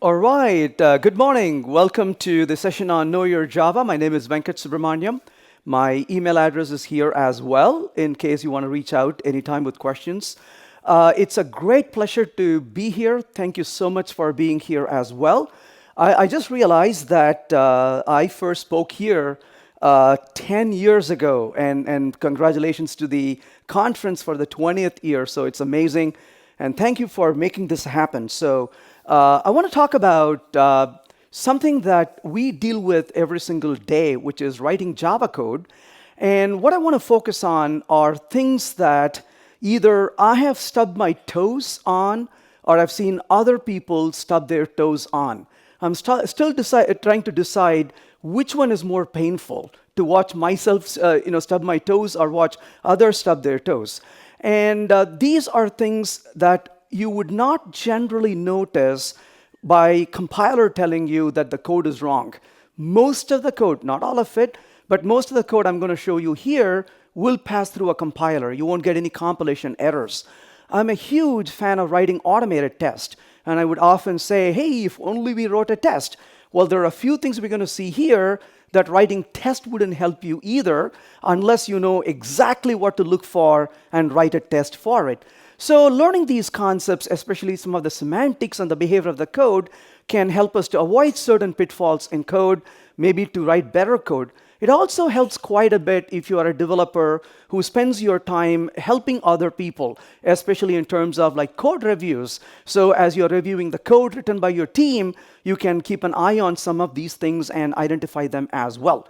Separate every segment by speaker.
Speaker 1: All right. Good morning. Welcome to the session on Know Your Java. My name is Venkat Subramaniam. My email address is here as well in case you want to reach out anytime with questions. It's a great pleasure to be here. Thank you so much for being here as well. I just realized that I first spoke here 10 years ago, and congratulations to the conference for the 20th year. So it's amazing. And thank you for making this happen. So I want to talk about something that we deal with every single day, which is writing Java code. And what I want to focus on are things that either I have stubbed my toes on or I've seen other people stub their toes on. I'm still trying to decide which one is more painful, to watch myself stub my toes or watch others stub their toes. And these are things that you would not generally notice by compiler telling you that the code is wrong. Most of the code, not all of it, but most of the code I'm going to show you here will pass through a compiler. You won't get any compilation errors. I'm a huge fan of writing automated tests, and I would often say, hey, if only we wrote a test. Well, there are a few things we're going to see here that writing test wouldn't help you either unless you know exactly what to look for and write a test for it. So learning these concepts, especially some of the semantics and the behavior of the code, can help us to avoid certain pitfalls in code, maybe to write better code. It also helps quite a bit if you are a developer who spends your time helping other people, especially in terms of like code reviews. So as you're reviewing the code written by your team, you can keep an eye on some of these things and identify them as well.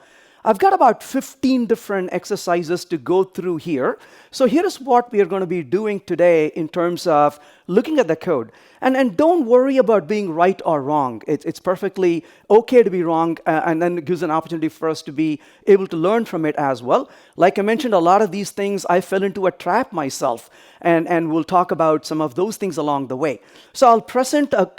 Speaker 1: I've got about 15 different exercises to go through here. So here's what we are going to be doing today in terms of looking at the code. And don't worry about being right or wrong. It's perfectly okay to be wrong, and then it gives an opportunity for us to be able to learn from it as well. Like I mentioned, a lot of these things, I fell into a trap myself, and we'll talk about some of those things along the way. So I'll present a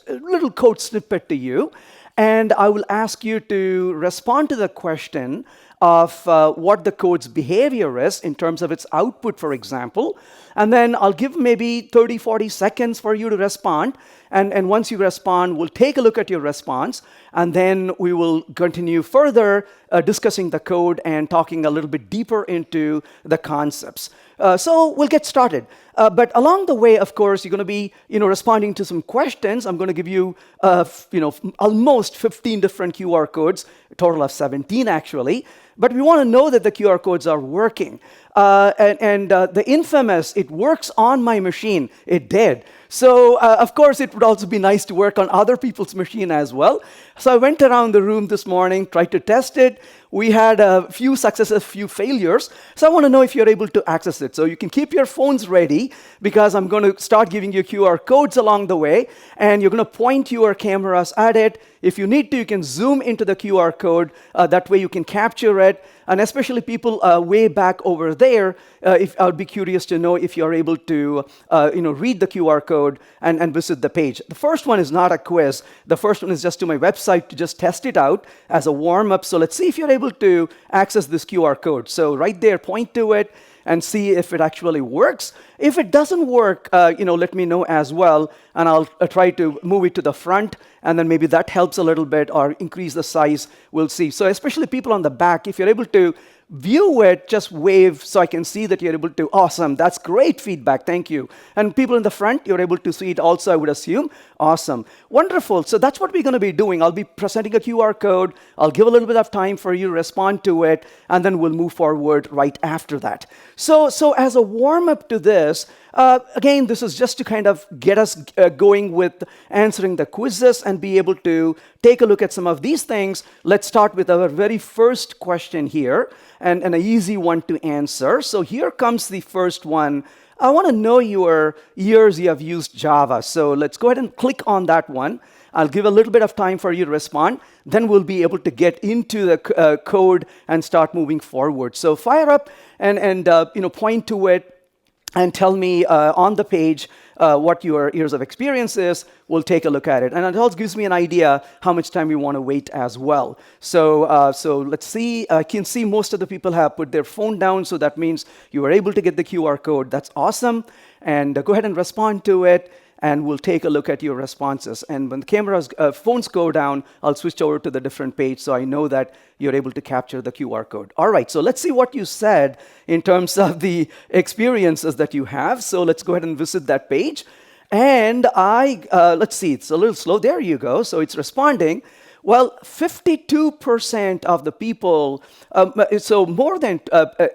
Speaker 1: little code snippet to you, and I will ask you to respond to the question of what the code's behavior is in terms of its output, for example. And then I'll give maybe 30, 40 seconds for you to respond. And once you respond, we'll take a look at your response. And then we will continue further discussing the code and talking a little bit deeper into the concepts. So we'll get started. But along the way, of course, you're going to be responding to some questions. I'm going to give you almost 15 different QR codes, a total of 17 actually. But we want to know that the QR codes are working. The infamous, it works on my machine, it did. So, of course, it would also be nice to work on other people's machine as well. So I went around the room this morning, tried to test it. We had a few successes, few failures. So I want to know if you're able to access it. So you can keep your phones ready because I'm going to start giving you QR codes along the way. And you're going to point your cameras at it. If you need to, you can zoom into the QR code. That way you can capture it. And especially people way back over there, I'll be curious to know if you're able to read the QR code and visit the page. The first one is not a quiz. The first one is just to my website to just test it out as a warm-up. So let's see if you're able to access this QR code. So right there, point to it and see if it actually works. If it doesn't work, let me know as well, and I'll try to move it to the front, and then maybe that helps a little bit, or increase the size, we'll see. So especially people on the back, if you're able to view it, just wave so I can see that you're able to. Awesome, that's great feedback, thank you. And people in the front, you're able to see it also, I would assume. Awesome, wonderful. So that's what we're going to be doing. I'll be presenting a QR code. I'll give a little bit of time for you to respond to it, and then we'll move forward right after that. So as a warm-up to this, again, this is just to kind of get us going with answering the quizzes and be able to take a look at some of these things. Let's start with our very first question here, and an easy one to answer. So here comes the first one. I want to know your years you have used Java. So let's go ahead and click on that one. I'll give a little bit of time for you to respond. Then we'll be able to get into the code and start moving forward. So fire up and point to it and tell me on the page what your years of experience is. We'll take a look at it. And it also gives me an idea how much time we want to wait as well. So let's see. I can see most of the people have put their phone down, so that means you were able to get the QR code. That's awesome. And go ahead and respond to it. and we'll take a look at your responses. And when the phones go down, I'll switch over to the different page so I know that you're able to capture the QR code. All right, so let's see what you said in terms of the experiences that you have. So let's go ahead and visit that page. And let's see, it's a little slow. There you go. So it's responding. Well, 52% of the people, so more than,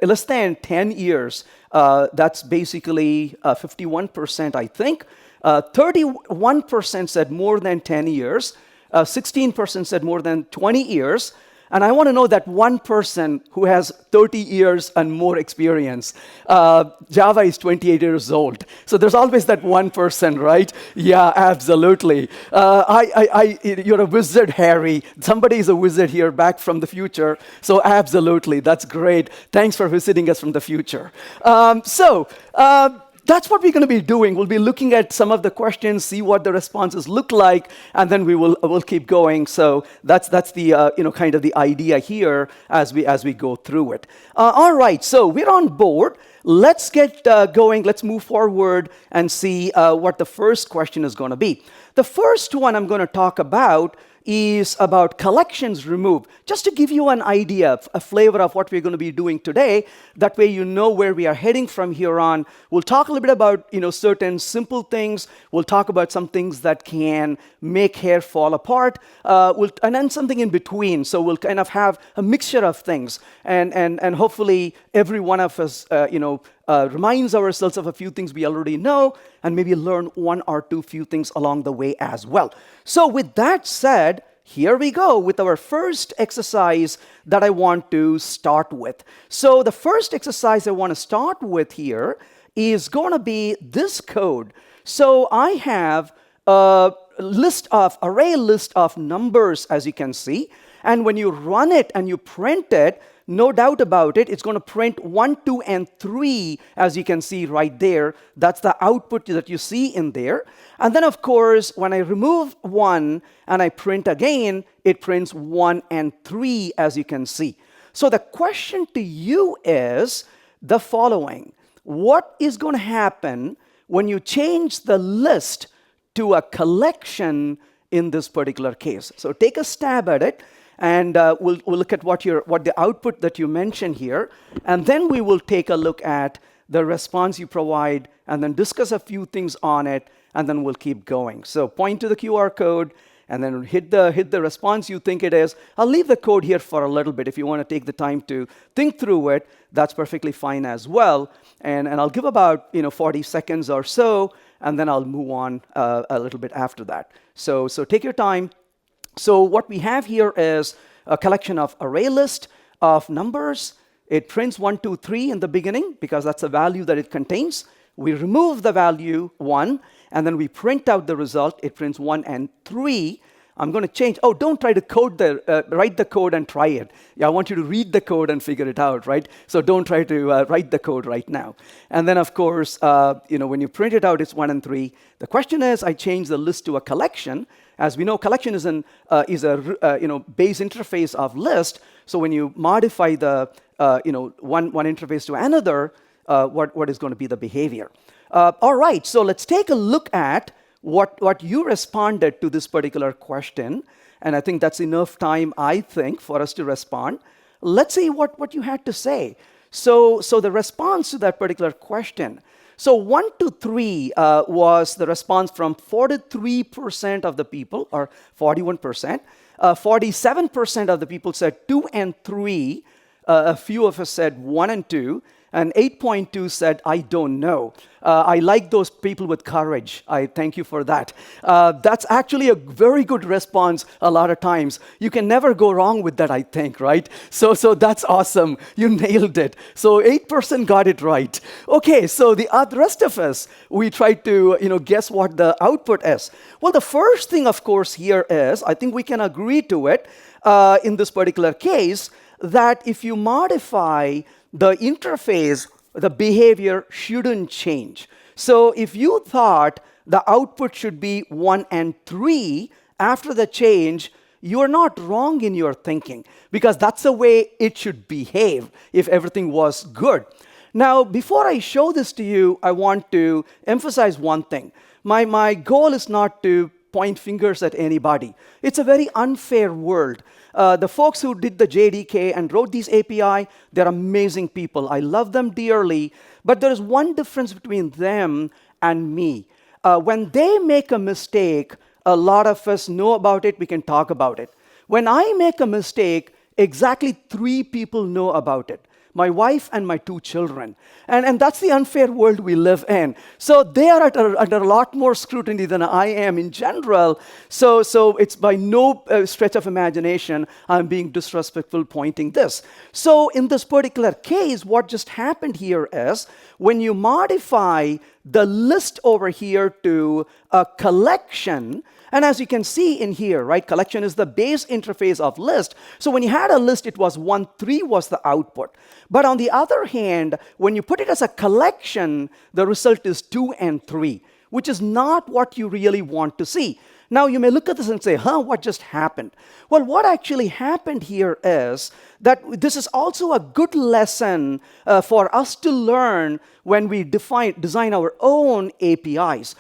Speaker 1: less than 10 years, that's basically 51%, I think. 31% said more than 10 years. 16% said more than 20 years. And I want to know that one person who has 30 years and more experience. Java is 28 years old. So there's always that one person, right? Yeah, absolutely. You're a wizard, Harry. Somebody is a wizard here back from the future. So absolutely, that's great. Thanks for visiting us from the future. That's what we're going to be doing. We'll be looking at some of the questions, see what the responses look like, and then we'll keep going. So that's the kind of the idea here as we go through it. All right, so we're on board. Let's get going. Let's move forward and see what the first question is going to be. The first one I'm going to talk about is about collections removed. Just to give you an idea, a flavor of what we're going to be doing today, that way you know where we are heading from here on. We'll talk a little bit about certain simple things. We'll talk about some things that can make hair fall apart, and then something in between. So we'll kind of have a mixture of things, and hopefully every one of us reminds ourselves of a few things we already know, and maybe learn one or two few things along the way as well. So with that said, here we go with our first exercise that I want to start with. So the first exercise I want to start with here is going to be this code. So I have a array list of numbers, as you can see, and when you run it and you print it, no doubt about it, it's going to print 1, 2, and 3, as you can see right there. That's the output that you see in there. And then, of course, when I remove 1 and I print again, it prints 1 and 3, as you can see. So the question to you is the following. What is going to happen when you change the list to a collection in this particular case? So take a stab at it. And we'll look at what the output that you mentioned here, and then we will take a look at the response you provide, and then discuss a few things on it, and then we'll keep going. So point to the QR code, and then hit the response you think it is. I'll leave the code here for a little bit. If you want to take the time to think through it, that's perfectly fine as well. And I'll give about 40 seconds or so, and then I'll move on a little bit after that. So take your time. So what we have here is a collection of array list of numbers. It prints 1, 2, 3 in the beginning because that's the value that it contains. We remove the value 1, and then we print out the result. It prints 1 and 3. I'm going to change. Oh, don't try to write the code and try it. Yeah, I want you to read the code and figure it out, right? So don't try to write the code right now. And then, of course, when you print it out, it's 1 and 3. The question is, I change the list to a collection. As we know, collection is a base interface of list. So when you modify the one interface to another, what is going to be the behavior? All right. So let's take a look at what you responded to this particular question. And I think that's enough time, I think, for us to respond. Let's see what you had to say. So the response to that particular question. So 1 to 3 was the response from 43% of the people, or 41%. 47% of the people said 2 and 3. A few of us said 1 and 2. And 8.2 said, I don't know. I like those people with courage. I thank you for that. That's actually a very good response a lot of times. You can never go wrong with that, I think, right? So that's awesome. You nailed it. So 8% got it right. Okay, so the rest of us, we tried to guess what the output is. Well, the first thing, of course, here is, I think we can agree to it in this particular case, that if you modify the interface, the behavior shouldn't change. So if you thought the output should be 1 and 3 after the change, you're not wrong in your thinking, because that's the way it should behave if everything was good. Now, before I show this to you, I want to emphasize one thing. My goal is not to point fingers at anybody. It's a very unfair world. The folks who did the JDK and wrote these API, they're amazing people. I love them dearly, but there is one difference between them and me. When they make a mistake, a lot of us know about it, we can talk about it. When I make a mistake, exactly 3 people know about it. My wife and my 2 children. And that's the unfair world we live in. So they are under a lot more scrutiny than I am in general. So it's by no stretch of imagination I'm being disrespectful pointing this. So in this particular case, what just happened here is when you modify the list over here to a collection, and as you can see in here, right, collection is the base interface of list. So when you had a list, it was 1, 3 was the output. But on the other hand, when you put it as a collection, the result is 2 and 3, which is not what you really want to see. Now, you may look at this and say, what just happened? Well, what actually happened here is that this is also a good lesson for us to learn when we design our own APIs.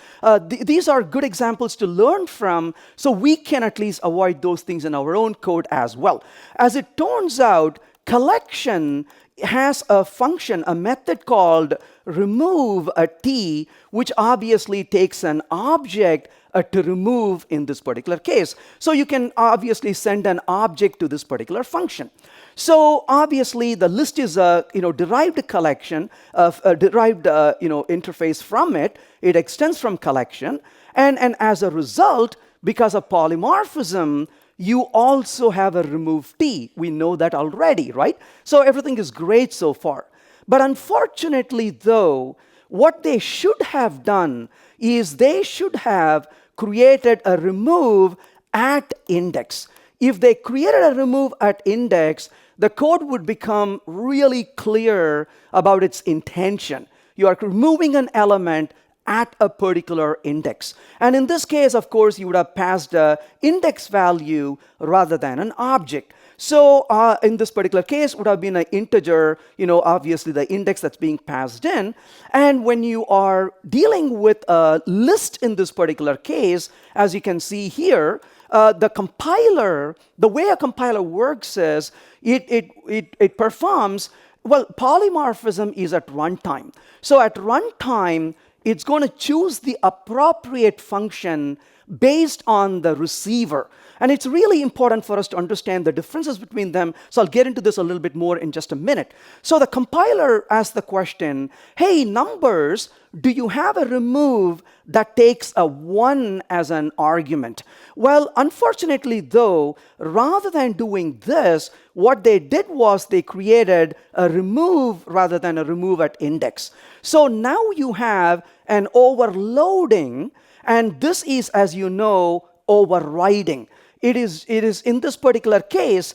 Speaker 1: These are good examples to learn from, so we can at least avoid those things in our own code as well. As it turns out, collection has a function, a method called remove a t, which obviously takes an object to remove in this particular case. So you can obviously send an object to this particular function. So obviously the list is a derived collection of a derived interface from it. It extends from collection, and as a result, because of polymorphism, you also have a remove t. We know that already, right? So everything is great so far. But unfortunately, though, what they should have done is they should have created a remove at index. If they created a remove at index, the code would become really clear about its intention. You are removing an element at a particular index. And in this case, of course, you would have passed an index value rather than an object. So in this particular case, would have been an integer, obviously the index that's being passed in. And when you are dealing with a list in this particular case, as you can see here, the compiler, the way a compiler works is it performs, well, polymorphism is at runtime. So at runtime, it's going to choose the appropriate function based on the receiver. And it's really important for us to understand the differences between them. So I'll get into this a little bit more in just a minute. So the compiler asks the question, hey, numbers, do you have a remove that takes a 1 as an argument? Well, unfortunately, though, rather than doing this, what they did was they created a remove rather than a remove at index. So now you have an overloading, and this is, as you know, overriding. It is in this particular case,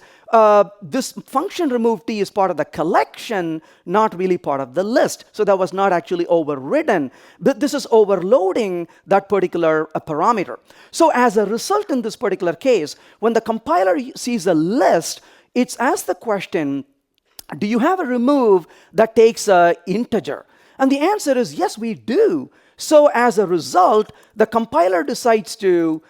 Speaker 1: this function remove t is part of the collection, not really part of the list. So that was not actually overridden. But this is overloading that particular parameter. So as a result in this particular case, when the compiler sees a list, it's asked the question, do you have a remove that takes an integer? And the answer is yes, we do. So as a result, the compiler decides to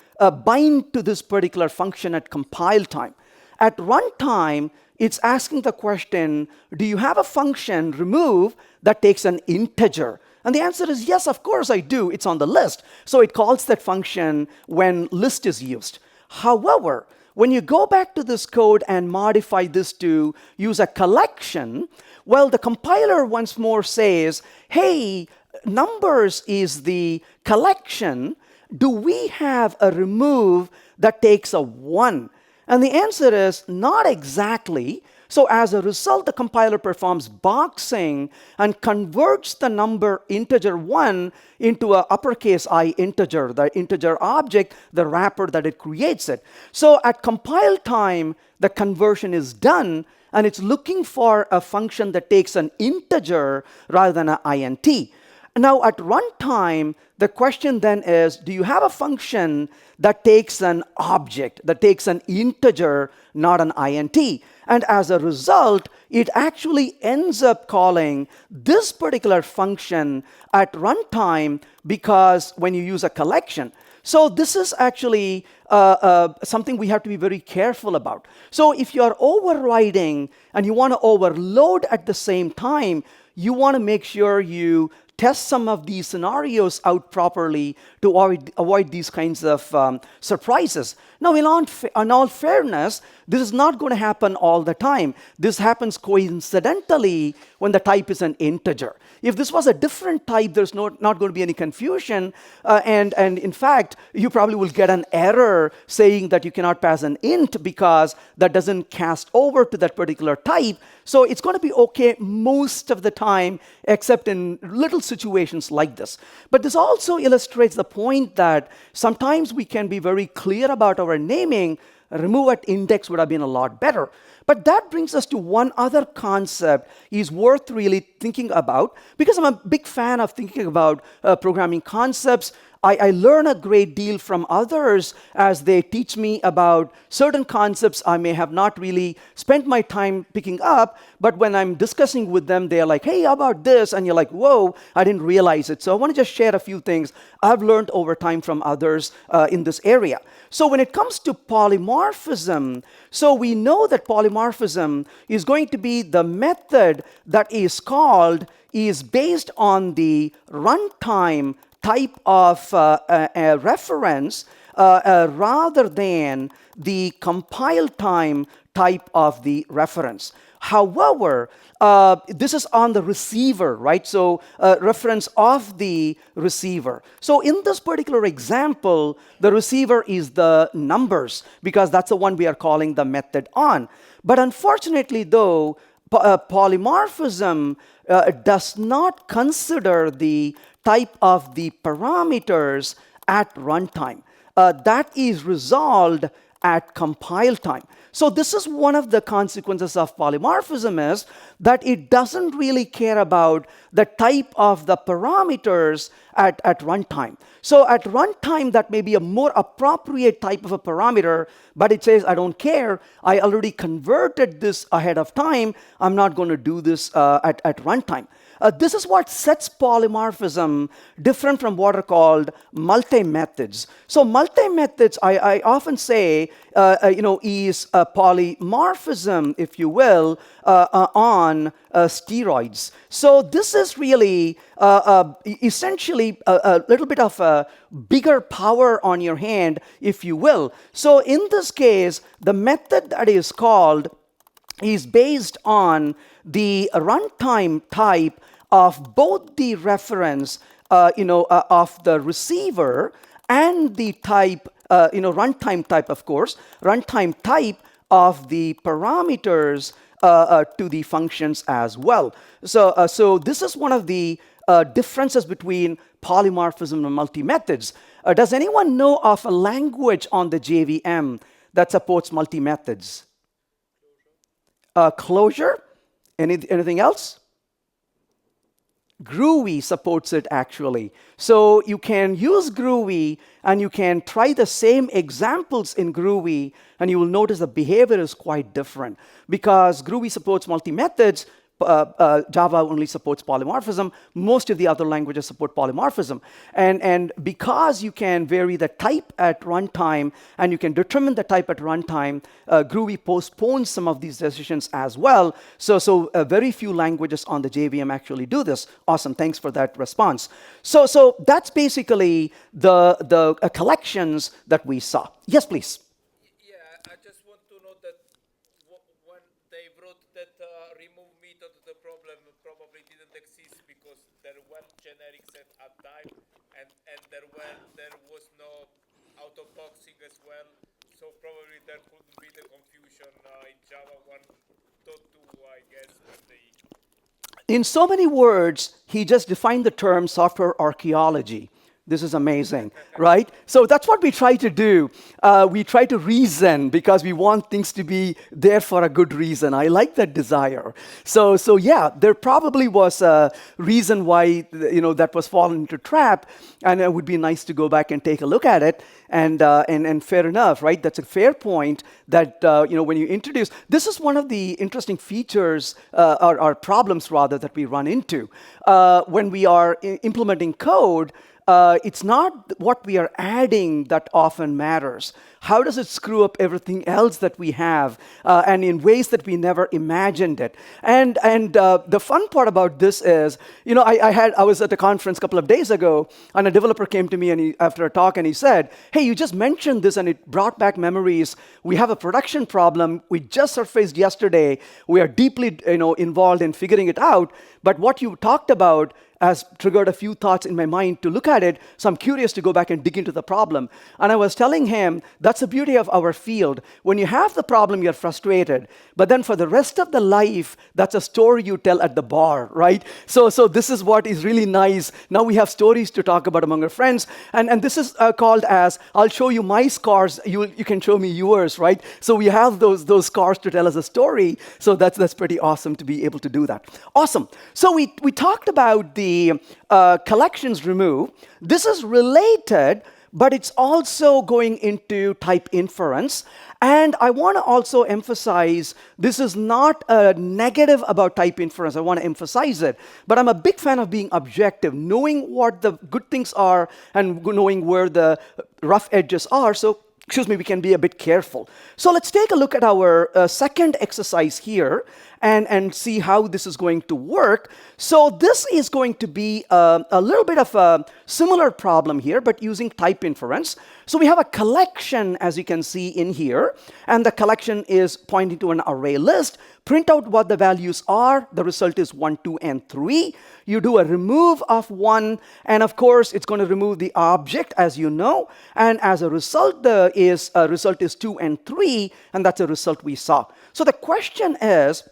Speaker 1: bind to this particular function at compile time. At runtime, it's asking the question, do you have a function remove that takes an integer? And the answer is yes, of course I do. It's on the list. So it calls that function when list is used. However, when you go back to this code and modify this to use a collection, well, the compiler once more says, hey, numbers is the collection. Do we have a remove that takes a 1? And the answer is not exactly. So as a result, the compiler performs boxing and converts the number integer 1 into an uppercase I integer, the integer object, the wrapper that it creates it. So at compile time, the conversion is done, and it's looking for a function that takes an integer rather than an int. Now, at runtime, the question then is, do you have a function that takes an object, that takes an integer, not an int? And as a result, it actually ends up calling this particular function at runtime because when you use a collection. So this is actually something we have to be very careful about. So if you are overriding and you want to overload at the same time, you want to make sure you test some of these scenarios out properly to avoid these kinds of surprises. Now, in all fairness, this is not going to happen all the time. This happens coincidentally when the type is an integer. If this was a different type, there's not going to be any confusion. And in fact, you probably will get an error saying that you cannot pass an int because that doesn't cast over to that particular type. So it's going to be okay most of the time, except in little situations like this. But this also illustrates the point that sometimes we can be very clear about our naming. Remove at index would have been a lot better. But that brings us to one other concept is worth really thinking about, because I'm a big fan of thinking about programming concepts. I learn a great deal from others as they teach me about certain concepts I may have not really spent my time picking up, but when I'm discussing with them, they're like, hey, how about this? And you're like, whoa, I didn't realize it. So I want to just share a few things I've learned over time from others in this area. So when it comes to polymorphism, so we know that polymorphism is going to be the method that is called is based on the runtime type of a reference rather than the compile time type of the reference. However, this is on the receiver, right? So reference of the receiver. So in this particular example, the receiver is the numbers because that's the one we are calling the method on. But unfortunately, though, polymorphism does not consider the type of the parameters at runtime. That is resolved at compile time. So this is one of the consequences of polymorphism is that it doesn't really care about the type of the parameters at runtime. So at runtime, that may be a more appropriate type of a parameter, but it says, I don't care. I already converted this ahead of time. I'm not going to do this at runtime. This is what sets polymorphism different from what are called multi-methods. So multi-methods, I often say, is a polymorphism, if you will, on steroids. So this is really essentially a little bit of a bigger power on your hand, if you will. So in this case, the method that is called is based on the runtime type of both the reference, of the receiver and the type, runtime type, of course, runtime type of the parameters to the functions as well. So this is one of the differences between polymorphism and multi-methods. Does anyone know of a language on the JVM that supports multi-methods? Closure? Anything else? Groovy supports it actually. So you can use Groovy and you can try the same examples in Groovy and you will notice the behavior is quite different because Groovy supports multi-methods. Java only supports polymorphism. Most of the other languages support polymorphism. And because you can vary the type at runtime and you can determine the type at runtime, Groovy postpones some of these decisions as well. So very few languages on the JVM actually do this. Awesome, thanks for that response. So that's basically the collections that we saw. Yes, please.
Speaker 2: Yeah, I just want to know that when they wrote that remove method, the problem probably didn't exist because there were generic set at time, and there was no auto-boxing as well. So probably there couldn't be the confusion in Java 1.2, I guess, when they.
Speaker 1: In so many words, he just defined the term software archaeology. This is amazing, right? So that's what we try to do. We try to reason because we want things to be there for a good reason. I like that desire. So yeah, there probably was a reason why that was fallen into trap, and it would be nice to go back and take a look at it. And fair enough, right? That's a fair point. That when you introduce, this is one of the interesting features or problems rather that we run into when we are implementing code. It's not what we are adding that often matters. How does it screw up everything else that we have, and in ways that we never imagined it? And the fun part about this is, I was at a conference a couple of days ago, and a developer came to me after a talk, and he said, "Hey, you just mentioned this, and it brought back memories. We have a production problem. We just surfaced yesterday. We are deeply, involved in figuring it out. But what you talked about has triggered a few thoughts in my mind to look at it, so I'm curious to go back and dig into the problem." And I was telling him, that's the beauty of our field. When you have the problem, you're frustrated. But then for the rest of the life, that's a story you tell at the bar, right? So this is what is really nice. Now we have stories to talk about among our friends. And this is called as, I'll show you my scars, you can show me yours, right? So we have those scars to tell us a story. So that's pretty awesome to be able to do that. Awesome. So we talked about the collections remove. This is related, but it's also going into type inference. And I want to also emphasize, this is not a negative about type inference. I want to emphasize it. But I'm a big fan of being objective, knowing what the good things are and knowing where the rough edges are. So we can be a bit careful. So let's take a look at our second exercise here and see how this is going to work. So this is going to be a little bit of a similar problem here, but using type inference. So we have a collection, as you can see in here, and the collection is pointing to an array list. Print out what the values are. The result is 1, 2, and 3. You do a remove of 1, and of course, it's going to remove the object, as you know. And as a result, the result is 2 and 3, and that's a result we saw. So the question is,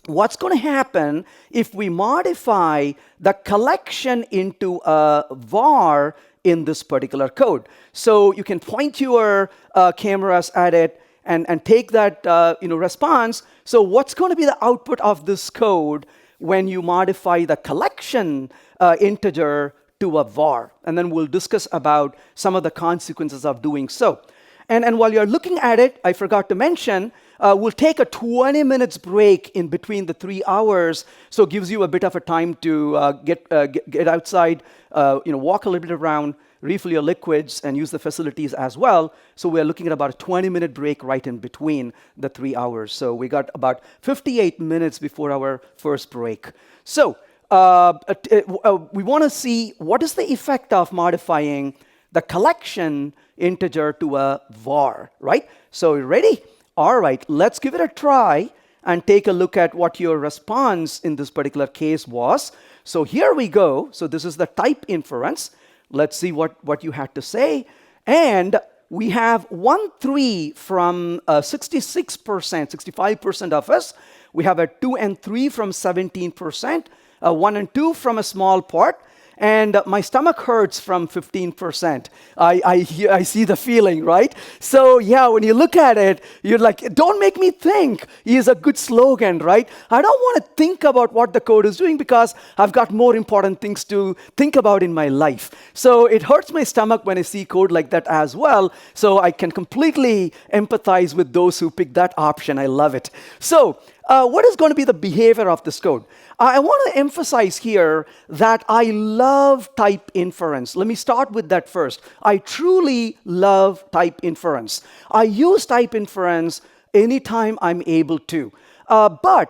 Speaker 1: what's going to happen if we modify the collection into a var in this particular code? So you can point your cameras at it and take that response. So what's going to be the output of this code when you modify the collection integer to a var? And then we'll discuss about some of the consequences of doing so. And while you're looking at it, I forgot to mention, we'll take a 20 minutes break in between the 3 hours, so it gives you a bit of a time to get outside, walk a little bit around, refill your liquids, and use the facilities as well. So we're looking at about a 20-minute break right in between the 3 hours. So we got about 58 minutes before our first break. So we want to see what is the effect of modifying the collection integer to a var, right? So you ready? All right, let's give it a try and take a look at what your response in this particular case was. So here we go. So this is the type inference. Let's see what you had to say. And we have 1, 3 from 66%, 65% of us. We have a 2 and 3 from 17%, 1 and 2 from a small part. And my stomach hurts from 15%. I see the feeling, right? So yeah, when you look at it, you're like, don't make me think is a good slogan, right? I don't want to think about what the code is doing because I've got more important things to think about in my life. So it hurts my stomach when I see code like that as well. So I can completely empathize with those who pick that option. I love it. So what is going to be the behavior of this code? I want to emphasize here that I love type inference. Let me start with that first. I truly love type inference. I use type inference anytime I'm able to. But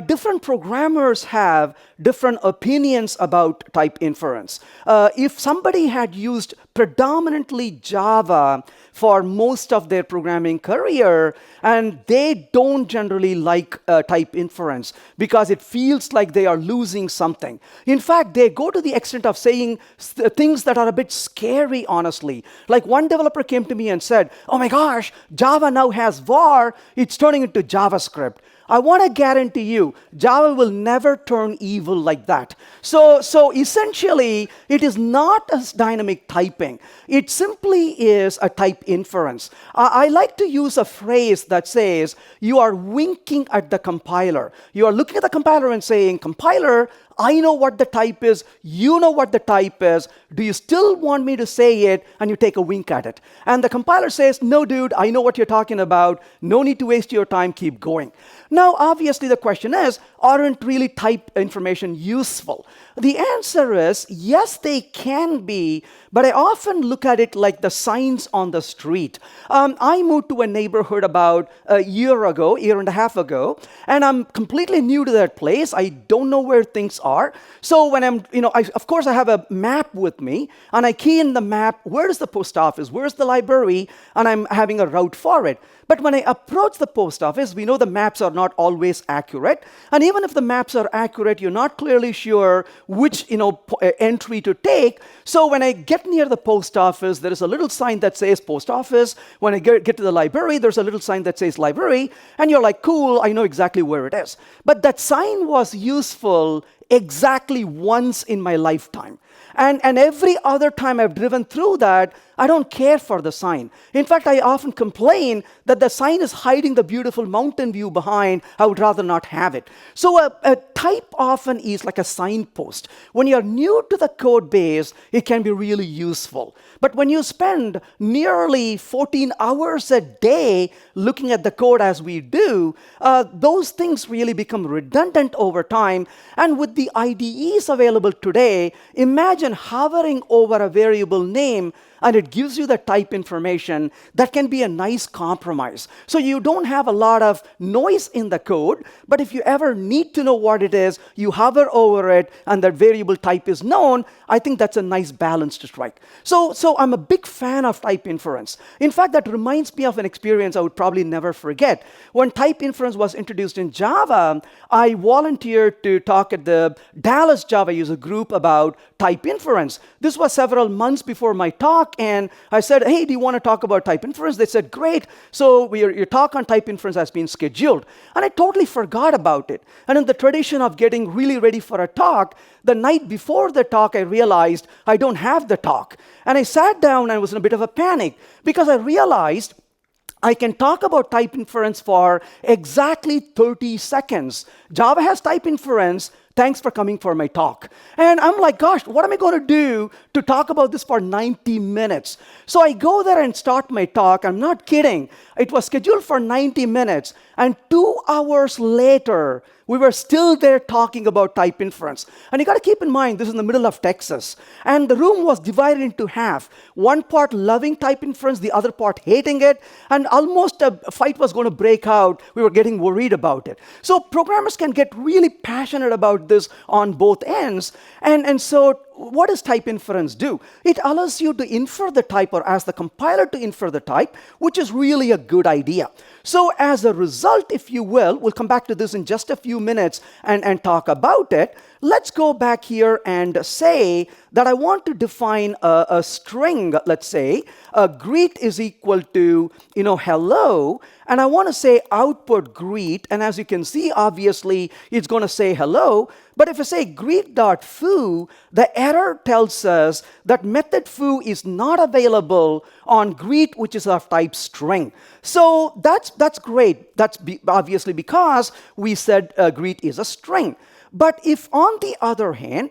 Speaker 1: different programmers have different opinions about type inference. If somebody had used predominantly Java for most of their programming career, and they don't generally like type inference because it feels like they are losing something. In fact, they go to the extent of saying things that are a bit scary, honestly. Like one developer came to me and said, oh my gosh, Java now has var, it's turning into JavaScript. I want to guarantee you, Java will never turn evil like that. So essentially, it is not a dynamic typing. It simply is a type inference. I like to use a phrase that says, you are winking at the compiler. You are looking at the compiler and saying, compiler, I know what the type is, you know what the type is, do you still want me to say it? And you take a wink at it. And the compiler says, no dude, I know what you're talking about, no need to waste your time, keep going. Now obviously the question is, aren't really type information useful? The answer is, yes they can be, but I often look at it like the signs on the street. I moved to a neighborhood about a year and a half ago, and I'm completely new to that place. I don't know where things are. So when of course I have a map with me, and I key in the map, where's the post office, where's the library, and I'm having a route for it. But when I approach the post office, we know the maps are not always accurate. And even if the maps are accurate, you're not clearly sure which entry to take. So when I get near the post office, there is a little sign that says post office. When I get to the library, there's a little sign that says library. And you're like, cool, I know exactly where it is. But that sign was useful exactly once in my lifetime. And every other time I've driven through that, I don't care for the sign. In fact, I often complain that the sign is hiding the beautiful mountain view behind. I would rather not have it. So a type often is like a signpost. When you're new to the code base, it can be really useful. But when you spend nearly 14 hours a day looking at the code as we do, those things really become redundant over time. And with the IDEs available today, imagine hovering over a variable name and it gives you the type information. That can be a nice compromise. So you don't have a lot of noise in the code, but if you ever need to know what it is, you hover over it and that variable type is known. I think that's a nice balance to strike. So I'm a big fan of type inference. In fact, that reminds me of an experience I would probably never forget. When type inference was introduced in Java, I volunteered to talk at the Dallas Java user group about type inference. This was several months before my talk, and I said, hey, do you want to talk about type inference? They said, great. So your talk on type inference has been scheduled. And I totally forgot about it. And in the tradition of getting really ready for a talk, the night before the talk, I realized I don't have the talk. And I sat down and was in a bit of a panic because I realized I can talk about type inference for exactly 30 seconds. Java has type inference. Thanks for coming for my talk. And I'm like, gosh, what am I going to do to talk about this for 90 minutes? So I go there and start my talk. I'm not kidding. It was scheduled for 90 minutes. And 2 hours later, we were still there talking about type inference. And you got to keep in mind, this is in the middle of Texas. And the room was divided into half. One part loving type inference, the other part hating it. And almost a fight was going to break out. We were getting worried about it. So programmers can get really passionate about this on both ends. And so what does type inference do? It allows you to infer the type or ask the compiler to infer the type, which is really a good idea. So as a result, if you will, we'll come back to this in just a few minutes and talk about it. Let's go back here and say that I want to define a string, let's say, greet is equal to, hello, and I want to say output greet, and as you can see, obviously, it's going to say hello, but if I say greet.foo, the error tells us that method foo is not available on greet, which is of type string. So that's great. That's obviously because we said greet is a string. But if on the other hand,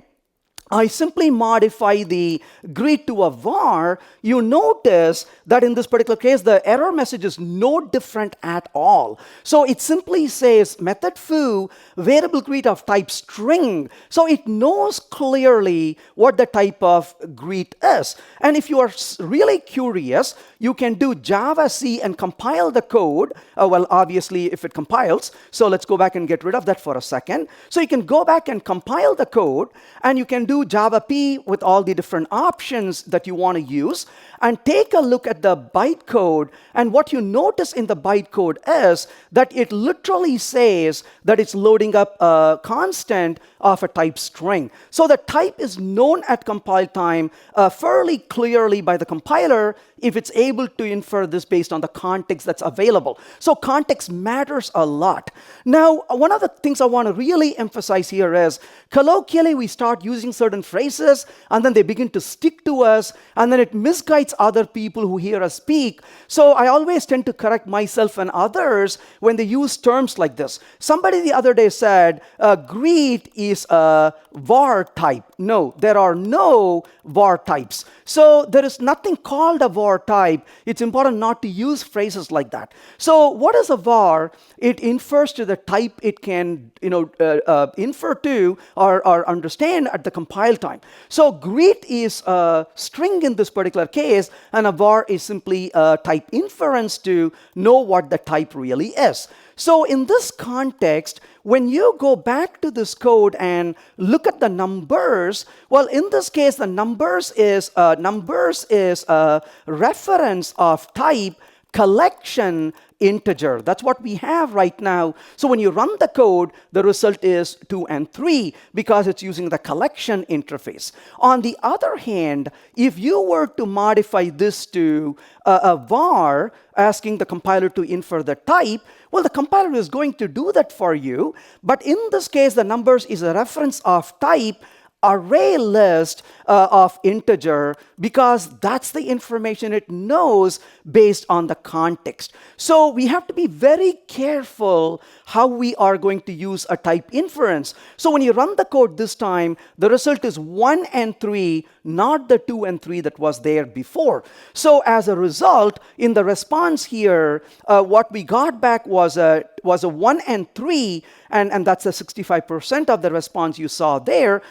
Speaker 1: I simply modify the greet to a var, you notice that in this particular case, the error message is no different at all. So it simply says method foo, variable greet of type string. So it knows clearly what the type of greet is. And if you are really curious, you can do Java C and compile the code. Well, obviously, if it compiles. So let's go back and get rid of that for a second. So you can go back and compile the code, and you can do Java P with all the different options that you want to use, and take a look at the bytecode. And what you notice in the bytecode is that it literally says that it's loading up a constant of a type string. So the type is known at compile time fairly clearly by the compiler, if it's able to infer this based on the context that's available. So context matters a lot. Now, one of the things I want to really emphasize here is colloquially we start using certain phrases and then they begin to stick to us and then it misguides other people who hear us speak. So I always tend to correct myself and others when they use terms like this. Somebody the other day said, greet is a var type. No, there are no var types. So there is nothing called a var type. It's important not to use phrases like that. So what is a var? It infers to the type it can infer to or understand at the compile time. So greet is a string in this particular case, and a var is simply a type inference to know what the type really is. So in this context, when you go back to this code and look at the numbers, well, in this case, the numbers is a reference of type collection integer. That's what we have right now. So when you run the code, the result is 2 and 3 because it's using the collection interface. On the other hand, if you were to modify this to a var, asking the compiler to infer the type, well, the compiler is going to do that for you. But in this case, the numbers is a reference of type array list of integer because that's the information it knows based on the context. So we have to be very careful how we are going to use a type inference. So when you run the code this time, the result is 1 and 3, not the 2 and 3 that was there before. So as a result, in the response here, what we got back was a 1 and 3, and that's the 65% of the response you saw there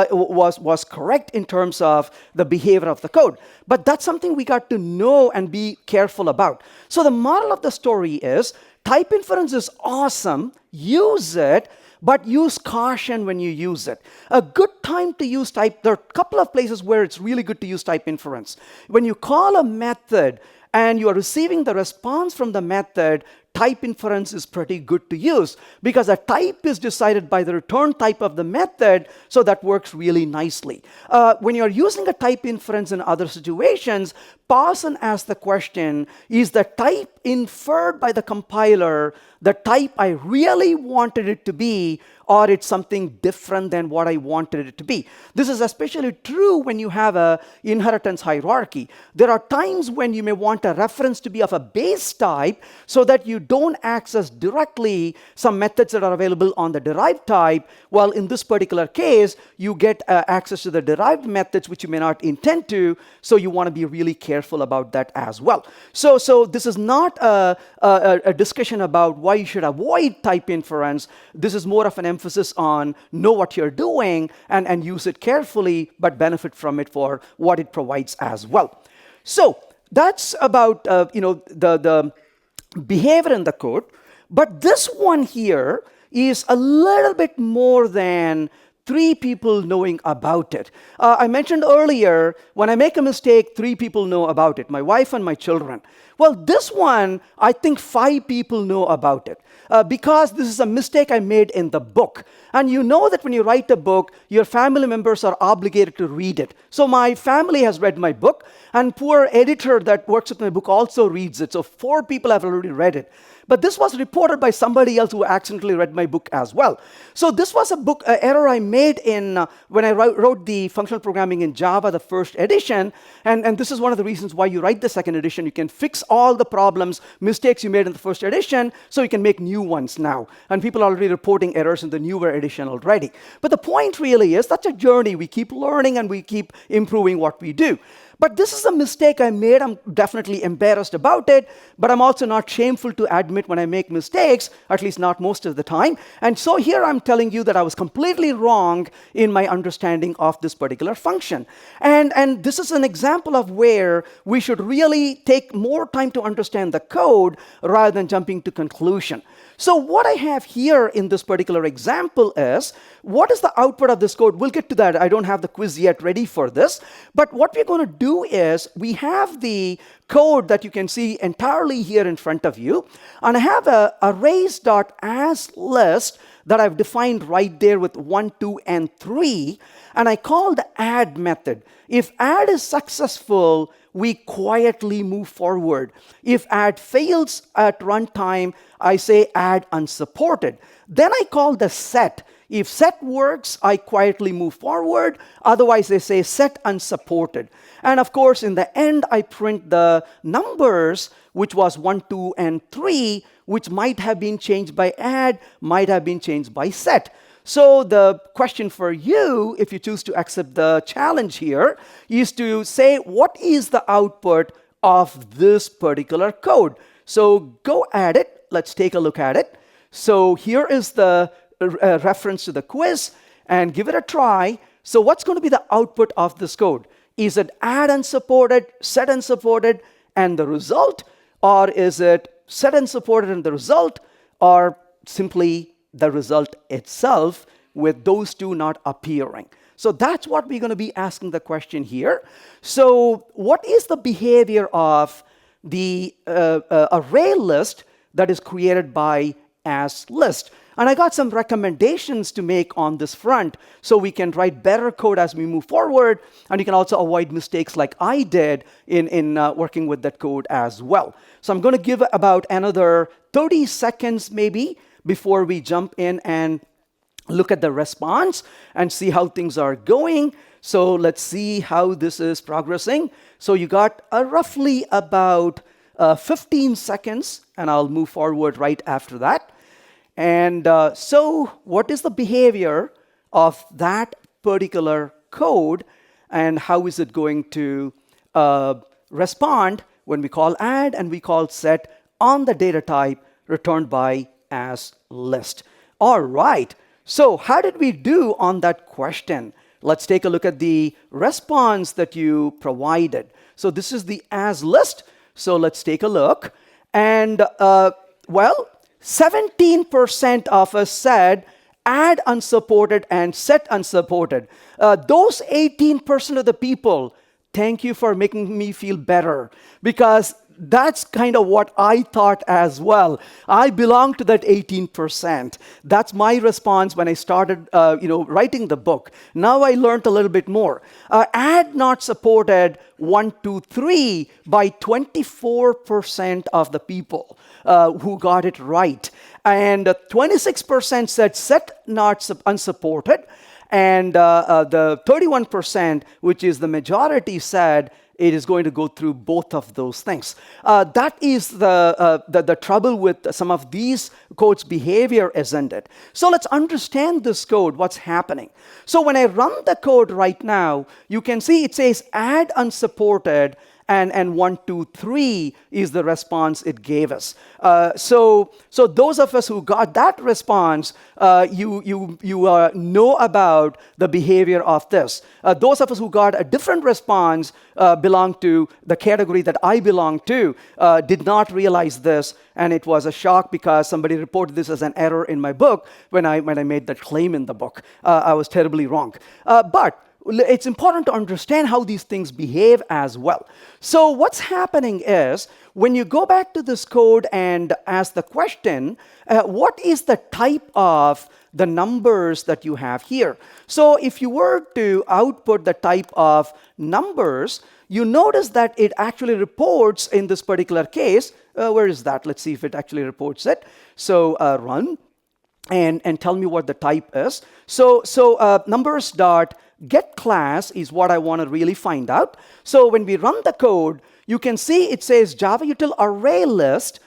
Speaker 1: was correct in terms of the behavior of the code. But that's something we got to know and be careful about. So the moral of the story is type inference is awesome, use it, but use caution when you use it. A good time to use type, there are a couple of places where it's really good to use type inference. When you call a method and you are receiving the response from the method, type inference is pretty good to use because a type is decided by the return type of the method, so that works really nicely. When you're using a type inference in other situations, pause and ask the question, is the type inferred by the compiler the type I really wanted it to be, or it's something different than what I wanted it to be? This is especially true when you have an inheritance hierarchy. There are times when you may want a reference to be of a base type so that you don't access directly some methods that are available on the derived type. Well, in this particular case, you get access to the derived methods which you may not intend to, so you want to be really careful about that as well. So this is not a discussion about why you should avoid type inference. This is more of an emphasis on know what you're doing and use it carefully, but benefit from it for what it provides as well. So that's about the behavior in the code. But this one here is a little bit more than 3 people knowing about it. I mentioned earlier, when I make a mistake, 3 people know about it, my wife and my children. Well, this one, I think 5 people know about it because this is a mistake I made in the book. And you know that when you write a book, your family members are obligated to read it. So my family has read my book, and poor editor that works with my book also reads it. So 4 people have already read it. But this was reported by somebody else who accidentally read my book as well. So this was a book error I made in when I wrote the functional programming in Java, the first edition. And this is one of the reasons why you write the second edition. You can fix all the problems, mistakes you made in the first edition, so you can make new ones now. And people are already reporting errors in the newer edition already. But the point really is that's a journey. We keep learning and we keep improving what we do. But this is a mistake I made. I'm definitely embarrassed about it, but I'm also not shameful to admit when I make mistakes, at least not most of the time. And so here I'm telling you that I was completely wrong in my understanding of this particular function. And this is an example of where we should really take more time to understand the code rather than jumping to conclusion. So what I have here in this particular example is, what is the output of this code? We'll get to that. I don't have the quiz yet ready for this. But what we're going to do is, we have the code that you can see entirely here in front of you. And I have a arrays.as list that I've defined right there with 1, 2, and 3. And I call the add method. If add is successful, we quietly move forward. If add fails at runtime, I say add unsupported. Then I call the set. If set works, I quietly move forward. Otherwise, I say set unsupported. And of course, in the end, I print the numbers, which was 1, 2, and 3, which might have been changed by add, might have been changed by set. So the question for you, if you choose to accept the challenge here, is to say, what is the output of this particular code? So go at it. Let's take a look at it. So here is the reference to the quiz, and give it a try. So what's going to be the output of this code? Is it add unsupported, set unsupported, and the result? Or is it set unsupported and the result? Or simply the result itself with those two not appearing? So that's what we're going to be asking the question here. So what is the behavior of the array list that is created by as list? And I got some recommendations to make on this front so we can write better code as we move forward, and you can also avoid mistakes like I did in working with that code as well. So I'm going to give about another 30 seconds maybe before we jump in and look at the response and see how things are going. So let's see how this is progressing. So you got roughly about 15 seconds, and I'll move forward right after that. And so what is the behavior of that particular code, and how is it going to respond when we call add and we call set on the data type returned by as list? All right. So how did we do on that question? Let's take a look at the response that you provided. So this is the as list. So let's take a look. And well, 17% of us said add unsupported and set unsupported. Those 18% of the people, thank you for making me feel better, because that's kind of what I thought as well. I belong to that 18%. That's my response when I started writing the book. Now I learned a little bit more. Add not supported 1, 2, 3 by 24% of the people who got it right. And 26% said set not unsupported. And the 31%, which is the majority, said it is going to go through both of those things. That is the trouble with some of these codes' behavior, isn't it? So let's understand this code, what's happening. So when I run the code right now, you can see it says add unsupported, and 1, 2, 3 is the response it gave us. So those of us who got that response, you know about the behavior of this. Those of us who got a different response belong to the category that I belong to, did not realize this, and it was a shock because somebody reported this as an error in my book when I made that claim in the book. I was terribly wrong. But it's important to understand how these things behave as well. So what's happening is, when you go back to this code and ask the question, what is the type of the numbers that you have here? So if you were to output the type of numbers, you notice that it actually reports in this particular case. Where is that? Let's see if it actually reports it. So run and tell me what the type is. So numbers dot get class is what I want to really find out. So when we run the code, you can see it says Java util array list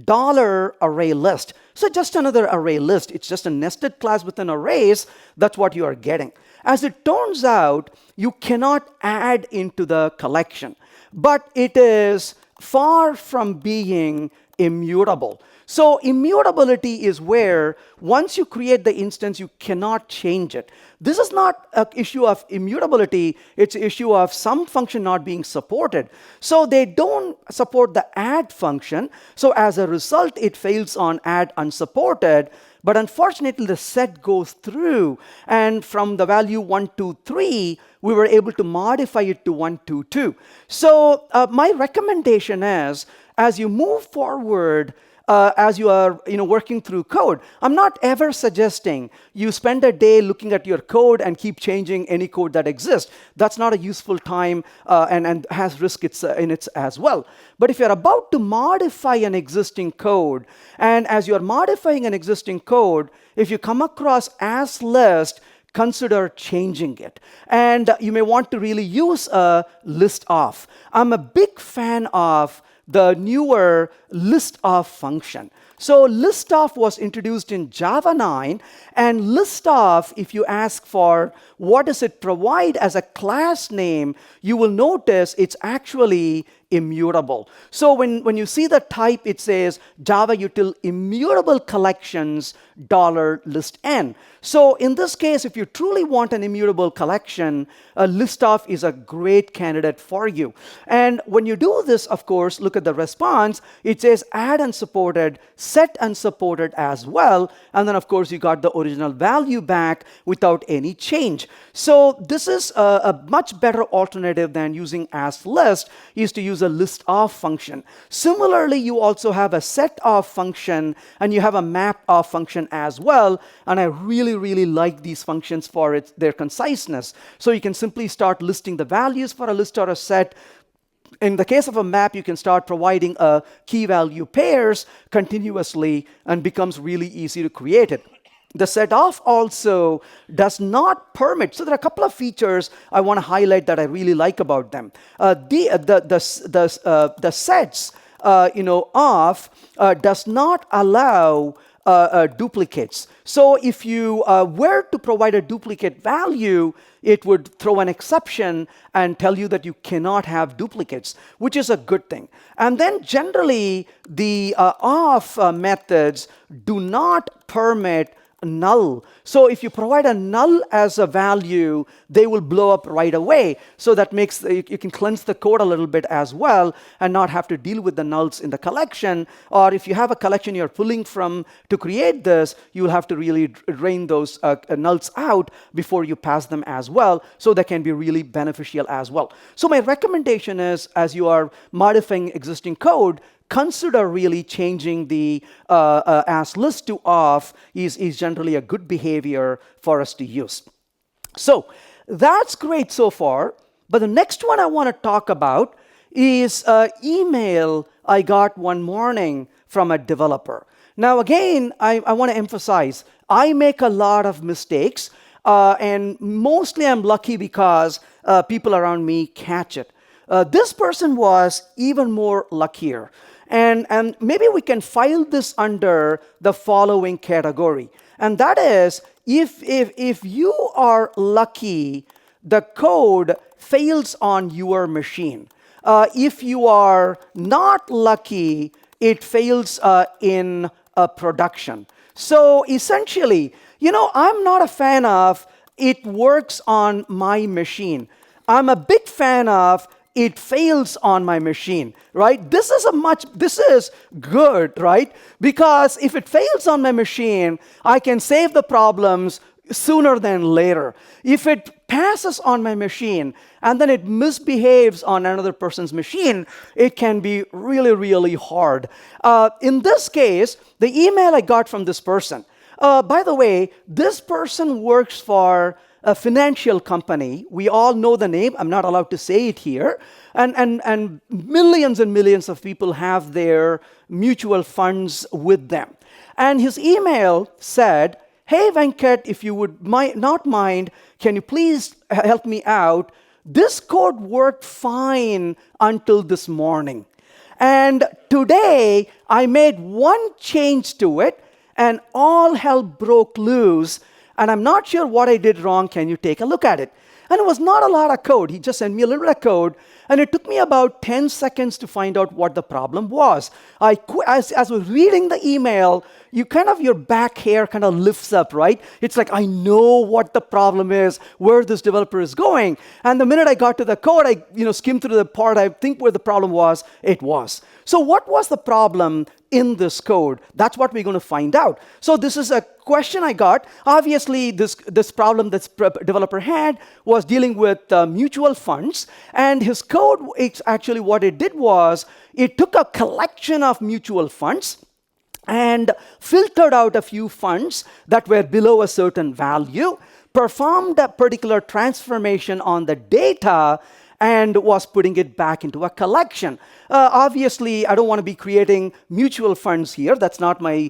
Speaker 1: $array list. So just another array list. It's just a nested class within arrays. That's what you are getting. As it turns out, you cannot add into the collection, but it is far from being immutable. So immutability is where once you create the instance, you cannot change it. This is not an issue of immutability, it's an issue of some function not being supported. So they don't support the add function. So as a result, it fails on add unsupported. but unfortunately the set goes through, and from the value 1, 2, 3, we were able to modify it to 1, 2, 2. So my recommendation is, as you move forward, as you are working through code, I'm not ever suggesting you spend a day looking at your code and keep changing any code that exists. That's not a useful time and has risk in it as well. But if you're about to modify an existing code, and as you're modifying an existing code, if you come across as list, consider changing it. And you may want to really use a list of. I'm a big fan of the newer list of function. So list of was introduced in Java 9, and list of, if you ask for what does it provide as a class name, you will notice it's actually immutable. So when you see the type, it says Java util immutable collections $list_n. So in this case, if you truly want an immutable collection, a list of is a great candidate for you. And when you do this, of course, look at the response. It says add unsupported, set unsupported as well. And then, of course, you got the original value back without any change. So this is a much better alternative than using as list, is to use a list of function. Similarly, you also have a set of function, and you have a map of function as well. And I really like these functions for their conciseness. So you can simply start listing the values for a list or a set. In the case of a map, you can start providing a key value pairs continuously, and becomes really easy to create it. The set of also does not permit. So there are a couple of features I want to highlight that I really like about them. The sets of does not allow duplicates. So if you were to provide a duplicate value, it would throw an exception and tell you that you cannot have duplicates, which is a good thing. And then generally, the of methods do not permit null. So if you provide a null as a value, they will blow up right away. So that makes you can cleanse the code a little bit as well, and not have to deal with the nulls in the collection. Or if you have a collection you're pulling from to create this, you'll have to really drain those nulls out before you pass them as well. So that can be really beneficial as well. So my recommendation is, as you are modifying existing code, consider really changing the as list to off is generally a good behavior for us to use. So that's great so far. But the next one I want to talk about is an email I got one morning from a developer. Now, again, I want to emphasize, I make a lot of mistakes, and mostly I'm lucky because people around me catch it. This person was even more luckier. And maybe we can file this under the following category. And that is, if you are lucky, the code fails on your machine. If you are not lucky, it fails in production. So essentially, I'm not a fan of it works on my machine. I'm a big fan of it fails on my machine, right? This is good, right? Because if it fails on my machine, I can save the problems sooner than later. If it passes on my machine and then it misbehaves on another person's machine, it can be really hard. In this case, the email I got from this person, by the way, this person works for a financial company. We all know the name. I'm not allowed to say it here. And millions and millions of people have their mutual funds with them. And his email said, "Hey, Venkat, if you would not mind, can you please help me out? This code worked fine until this morning. And today, I made one change to it, and all hell broke loose. And I'm not sure what I did wrong. Can you take a look at it?" And it was not a lot of code. He just sent me a little bit of code. And it took me about 10 seconds to find out what the problem was. As I was reading the email, your back hair kind of lifts up, right? It's like, I know what the problem is, where this developer is going. And the minute I got to the code, I skimmed through the part I think where the problem was, it was. So what was the problem? in this code? That's what we're going to find out. So this is a question I got. Obviously, this problem that developer had was dealing with mutual funds, and his code, it's actually what it did was it took a collection of mutual funds and filtered out a few funds that were below a certain value, performed a particular transformation on the data, and was putting it back into a collection. Obviously, I don't want to be creating mutual funds here. That's not my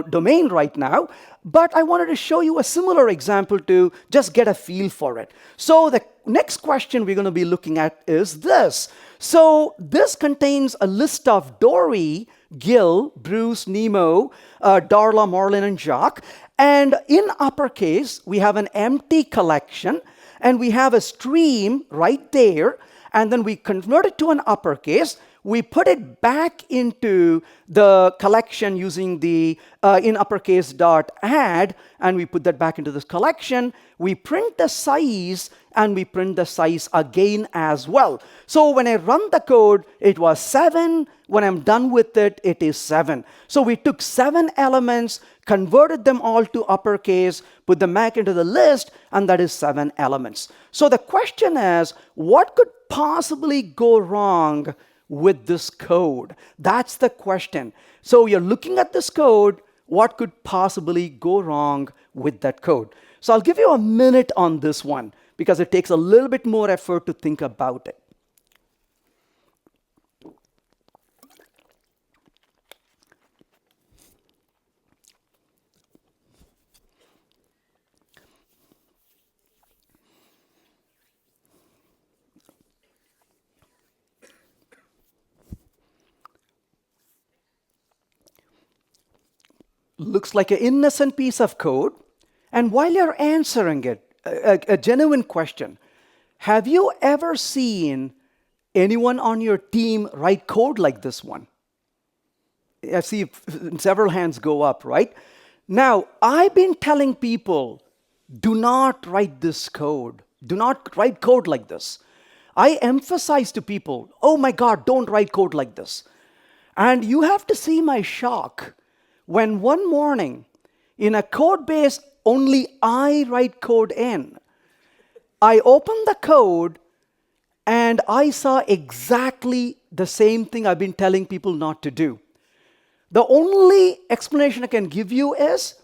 Speaker 1: domain right now. But I wanted to show you a similar example to just get a feel for it. So the next question we're going to be looking at is this. So this contains a list of Dory, Gil, Bruce, Nemo, Darla, Marlin, and Jacques. And in uppercase, we have an empty collection, and we have a stream right there, and then we convert it to an uppercase. We put it back into the collection using the in uppercase dot add, and we put that back into this collection. We print the size, and we print the size again as well. So when I run the code, it was 7. When I'm done with it, it is 7. So we took 7 elements, converted them all to uppercase, put them back into the list, and that is 7 elements. So the question is, what could possibly go wrong with this code? That's the question. So you're looking at this code, what could possibly go wrong with that code? So I'll give you a minute on this one, because it takes a little bit more effort to think about it. Looks like an innocent piece of code. And while you're answering it, a genuine question, have you ever seen anyone on your team write code like this one? I see several hands go up, right? Now, I've been telling people, do not write this code. Do not write code like this. I emphasize to people, oh my God, don't write code like this. And you have to see my shock when one morning, in a code base only I write code in, I opened the code and I saw exactly the same thing I've been telling people not to do. The only explanation I can give you is,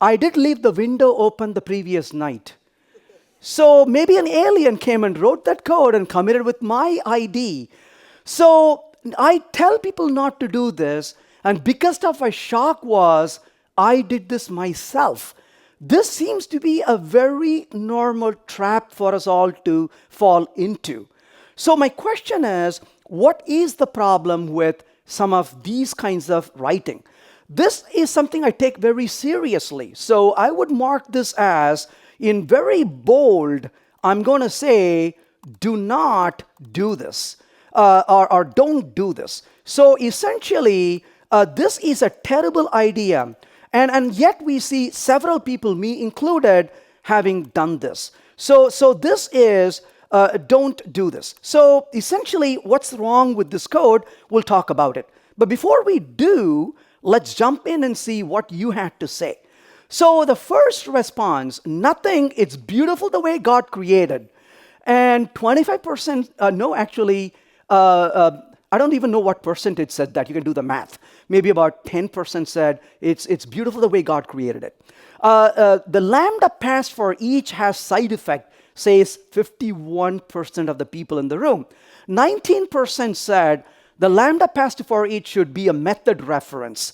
Speaker 1: I did leave the window open the previous night. So maybe an alien came and wrote that code and committed with my ID. So I tell people not to do this, and biggest of my shock was, I did this myself. This seems to be a very normal trap for us all to fall into. So my question is, what is the problem with some of these kinds of writing? This is something I take very seriously. So I would mark this as, in very bold, I'm going to say, do not do this, or don't do this. So essentially, this is a terrible idea. And yet we see several people, me included, having done this. So this is, don't do this. So essentially, what's wrong with this code? We'll talk about it. But before we do, let's jump in and see what you had to say. So the first response, nothing, it's beautiful the way God created. And 25%, no, actually, I don't even know what percentage said that. You can do the math. Maybe about 10% said it's beautiful the way God created it. The lambda passed for each has side effect, says 51% of the people in the room. 19% said the lambda passed for each should be a method reference.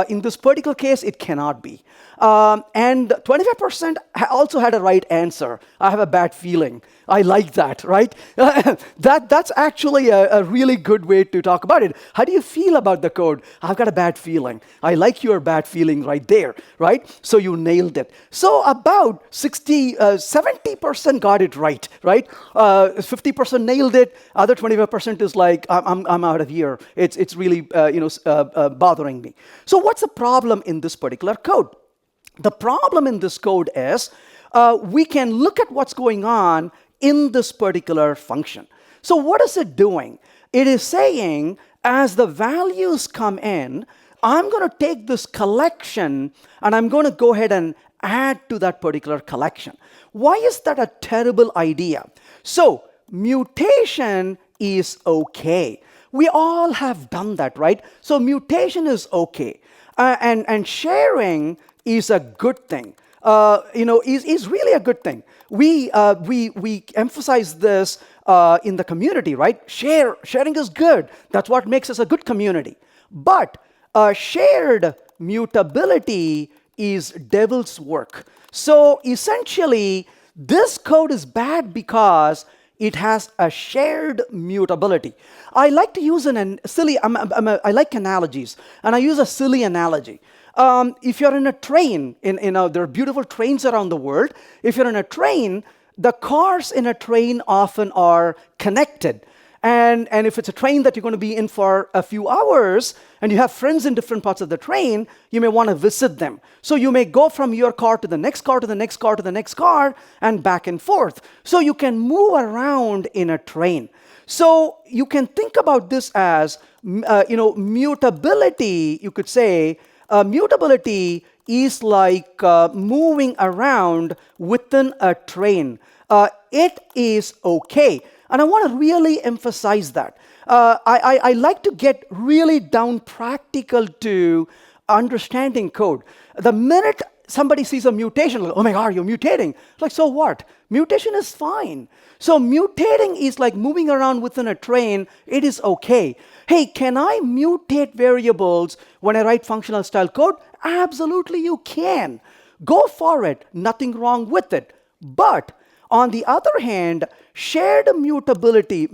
Speaker 1: In this particular case, it cannot be. And 25% also had a right answer. I have a bad feeling. I like that, right? That's actually a really good way to talk about it. How do you feel about the code? I've got a bad feeling. I like your bad feeling right there, right? So you nailed it. So about 70% got it right? 50% nailed it. Other 25% is like, I'm out of here. It's really bothering me. So what's the problem in this particular code? The problem in this code is we can look at what's going on in this particular function. So what is it doing? It is saying, as the values come in, I'm going to take this collection and I'm going to go ahead and add to that particular collection. Why is that a terrible idea? So, mutation is okay. We all have done that, right? So, mutation is okay. And sharing is a good thing. Is really a good thing. We emphasize this in the community, right? Sharing is good. That's what makes us a good community. But shared mutability is devil's work. So essentially, this code is bad because it has a shared mutability. I like to use I like analogies, and I use a silly analogy. If you're in a train, there are beautiful trains around the world. If you're in a train, the cars in a train often are connected. And if it's a train that you're going to be in for a few hours, and you have friends in different parts of the train, you may want to visit them. So you may go from your car to the next car, to the next car, to the next car, and back and forth. So you can move around in a train. So you can think about this as, mutability, you could say. Mutability is like moving around within a train. It is okay. And I want to really emphasize that. I like to get really down practical to understanding code. The minute somebody sees a mutation, like, oh my God, you're mutating. Like, so what? Mutation is fine. So mutating is like moving around within a train. It is okay. Hey, can I mutate variables when I write functional style code? Absolutely, you can. Go for it. Nothing wrong with it. But on the other hand, shared mutability,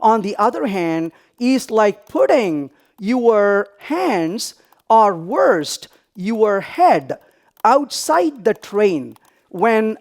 Speaker 1: on the other hand, is like putting your hands, or worst, your head outside the train when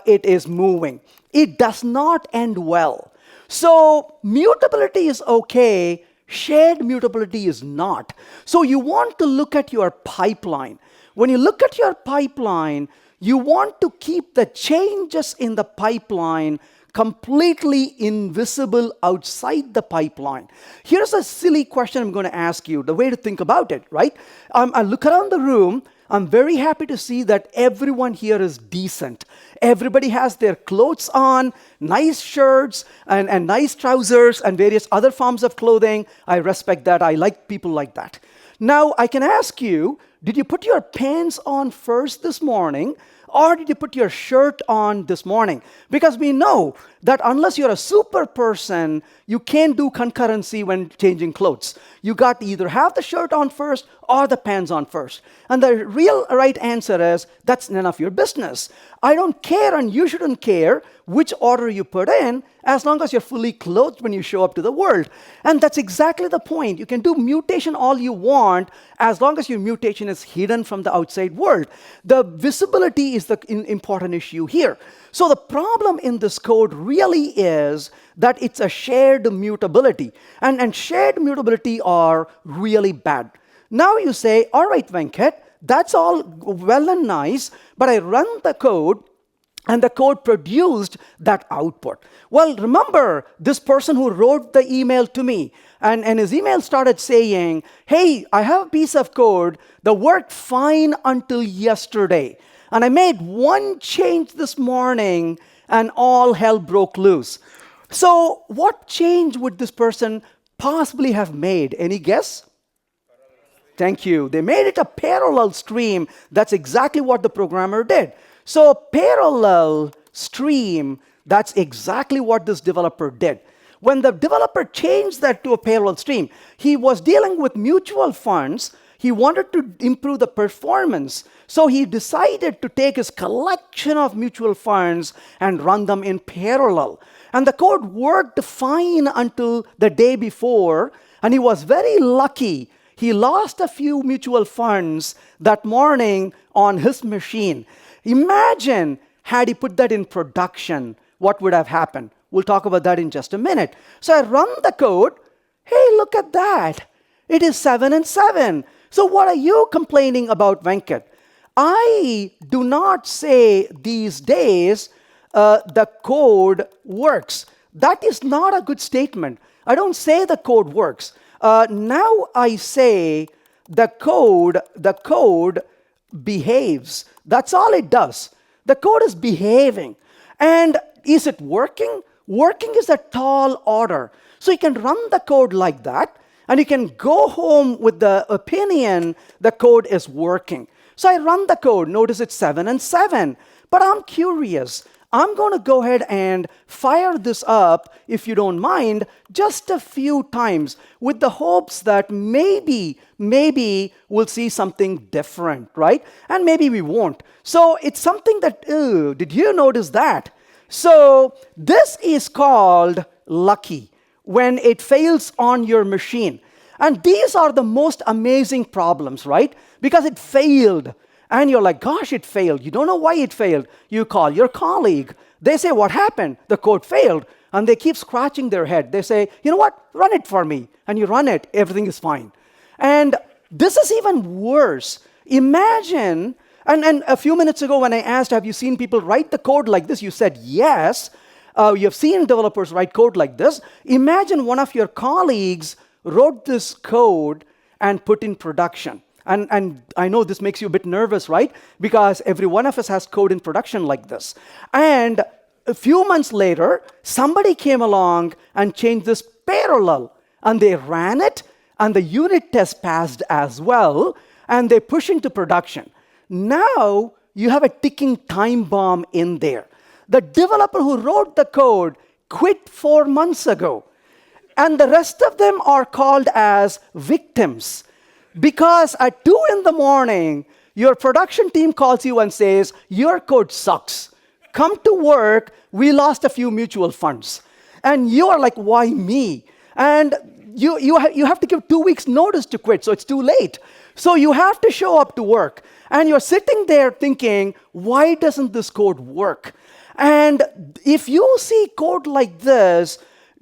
Speaker 1: it is moving. It does not end well. So mutability is okay, shared mutability is not. So you want to look at your pipeline. When you look at your pipeline, you want to keep the changes in the pipeline completely invisible outside the pipeline. Here's a silly question I'm going to ask you, the way to think about it, right? I look around the room. I'm very happy to see that everyone here is decent. Everybody has their clothes on, nice shirts and nice trousers and various other forms of clothing. I respect that. I like people like that. Now, I can ask you, did you put your pants on first this morning, or did you put your shirt on this morning? Because we know that unless you're a super person, you can't do concurrency when changing clothes. You got to either have the shirt on first or the pants on first. And the real right answer is, that's none of your business. I don't care, and you shouldn't care which order you put in, as long as you're fully clothed when you show up to the world. And that's exactly the point. You can do mutation all you want, as long as your mutation is hidden from the outside world. The visibility is the important issue here. So the problem in this code really is that it's a shared mutability. And shared mutability are really bad. Now you say, all right, Venkat, that's all well and nice, but I run the code, and the code produced that output. Well, remember this person who wrote the email to me, and his email started saying, hey, I have a piece of code that worked fine until yesterday. And I made one change this morning, and all hell broke loose. So what change would this person possibly have made? Any guess? Thank you. They made it a parallel stream. That's exactly what the programmer did. So parallel stream, that's exactly what this developer did. When the developer changed that to a parallel stream, he was dealing with mutual funds. He wanted to improve the performance. So he decided to take his collection of mutual funds and run them in parallel. And the code worked fine until the day before, and he was very lucky. He lost a few mutual funds that morning on his machine. Imagine had he put that in production, what would have happened? We'll talk about that in just a minute. So I run the code. Hey, look at that. It is 7 and 7. So what are you complaining about, Venkat? I do not say these days the code works. That is not a good statement. I don't say the code works. Now I say the code behaves. That's all it does. The code is behaving. And is it working? Working is a tall order. So you can run the code like that, and you can go home with the opinion the code is working. So I run the code. Notice it's 7 and 7. But I'm curious. I'm going to go ahead and fire this up, if you don't mind, just a few times with the hopes that maybe we'll see something different, right? And maybe we won't. So it's something that, did you notice that? So this is called lucky when it fails on your machine. And these are the most amazing problems, right? Because it failed. And you're like, gosh, it failed. You don't know why it failed. You call your colleague. They say, what happened? The code failed. And they keep scratching their head. They say, you know what? Run it for me. And you run it. Everything is fine. And this is even worse. Imagine, and a few minutes ago when I asked, have you seen people write the code like this? You said yes. You have seen developers write code like this. Imagine one of your colleagues wrote this code and put in production. And I know this makes you a bit nervous, right? Because every one of us has code in production like this. And a few months later, somebody came along and changed this parallel. And they ran it, and the unit test passed as well. And they push into production. Now, you have a ticking time bomb in there. The developer who wrote the code quit 4 months ago. And the rest of them are called as victims. Because at 2 in the morning, your production team calls you and says, your code sucks. Come to work, we lost a few mutual funds. And you are like, why me? And you have to give 2 weeks notice to quit, so it's too late. So you have to show up to work. And you're sitting there thinking, why doesn't this code work? And if you see code like this,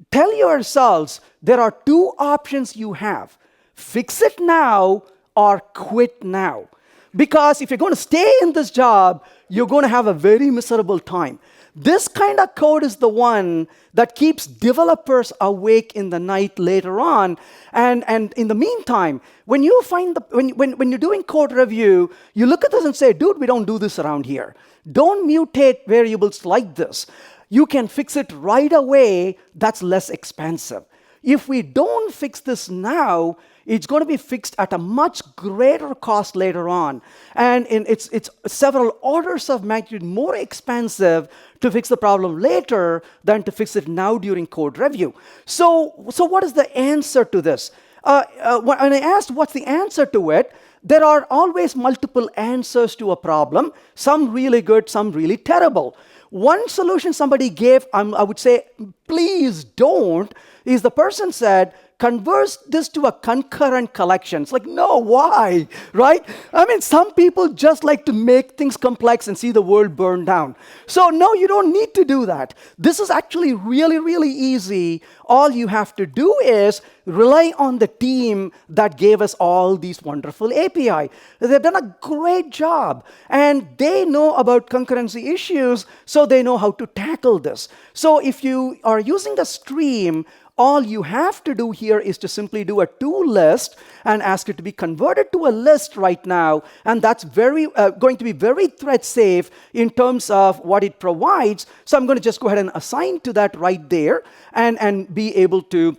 Speaker 1: tell yourselves, there are 2 options you have. Fix it now or quit now. Because if you're going to stay in this job, you're going to have a very miserable time. This kind of code is the one that keeps developers awake in the night later on. And in the meantime, when you find when you're doing code review, you look at this and say, dude, we don't do this around here. Don't mutate variables like this. You can fix it right away. That's less expensive. If we don't fix this now, it's going to be fixed at a much greater cost later on. And it's several orders of magnitude more expensive to fix the problem later than to fix it now during code review. So what is the answer to this? When I asked what's the answer to it, there are always multiple answers to a problem, some really good, some really terrible. One solution somebody gave, I would say, please don't, is the person said, convert this to a concurrent collection. It's like, no, why? Right? I mean, some people just like to make things complex and see the world burn down. So no, you don't need to do that. This is actually really, really easy. All you have to do is rely on the team that gave us all these wonderful API. They've done a great job. And they know about concurrency issues, so they know how to tackle this. So if you are using a stream, all you have to do here is to simply do a toList and ask it to be converted to a list right now. And that's going to be very thread safe in terms of what it provides. So I'm going to just go ahead and assign to that right there and be able to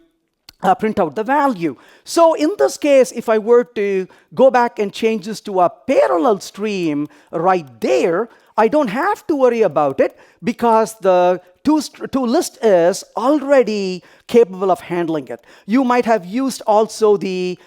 Speaker 1: print out the value. So in this case, if I were to go back and change this to a parallel stream right there, I don't have to worry about it because the toList is already capable of handling it. You might have used also the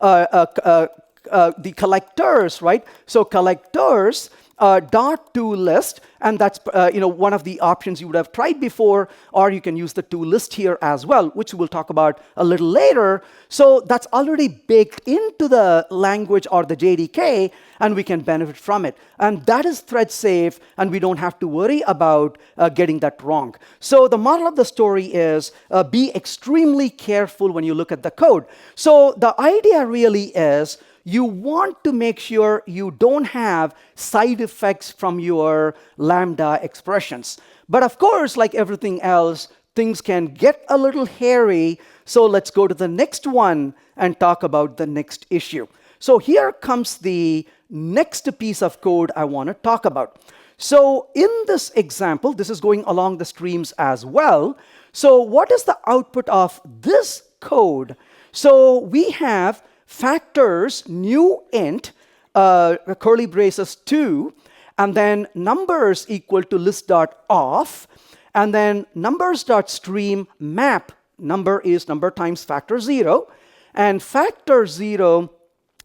Speaker 1: the collectors, right? So collectors dot toList, and that's one of the options you would have tried before, or you can use the toList here as well, which we'll talk about a little later. So that's already baked into the language or the JDK, and we can benefit from it. And that is thread safe, and we don't have to worry about getting that wrong. So the moral of the story is be extremely careful when you look at the code. So the idea really is you want to make sure you don't have side effects from your Lambda expressions. But of course, like everything else, things can get a little hairy. So let's go to the next one and talk about the next issue. So here comes the next piece of code I want to talk about. So in this example, this is going along the streams as well. So what is the output of this code? So we have factors, new int, curly braces 2, and then numbers equal to list.off, and then numbers.stream map, number is number times factor 0, and factor 0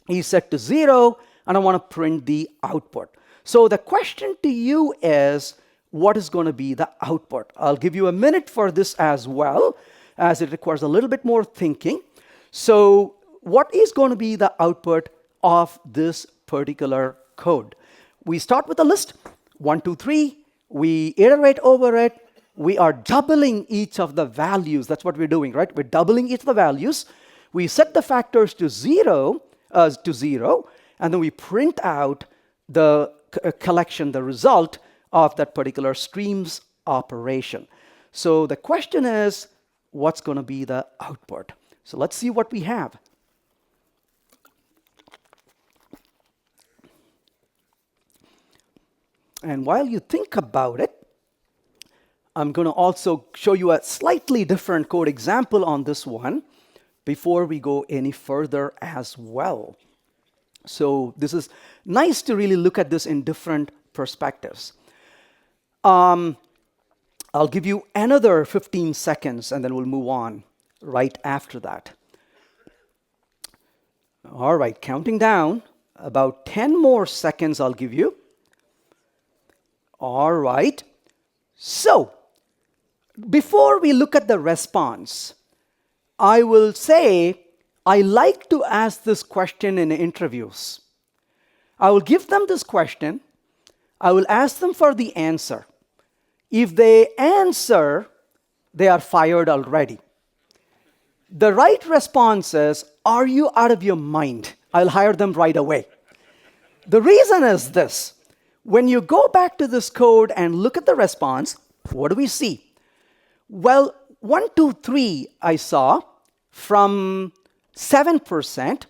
Speaker 1: is set to 0, and I want to print the output. So the question to you is, what is going to be the output? I'll give you a minute for this as well, as it requires a little bit more thinking. So what is going to be the output of this particular code? We start with a list, 1, 2, 3. We iterate over it. We are doubling each of the values. That's what we're doing, right? We're doubling each of the values. We set the factors to 0, and then we print out the collection, the result of that particular streams operation. So the question is, what's going to be the output? So let's see what we have. And while you think about it, I'm going to also show you a slightly different code example on this one before we go any further as well. So this is nice to really look at this in different perspectives. I'll give you another 15 seconds and then we'll move on right after that. All right, counting down, about 10 more seconds I'll give you. All right. So, before we look at the response, I will say I like to ask this question in interviews. I will give them this question. I will ask them for the answer. If they answer, they are fired already. The right response is, are you out of your mind? I'll hire them right away. The reason is this. When you go back to this code and look at the response, what do we see? Well, 1, 2, 3 I saw from 7%,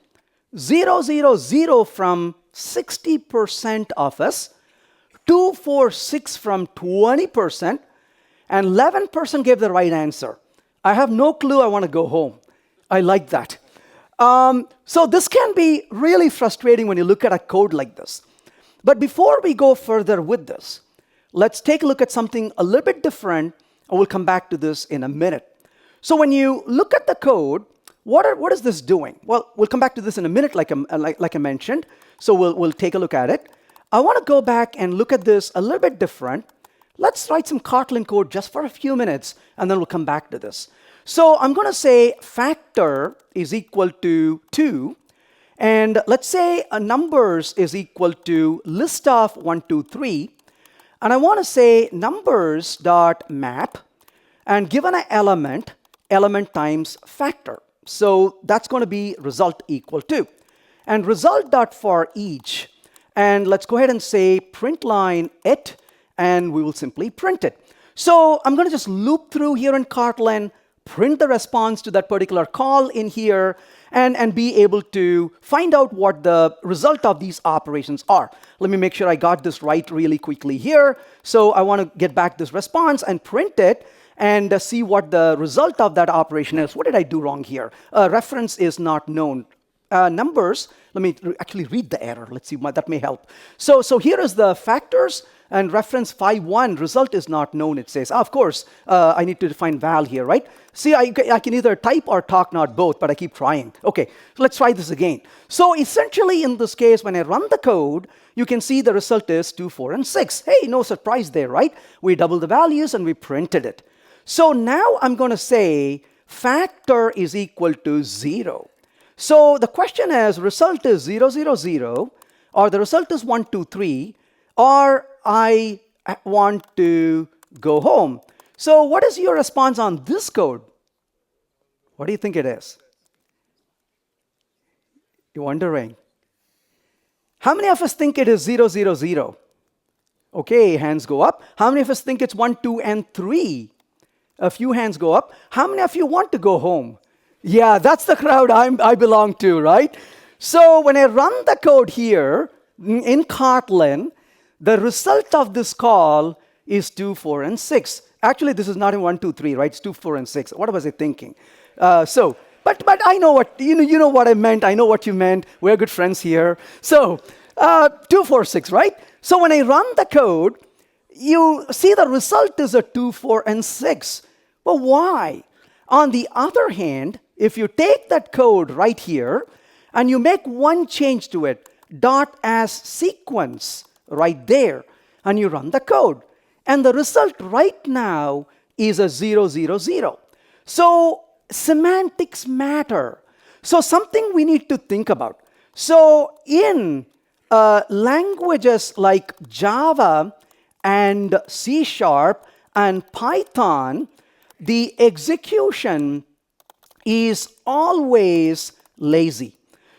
Speaker 1: 0, 0, 0 from 60% of us, 2, 4, 6 from 20%, and 11% gave the right answer. I have no clue, I want to go home. I like that. So this can be really frustrating when you look at a code like this. But before we go further with this, let's take a look at something a little bit different, and we'll come back to this in a minute. So when you look at the code, what is this doing? Well, we'll come back to this in a minute, like I mentioned. So we'll take a look at it. I want to go back and look at this a little bit different. Let's write some Kotlin code just for a few minutes, and then we'll come back to this. So I'm going to say factor is equal to 2. And let's say numbers is equal to list of 1, 2, 3. And I want to say numbers dot map, and given an element, element times factor. So that's going to be result equal to. And result dot for each. And let's go ahead and say print line it, and we will simply print it. So I'm going to just loop through here in Kotlin, print the response to that particular call in here, and be able to find out what the result of these operations are. Let me make sure I got this right really quickly here. So I want to get back this response and print it and see what the result of that operation is. What did I do wrong here? Reference is not known. Numbers, let me actually read the error. Let's see, that may help. So here is the factors, and reference 5.1, result is not known, it says. Of course, I need to define val here, right? See, I can either type or talk, not both, but I keep trying. Okay, so let's try this again. So essentially, in this case, when I run the code, you can see the result is 2, 4, and 6. Hey, no surprise there, right? We doubled the values and we printed it. So now I'm going to say factor is equal to 0. So the question is, result is 0, 0, 0, or the result is 1, 2, 3, or I want to go home. So what is your response on this code? What do you think it is? You're wondering. How many of us think it is 0, 0, 0? Okay, hands go up. How many of us think it's 1, 2, and 3? A few hands go up. How many of you want to go home? Yeah, that's the crowd I belong to, right? So when I run the code here in Kotlin, the result of this call is 2, 4, and 6. Actually, this is not in 1, 2, 3, right? It's 2, 4, and 6. What was I thinking? But I know what you know what I meant. I know what you meant. We're good friends here. So 2, 4, 6, right? So when I run the code, you see the result is a 2, 4, and 6. But why? On the other hand, if you take that code right here and you make one change to it, dot as sequence right there, and you run the code, and the result right now is a 0, 0, 0. So semantics matter. So something we need to think about. So in languages like Java and C# and Python, the execution is always lazy.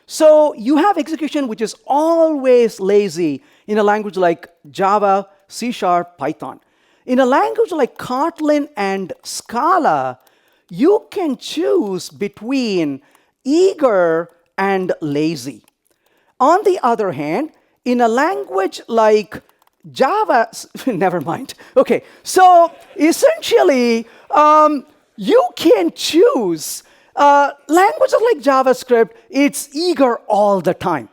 Speaker 1: So you have execution which is always lazy in a language like Java, C#, Python. In a language like Kotlin and Scala, you can choose between eager and lazy. On the other hand, in a language like Java, never mind. Okay, so essentially, you can choose. Languages like JavaScript, it's eager all the time,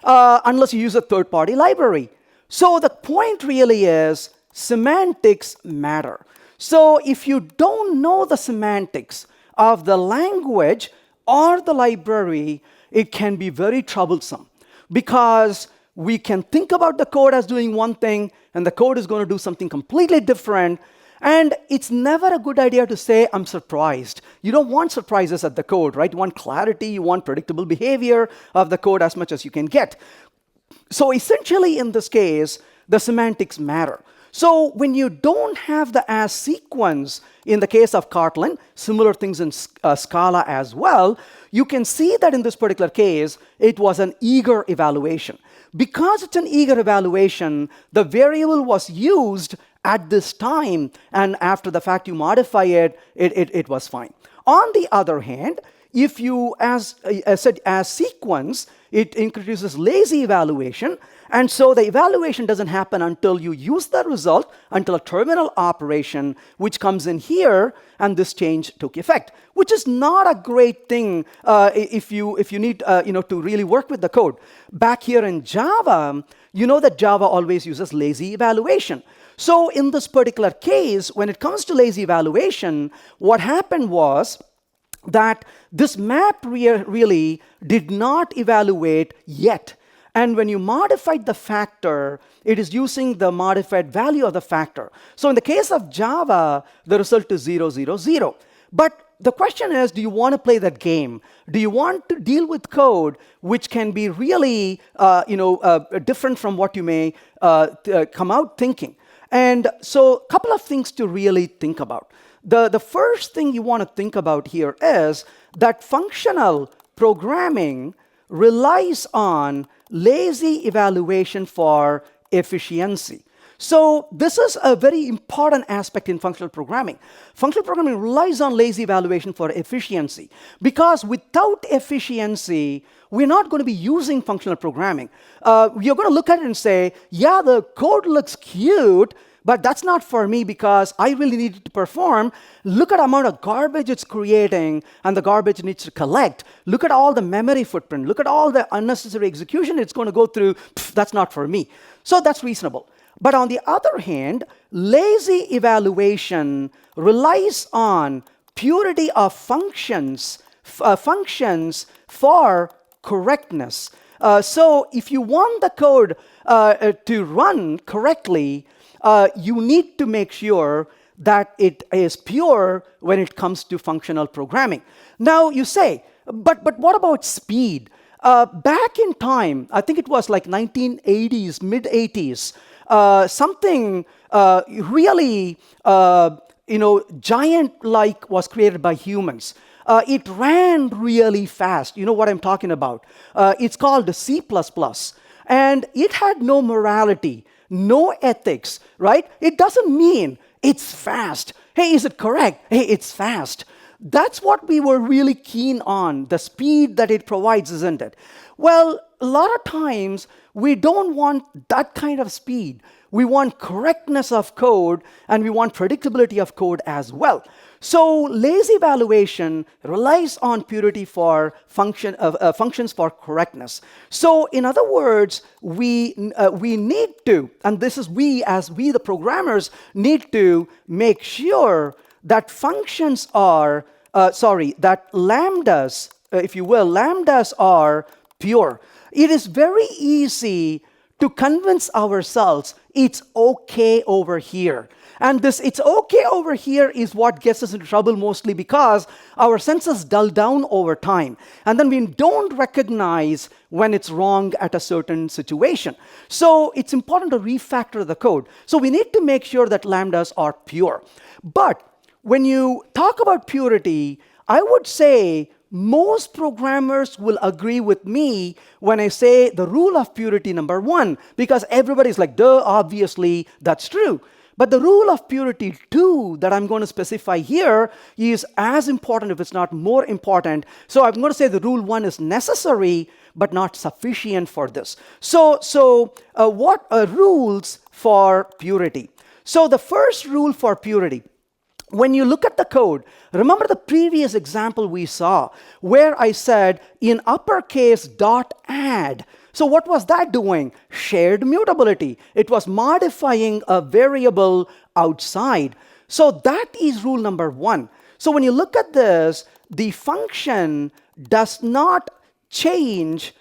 Speaker 1: unless you use a third-party library. So the point really is semantics matter. So if you don't know the semantics of the language or the library, it can be very troublesome because we can think about the code as doing one thing and the code is going to do something completely different. And it's never a good idea to say, I'm surprised. You don't want surprises at the code, right? You want clarity, you want predictable behavior of the code as much as you can get. So essentially in this case, the semantics matter. So when you don't have the as sequence, in the case of Kotlin, similar things in Scala as well, you can see that in this particular case, it was an eager evaluation. Because it's an eager evaluation, the variable was used at this time, and after the fact you modify it, it was fine. On the other hand, if you, as sequence, it introduces lazy evaluation, and so the evaluation doesn't happen until you use the result, until a terminal operation, which comes in here, and this change took effect, which is not a great thing if you need to really work with the code. Back here in Java, you know that Java always uses lazy evaluation. So in this particular case, when it comes to lazy evaluation, what happened was that this map really did not evaluate yet. And when you modified the factor, it is using the modified value of the factor. So in the case of Java, the result is 0, 0, 0. But the question is, do you want to play that game? Do you want to deal with code which can be really different from what you may come out thinking? And so a couple of things to really think about. The first thing you want to think about here is that functional programming relies on lazy evaluation for efficiency. So this is a very important aspect in functional programming. Functional programming relies on lazy evaluation for efficiency, because without efficiency, we're not going to be using functional programming. You're going to look at it and say, yeah, the code looks cute, but that's not for me because I really need it to perform. Look at the amount of garbage it's creating and the garbage it needs to collect. Look at all the memory footprint. Look at all the unnecessary execution it's going to go through. That's not for me. So that's reasonable. But on the other hand, lazy evaluation relies on purity of functions for correctness. So if you want the code to run correctly, you need to make sure that it is pure when it comes to functional programming. Now you say, but what about speed? Back in time, I think it was like 1980s, mid-80s, something really giant-like was created by humans. It ran really fast. You know what I'm talking about. It's called C++. And it had no morality, no ethics, right? It doesn't mean it's fast. Hey, is it correct? Hey, it's fast. That's what we were really keen on, the speed that it provides, isn't it? Well, a lot of times we don't want that kind of speed. We want correctness of code and we want predictability of code as well. So lazy evaluation relies on purity for functions for correctness. So in other words, we need to, and this is we the programmers need to make sure that functions are, that lambdas, if you will, lambdas are pure. It is very easy to convince ourselves it's okay over here. And this it's okay over here is what gets us into trouble mostly because our senses dull down over time. And then we don't recognize when it's wrong at a certain situation. So it's important to refactor the code. So we need to make sure that lambdas are pure. But when you talk about purity, I would say most programmers will agree with me when I say the rule of purity number one, because everybody's like, duh, obviously that's true. But the rule of purity 2 that I'm going to specify here is as important, if it's not more important. So I'm going to say the rule 1 is necessary, but not sufficient for this. So what are rules for purity? So the first rule for purity, when you look at the code, remember the previous example we saw where I said in uppercase .add. So what was that doing? Shared mutability. It was modifying a variable outside. So that is rule number 1. So when you look at this, the function does not change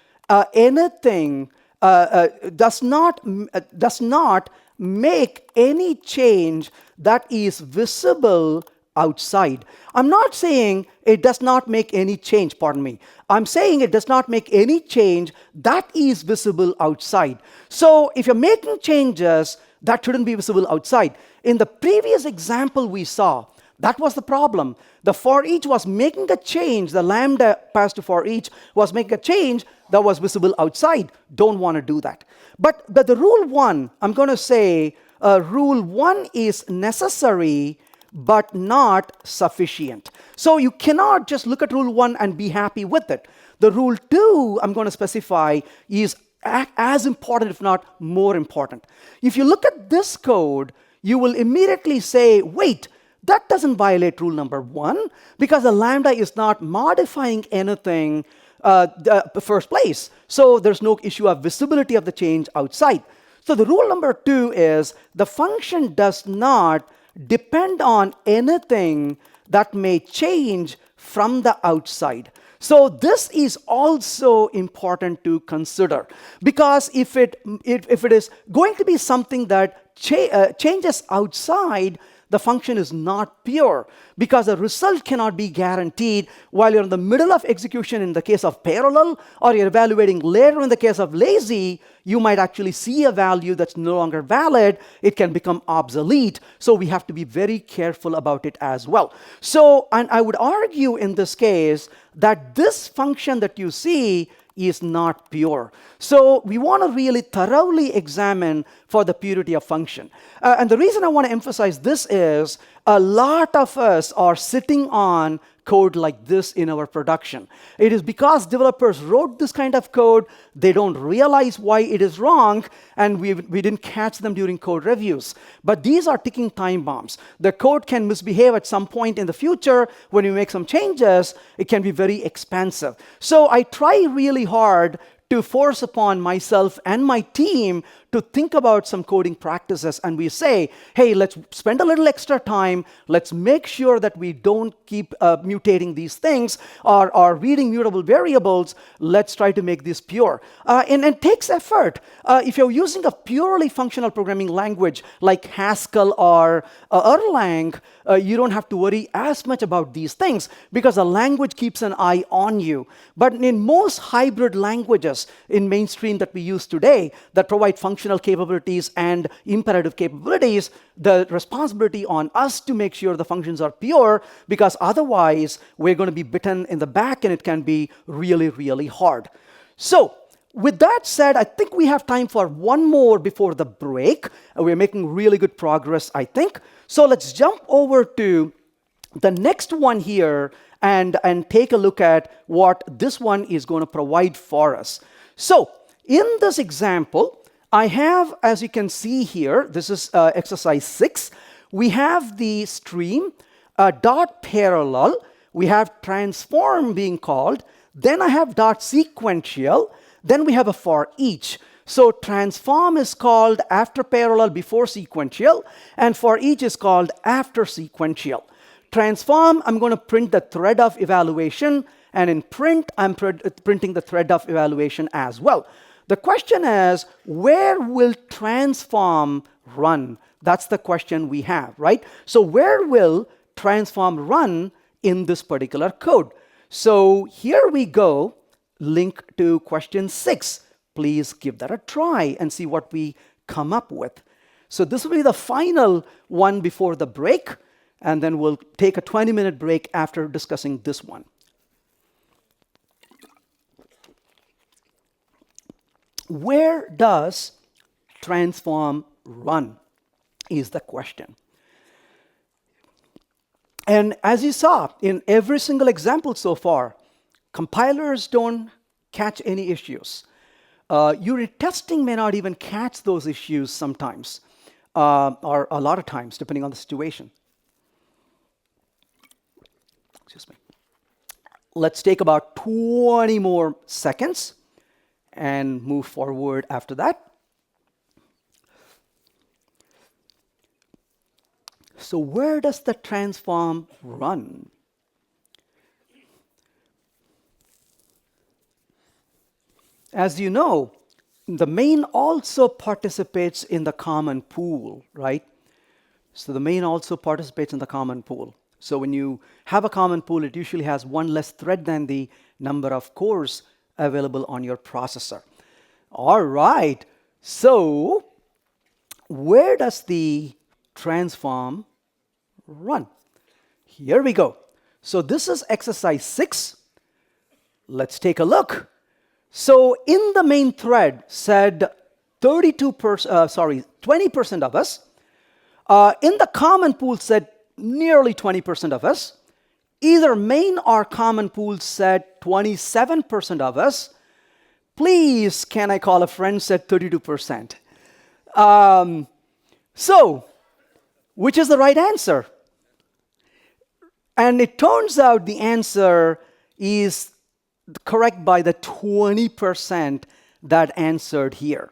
Speaker 1: anything, does not make any change that is visible outside. I'm not saying it does not make any change, pardon me. I'm saying it does not make any change that is visible outside. So if you're making changes, that shouldn't be visible outside. In the previous example we saw, that was the problem. The for each was making a change, the lambda passed to for each was making a change that was visible outside. Don't want to do that. But the rule 1, I'm going to say rule 1 is necessary but not sufficient. So you cannot just look at rule 1 and be happy with it. The rule 2 I'm going to specify is as important, if not more important. If you look at this code, you will immediately say, wait, that doesn't violate rule number 1 because the lambda is not modifying anything the first place. So there's no issue of visibility of the change outside. So the rule number 2 is the function does not depend on anything that may change from the outside. So this is also important to consider because if it is going to be something that changes outside, the function is not pure because the result cannot be guaranteed while you're in the middle of execution in the case of parallel, or you're evaluating later in the case of lazy. You might actually see a value that's no longer valid. It can become obsolete. So we have to be very careful about it as well. So, and I would argue in this case that this function that you see is not pure. So we want to really thoroughly examine for the purity of function. And the reason I want to emphasize this is a lot of us are sitting on code like this in our production. It is because developers wrote this kind of code, they don't realize why it is wrong, and we didn't catch them during code reviews. But these are ticking time bombs. The code can misbehave at some point in the future. When you make some changes, it can be very expensive. So I try really hard to force upon myself and my team to think about some coding practices, and we say, hey, let's spend a little extra time. Let's make sure that we don't keep mutating these things or reading mutable variables. Let's try to make this pure. And it takes effort. If you're using a purely functional programming language like Haskell or Erlang, you don't have to worry as much about these things because the language keeps an eye on you. But in most hybrid languages in mainstream that we use today that provide functional capabilities and imperative capabilities, the responsibility on us to make sure the functions are pure, because otherwise we're going to be bitten in the back and it can be really, really hard. So with that said, I think we have time for one more before the break. We're making really good progress, I think. So let's jump over to the next one here and take a look at what this one is going to provide for us. So in this example, I have, as you can see here, this is exercise 6. We have the stream, dot parallel. We have transform being called. Then I have dot sequential. Then we have a for each. So transform is called after parallel before sequential, and for each is called after sequential. Transform, I'm going to print the thread of evaluation, and in print, I'm printing the thread of evaluation as well. The question is, where will transform run? That's the question we have, right? So where will transform run in this particular code? So here we go. Link to question 6. Please give that a try and see what we come up with. So this will be the final one before the break, and then we'll take a 20-minute break after discussing this one. Where does transform run is the question. And as you saw in every single example so far, compilers don't catch any issues. Unit testing may not even catch those issues sometimes, or a lot of times, depending on the situation. Excuse me. Let's take about 20 more seconds and move forward after that. So where does the transform run? As you know, the main also participates in the common pool, right? So the main also participates in the common pool. So when you have a common pool, it usually has one less thread than the number of cores available on your processor. All right. So where does the transform run? Here we go. So this is exercise 6. Let's take a look. So in the main thread said 20% of us. In the common pool said nearly 20% of us. Either main or common pool said 27% of us. Please, can I call a friend, said 32%. So, which is the right answer? And it turns out the answer is correct by the 20% that answered here.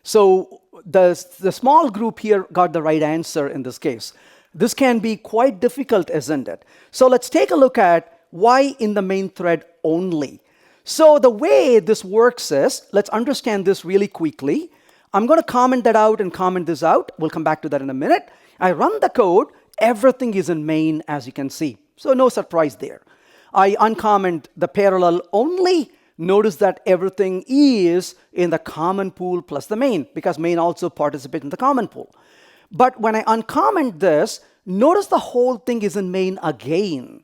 Speaker 1: So the small group here got the right answer in this case. This can be quite difficult, isn't it? So let's take a look at why in the main thread only. So the way this works is, let's understand this really quickly. I'm going to comment that out and comment this out. We'll come back to that in a minute. I run the code. Everything is in main, as you can see. So no surprise there. I uncomment the parallel only. Notice that everything is in the common pool plus the main, because main also participates in the common pool. But when I uncomment this, notice the whole thing is in main again.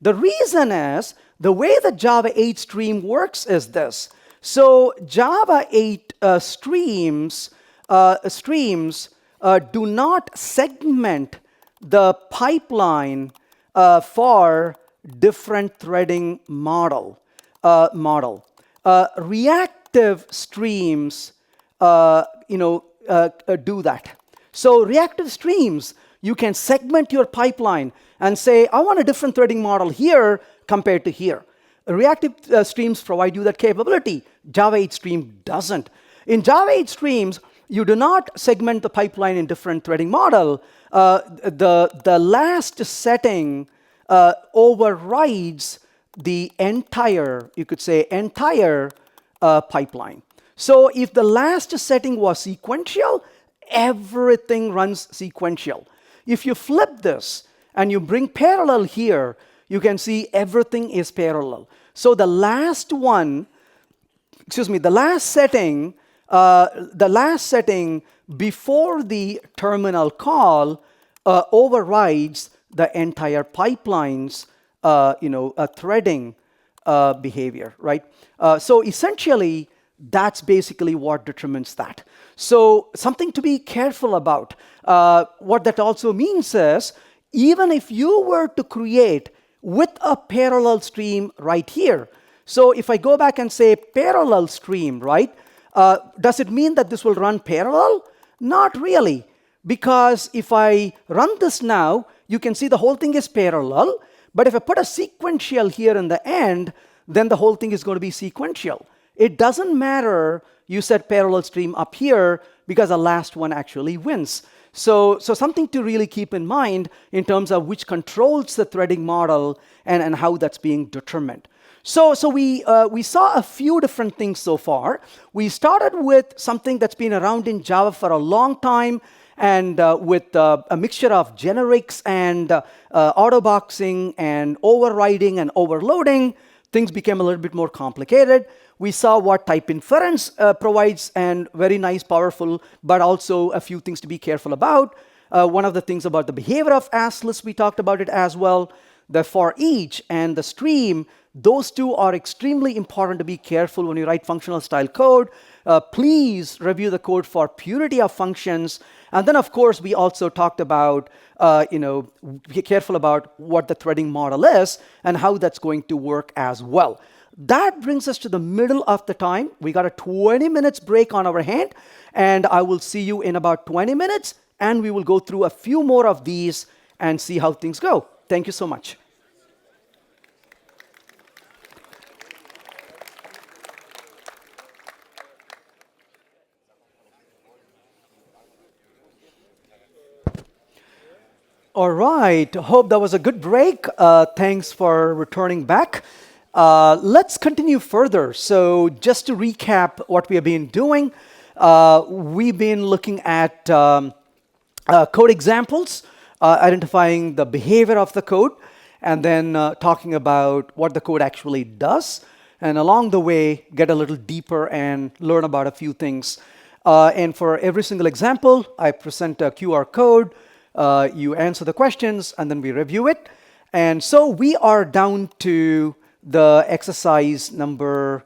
Speaker 1: The reason is, the way the Java 8 stream works is this. So Java 8 streams do not segment the pipeline for different threading model. Reactive streams, do that. So reactive streams, you can segment your pipeline and say, I want a different threading model here compared to here. Reactive streams provide you that capability. Java 8 stream doesn't. In Java 8 streams, you do not segment the pipeline in different threading model. The last setting overrides the entire, you could say, entire pipeline. So if the last setting was sequential, everything runs sequential. If you flip this and you bring parallel here, you can see everything is parallel. So the last one, the last setting before the terminal call overrides the entire pipeline's threading behavior, right? So essentially, That's basically what determines that. So something to be careful about. What that also means is, even if you were to create with a parallel stream right here, so if I go back and say parallel stream, right, does it mean that this will run parallel? Not really, because if I run this now, you can see the whole thing is parallel, but if I put a sequential here in the end, then the whole thing is going to be sequential. It doesn't matter you set parallel stream up here because the last one actually wins. So something to really keep in mind in terms of which controls the threading model and how that's being determined. So we saw a few different things so far. We started with something that's been around in Java for a long time, and with a mixture of generics and autoboxing and overriding and overloading, things became a little bit more complicated. We saw what type inference provides, and very nice, powerful, but also a few things to be careful about. One of the things about the behavior of ASList, we talked about it as well. The for each and the stream, those two are extremely important to be careful when you write functional style code. Please review the code for purity of functions. And then, of course, we also talked about, be careful about what the threading model is and how that's going to work as well. That brings us to the middle of the time. We got a 20 minutes break on our hand, and I will see you in about 20 minutes, and we will go through a few more of these and see how things go. Thank you so much. All right, hope that was a good break. Thanks for returning back. Let's continue further. So just to recap what we have been doing, we've been looking at code examples, identifying the behavior of the code, and then talking about what the code actually does. And along the way, get a little deeper and learn about a few things. And for every single example, I present a QR code. You answer the questions, and then we review it. And so we are down to the exercise number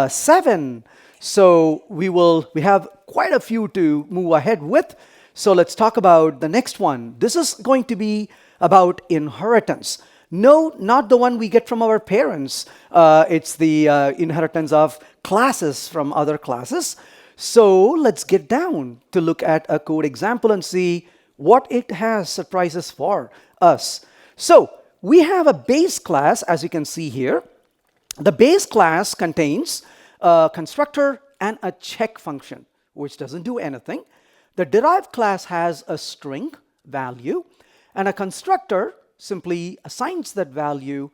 Speaker 1: 7. So we have quite a few to move ahead with. So let's talk about the next one. This is going to be about inheritance. No, not the one we get from our parents. It's the inheritance of classes from other classes. So let's get down to look at a code example and see what it has surprises for us. So we have a base class, as you can see here. The base class contains a constructor and a check function, which doesn't do anything. The derived class has a string value, and a constructor simply assigns that value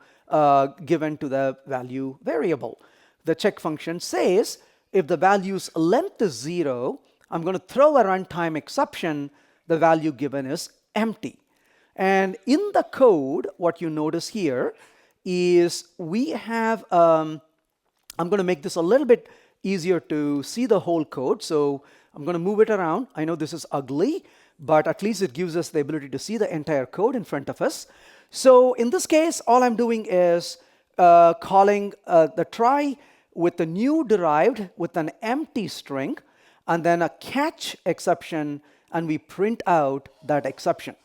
Speaker 1: given to the value variable. The check function says, if the value's length is 0, I'm going to throw a runtime exception. The value given is empty. And in the code, what you notice here is we have, I'm going to make this a little bit easier to see the whole code. So I'm going to move it around. I know this is ugly, but at least it gives us the ability to see the entire code in front of us. So in this case, all I'm doing is calling the try with the new derived with an empty string, and then a catch exception, and we print out that exception.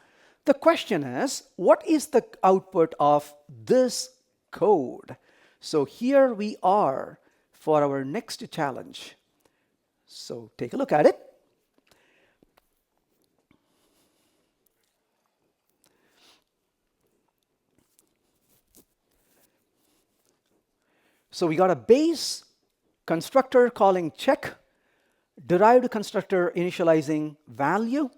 Speaker 1: The question is, what is the output of this code? So here we are for our next challenge. So take a look at it. So we got a base constructor calling check, derived constructor initializing value.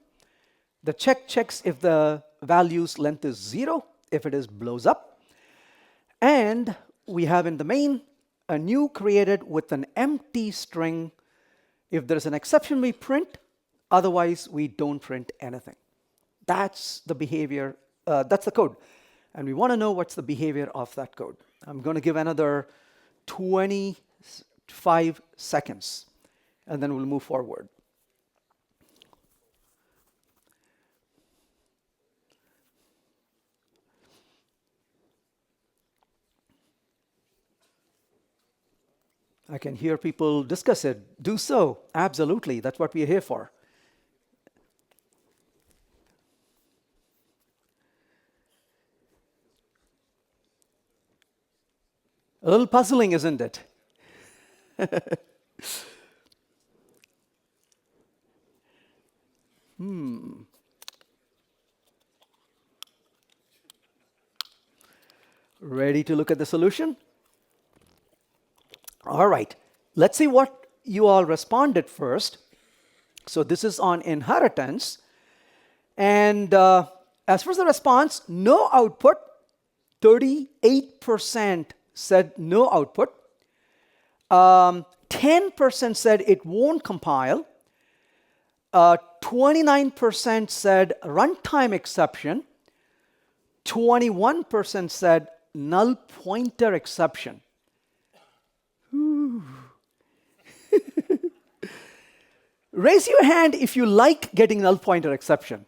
Speaker 1: The check checks if the value's length is 0. If it is, blows up. And we have in the main a new created with an empty string. If there's an exception, we print. Otherwise, we don't print anything. That's the behavior. That's the code. And we want to know what's the behavior of that code. I'm going to give another 25 seconds, and then we'll move forward. I can hear people discuss it. Do so. Absolutely. That's what we're here for. A little puzzling, isn't it? Ready to look at the solution? All right. Let's see what you all responded first. So this is on inheritance. And as far as the response, no output, 38% said no output. 10% said it won't compile. 29% said runtime exception. 21% said null pointer exception. Raise your hand if you like getting null pointer exception.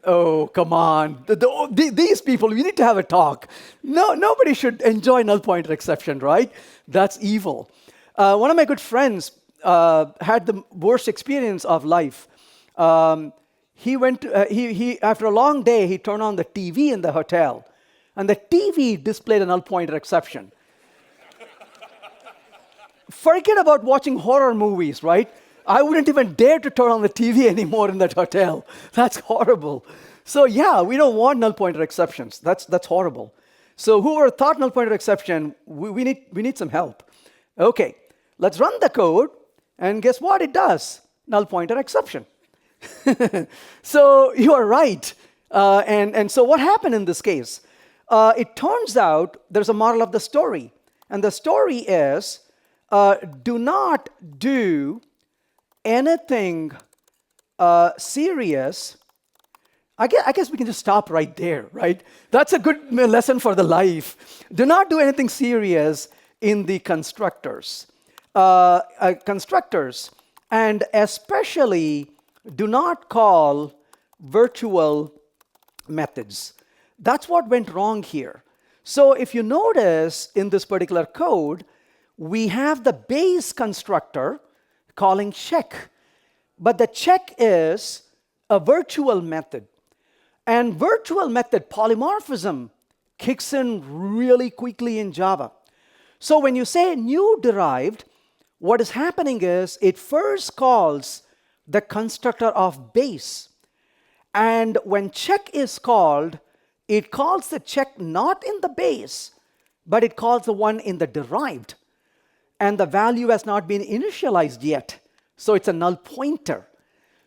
Speaker 1: Oh, come on. These people, we need to have a talk. No, nobody should enjoy null pointer exception, right? That's evil. One of my good friends had the worst experience of life. He went to, after a long day, he turned on the TV in the hotel, and the TV displayed a null pointer exception. Forget about watching horror movies, right? I wouldn't even dare to turn on the TV anymore in that hotel. That's horrible. So yeah, we don't want null pointer exceptions. That's horrible. So whoever thought null pointer exception, we need some help. Okay, let's run the code, and guess what it does? Null pointer exception. So you are right. And so what happened in this case? It turns out there's a moral of the story. And the story is, do not do anything serious. I guess we can just stop right there, right? That's a good lesson for the life. Do not do anything serious in the constructors. And especially do not call virtual methods. That's what went wrong here. So if you notice in this particular code, we have the base constructor calling check. But the check is a virtual method. And virtual method polymorphism kicks in really quickly in Java. So when you say new derived, what is happening is it first calls the constructor of base. And when check is called, it calls the check not in the base, but it calls the one in the derived. And the value has not been initialized yet. So it's a null pointer.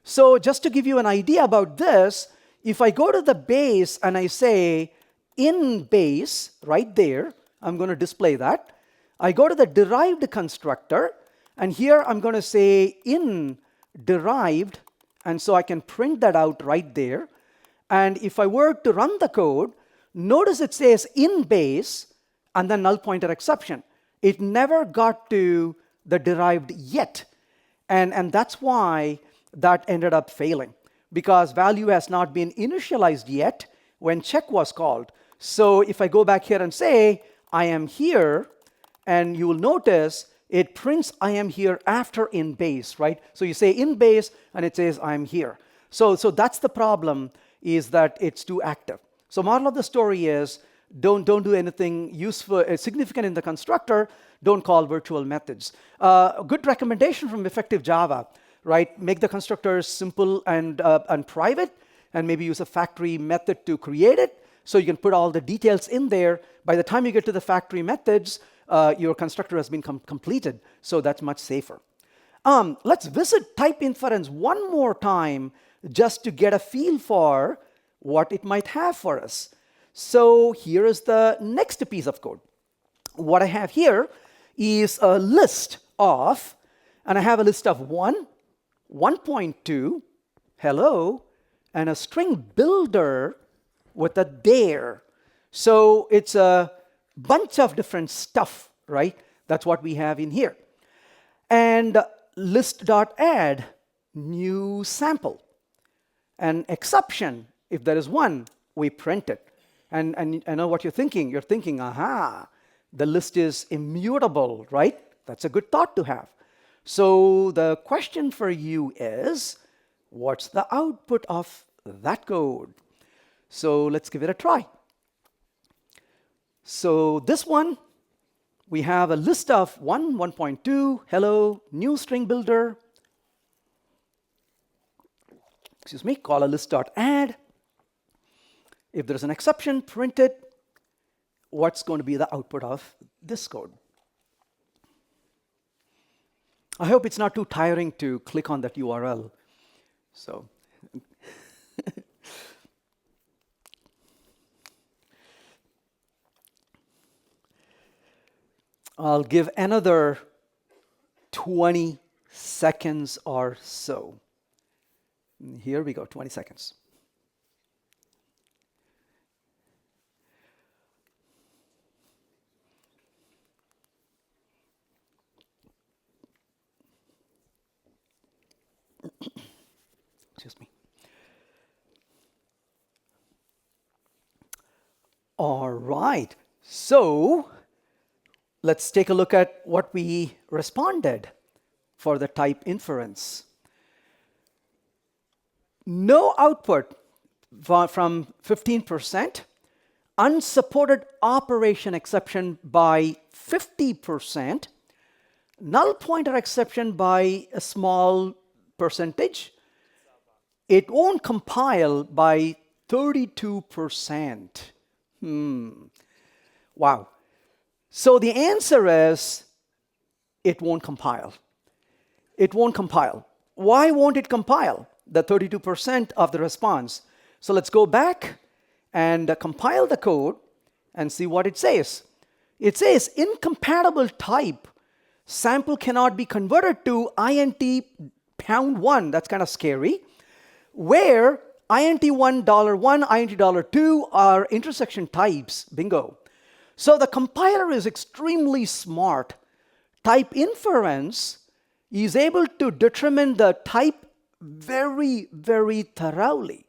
Speaker 1: So just to give you an idea about this, if I go to the base and I say in base, right there, I'm going to display that. I go to the derived constructor, and here I'm going to say in derived, and so I can print that out right there. And if I were to run the code, notice it says in base and then null pointer exception. It never got to the derived yet. And that's why that ended up failing, because value has not been initialized yet when check was called. So if I go back here and say, I am here, and you will notice it prints I am here after in base, right? So you say in base, and it says I am here. So that's the problem, is that it's too active. So moral of the story is, don't do anything useful, significant in the constructor. Don't call virtual methods. A good recommendation from effective Java, right? Make the constructors simple and private, and maybe use a factory method to create it, so you can put all the details in there. By the time you get to the factory methods, your constructor has been completed, so that's much safer. Let's visit type inference one more time, just to get a feel for what it might have for us. So here is the next piece of code. What I have here is a list of, and I have a list of 1, 1.2, hello, and a string builder with a there. So it's a bunch of different stuff, right? That's what we have in here. And list.add, new sample. An exception, if there is one, we print it. And I know what you're thinking. You're thinking, aha, the list is immutable, right? That's a good thought to have. So the question for you is, what's the output of that code? So let's give it a try. So this one, we have a list of 1.2, hello, new string builder. Excuse me, call a list.add. If there's an exception, print it. What's going to be the output of this code? I hope it's not too tiring to click on that URL. So I'll give another 20 seconds or so. Here we go, 20 seconds. Excuse me. All right, so let's take a look at what we responded for the type inference. No output from 15%, unsupported operation exception by 50%, null pointer exception by a small percentage. It won't compile by 32%. Wow. So the answer is, it won't compile. It won't compile. Why won't it compile? The 32% of the response. So let's go back and compile the code and see what it says. It says incompatible type. Sample cannot be converted to int #1. That's kind of scary. Where int1 $1, int $2 are intersection types. Bingo. So the compiler is extremely smart. Type inference is able to determine the type very, very thoroughly.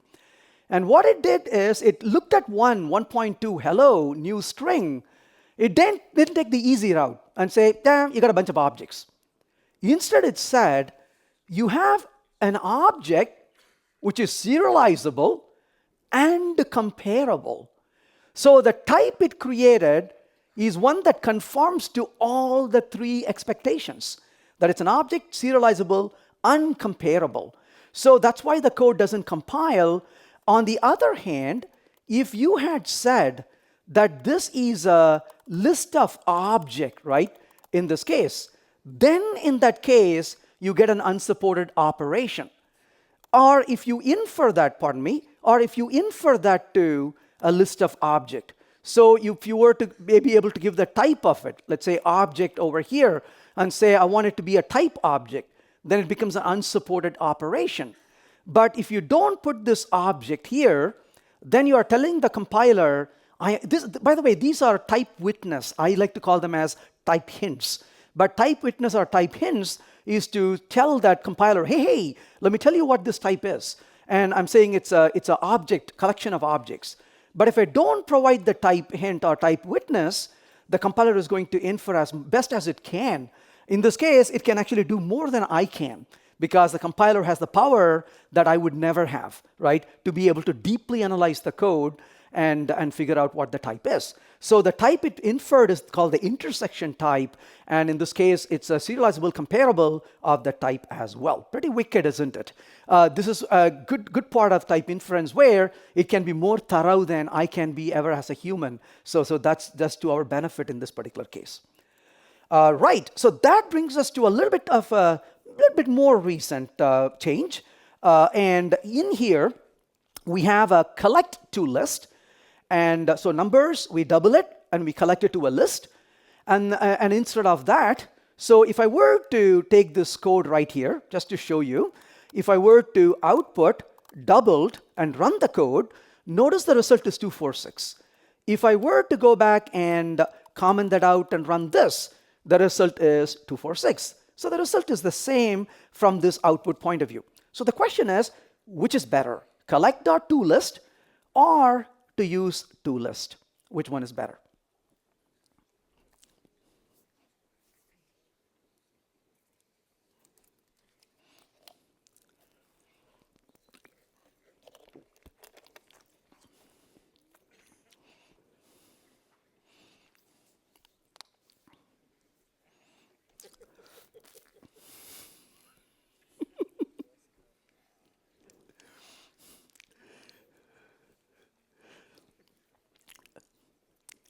Speaker 1: And what it did is it looked at 1.2, hello, new string. It didn't take the easy route and say, damn, you got a bunch of objects. Instead, it said, you have an object which is serializable and comparable. So the type it created is one that conforms to all the three expectations, that it's an object, serializable, uncomparable. So that's why the code doesn't compile. On the other hand, if you had said that this is a list of object, right, in this case, then in that case, you get an unsupported operation. Or if you infer that, or if you infer that to a list of object. So if you were to be able to give the type of it, let's say object over here, and say I want it to be a type object, then it becomes an unsupported operation. But if you don't put this object here, then you are telling the compiler, by the way, these are type witness. I like to call them as type hints. But type witness or type hints is to tell that compiler, hey, let me tell you what this type is. And I'm saying it's an object, collection of objects. But if I don't provide the type hint or type witness, the compiler is going to infer as best as it can. In this case, it can actually do more than I can, because the compiler has the power that I would never have, right? To be able to deeply analyze the code and figure out what the type is. So the type it inferred is called the intersection type, and in this case, it's a serializable comparable of the type as well. Pretty wicked, isn't it? This is a good part of type inference where it can be more thorough than I can be ever as a human. So that's to our benefit in this particular case. Right, so that brings us to a little bit more recent change. And in here, we have a collect to list. And so numbers, we double it and we collect it to a list. And instead of that, so if I were to take this code right here, just to show you, if I were to output doubled and run the code, notice the result is 246. If I were to go back and comment that out and run this, the result is 246. So the result is the same from this output point of view. So the question is, which is better, collect.toList or to use toList? Which one is better?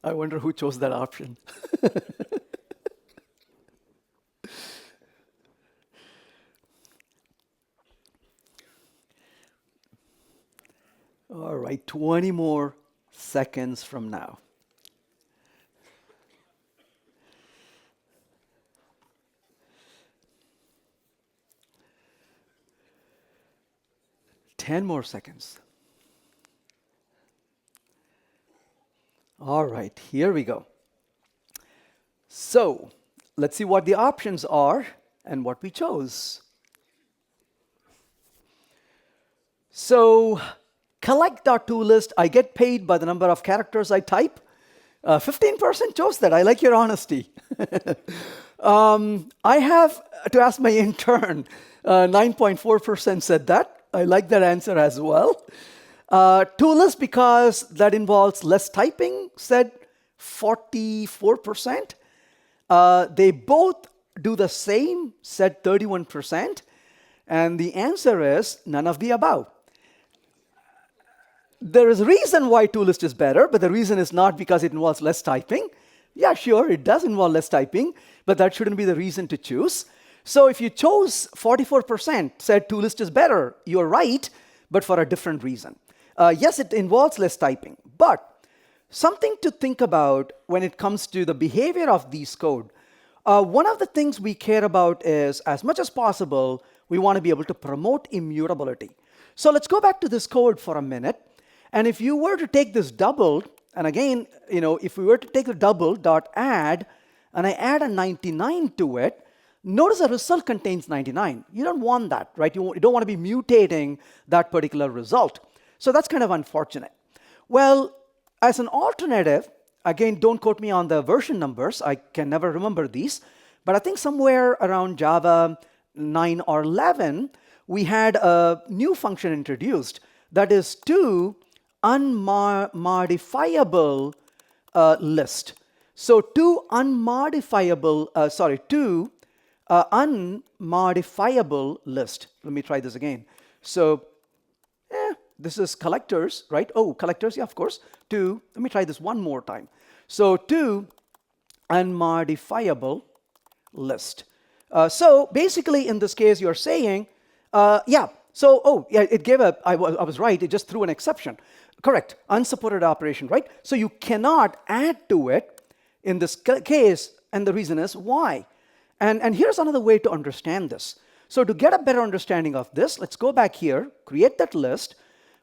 Speaker 1: I wonder who chose that option. All right, 20 more seconds from now. Ten more seconds. All right, here we go. So let's see what the options are and what we chose. So collect.toList, I get paid by the number of characters I type. 15% chose that. I like your honesty. I have to ask my intern. 9.4% said that. I like that answer as well. Toolist, because that involves less typing, said 44%. They both do the same, said 31%. And the answer is none of the above. There is a reason why toolist is better, but the reason is not because it involves less typing. Yeah, sure, it does involve less typing, but that shouldn't be the reason to choose. So if you chose 44%, said toolist is better, you're right, but for a different reason. Yes, it involves less typing, but something to think about when it comes to the behavior of these code. One of the things we care about is, as much as possible, we want to be able to promote immutability. So let's go back to this code for a minute. And if you were to take this doubled, and again, if we were to take the double.add, and I add a 99 to it, notice the result contains 99. You don't want that, right? You don't want to be mutating that particular result. So that's kind of unfortunate. Well, as an alternative, again, don't quote me on the version numbers. I can never remember these. But I think somewhere around Java 9 or 11, we had a new function introduced that is to unmodifiable list. So to unmodifiable list. Let me try this again. So this is collectors, right? Oh, collectors, yeah, of course. Let me try this one more time. So to unmodifiable list. So basically in this case, you're saying, it gave a, I was right, it just threw an exception. Correct, unsupported operation, right? So you cannot add to it in this case, and the reason is why. And here's another way to understand this. So to get a better understanding of this, let's go back here, create that list.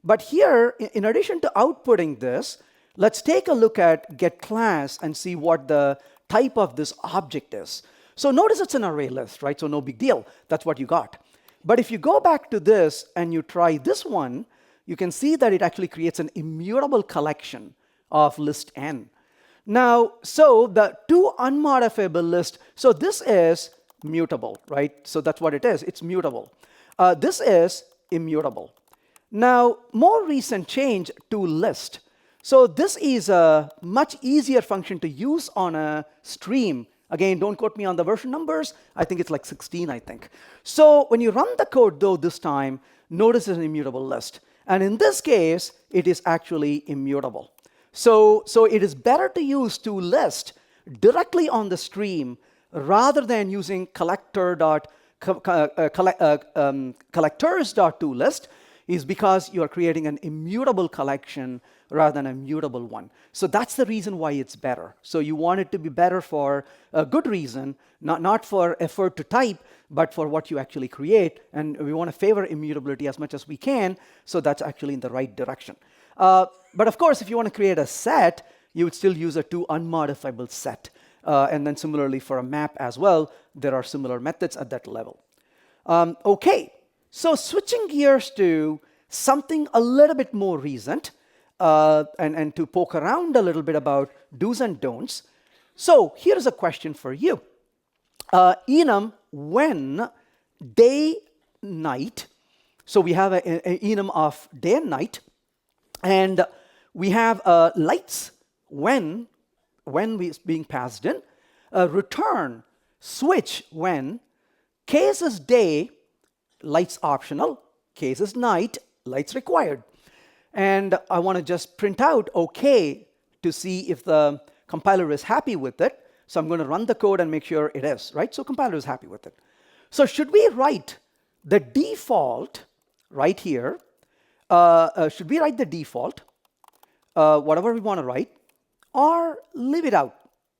Speaker 1: But here, in addition to outputting this, let's take a look at getClass and see what the type of this object is. So notice it's an array list, right? So no big deal. That's what you got. But if you go back to this and you try this one, you can see that it actually creates an immutable collection of list n. Now, so the to unmodifiable list, so this is mutable, right? So that's what it is. It's mutable. This is immutable. Now, more recent change to list. So this is a much easier function to use on a stream. Again, don't quote me on the version numbers. I think it's like 16, I think. So when you run the code, though, this time, notice it's an immutable list. And in this case, it is actually immutable. So it is better to use toList directly on the stream rather than using collectors.toList, is because you are creating an immutable collection rather than a mutable one. So that's the reason why it's better. So you want it to be better for a good reason, not for effort to type, but for what you actually create. And we want to favor immutability as much as we can, so that's actually in the right direction. But of course, if you want to create a set, you would still use a to unmodifiable set. And then similarly for a map as well, there are similar methods at that level. Okay, so switching gears to something a little bit more recent, and to poke around a little bit about do's and don'ts. So here's a question for you. Enum when day, night. So we have an enum of day and night. And we have lights when is being passed in. Return switch when. Case is day, lights optional. Case is night, lights required. And I want to just print out OK to see if the Compiler is happy with it, so I'm going to run the code and make sure it is, right? So compiler is happy with it. So should we write the default right here? Should we write the default, whatever we want to write, or leave it out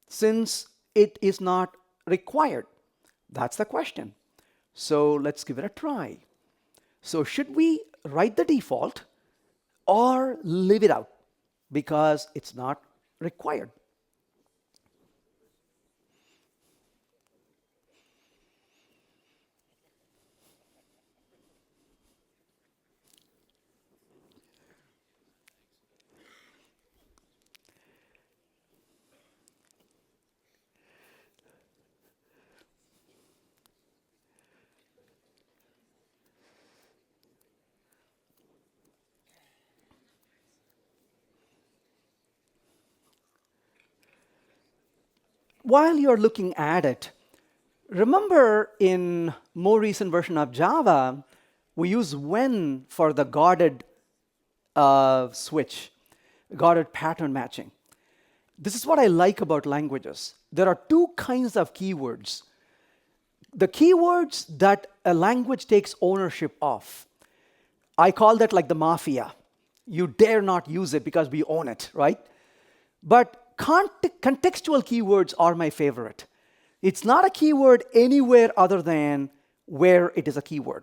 Speaker 1: since it is not required? That's the question. So let's give it a try. So should we write the default or leave it out because it's not required? While you're looking at it, remember in more recent version of Java, we use when for the guarded switch, guarded pattern matching. This is what I like about languages. There are two kinds of keywords. The keywords that a language takes ownership of. I call that like the mafia. You dare not use it because we own it, right? But contextual keywords are my favorite. It's not a keyword anywhere other than where it is a keyword.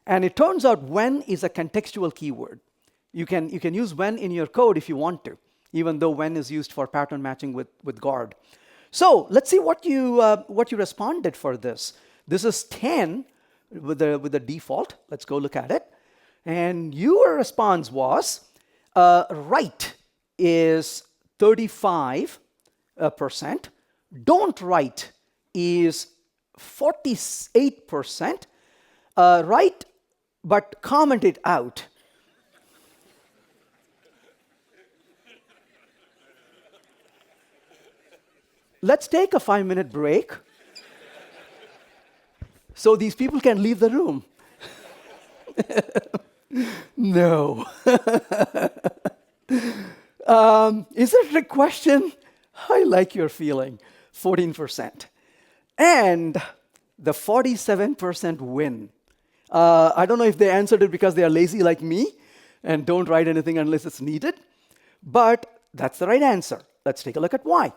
Speaker 1: And it turns out when is a contextual keyword. You can use when in your code if you want to, even though when is used for pattern matching with guard. So let's see what you responded for this. This is 10 with the default. Let's go look at it. And your response was write is 35%. Don't write is 48%. Write but comment it out. Let's take a 5-minute break so these people can leave the room. No. Is it a trick question? I like your feeling. 14%. And the 47% win. I don't know if they answered it because they are lazy like me and don't write anything unless it's needed, but that's the right answer. Let's take a look at why.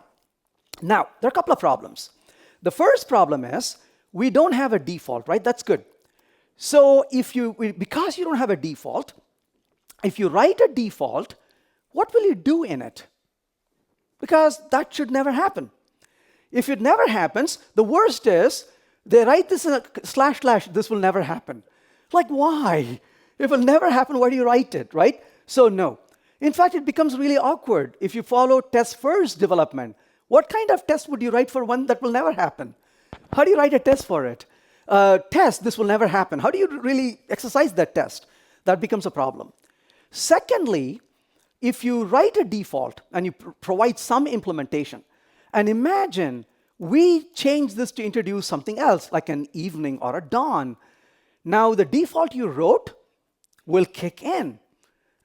Speaker 1: Now, there are a couple of problems. The first problem is we don't have a default, right? That's good. So because you don't have a default, if you write a default, what will you do in it? Because that should never happen. If it never happens, the worst is they write this in a // this will never happen. Like, why? If it will never happen, why do you write it, right? So no. In fact, it becomes really awkward if you follow test-first development. What kind of test would you write for one that will never happen? How do you write a test for it? Test, this will never happen. How do you really exercise that test? That becomes a problem. Secondly, if you write a default and you provide some implementation, and imagine we change this to introduce something else, like an evening or a dawn. Now, the default you wrote will kick in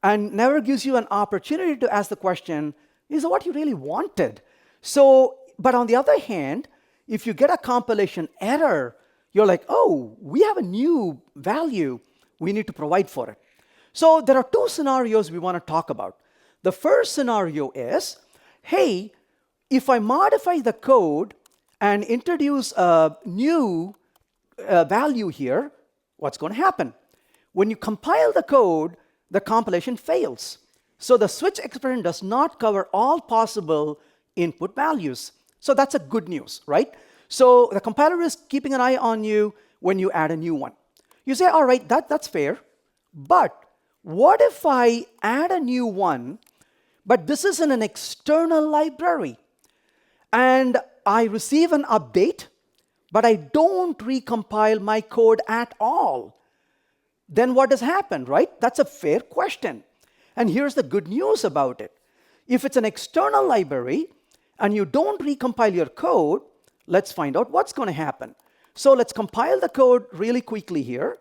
Speaker 1: and never gives you an opportunity to ask the question, is it what you really wanted? So, but on the other hand, if you get a compilation error, you're like, oh, we have a new value. We need to provide for it. So there are two scenarios we want to talk about. The first scenario is, hey, if I modify the code and introduce a new value here, what's going to happen? When you compile the code, the compilation fails. So the switch expression does not cover all possible input values. So that's a good news, right? So the compiler is keeping an eye on you when you add a new one. You say, all right, that's fair. But what if I add a new one, but this is in an external library, and I receive an update, but I don't recompile my code at all? Then what has happened, right? That's a fair question. And here's the good news about it. If it's an external library and you don't recompile your code, let's find out what's going to happen. So let's compile the code really quickly here.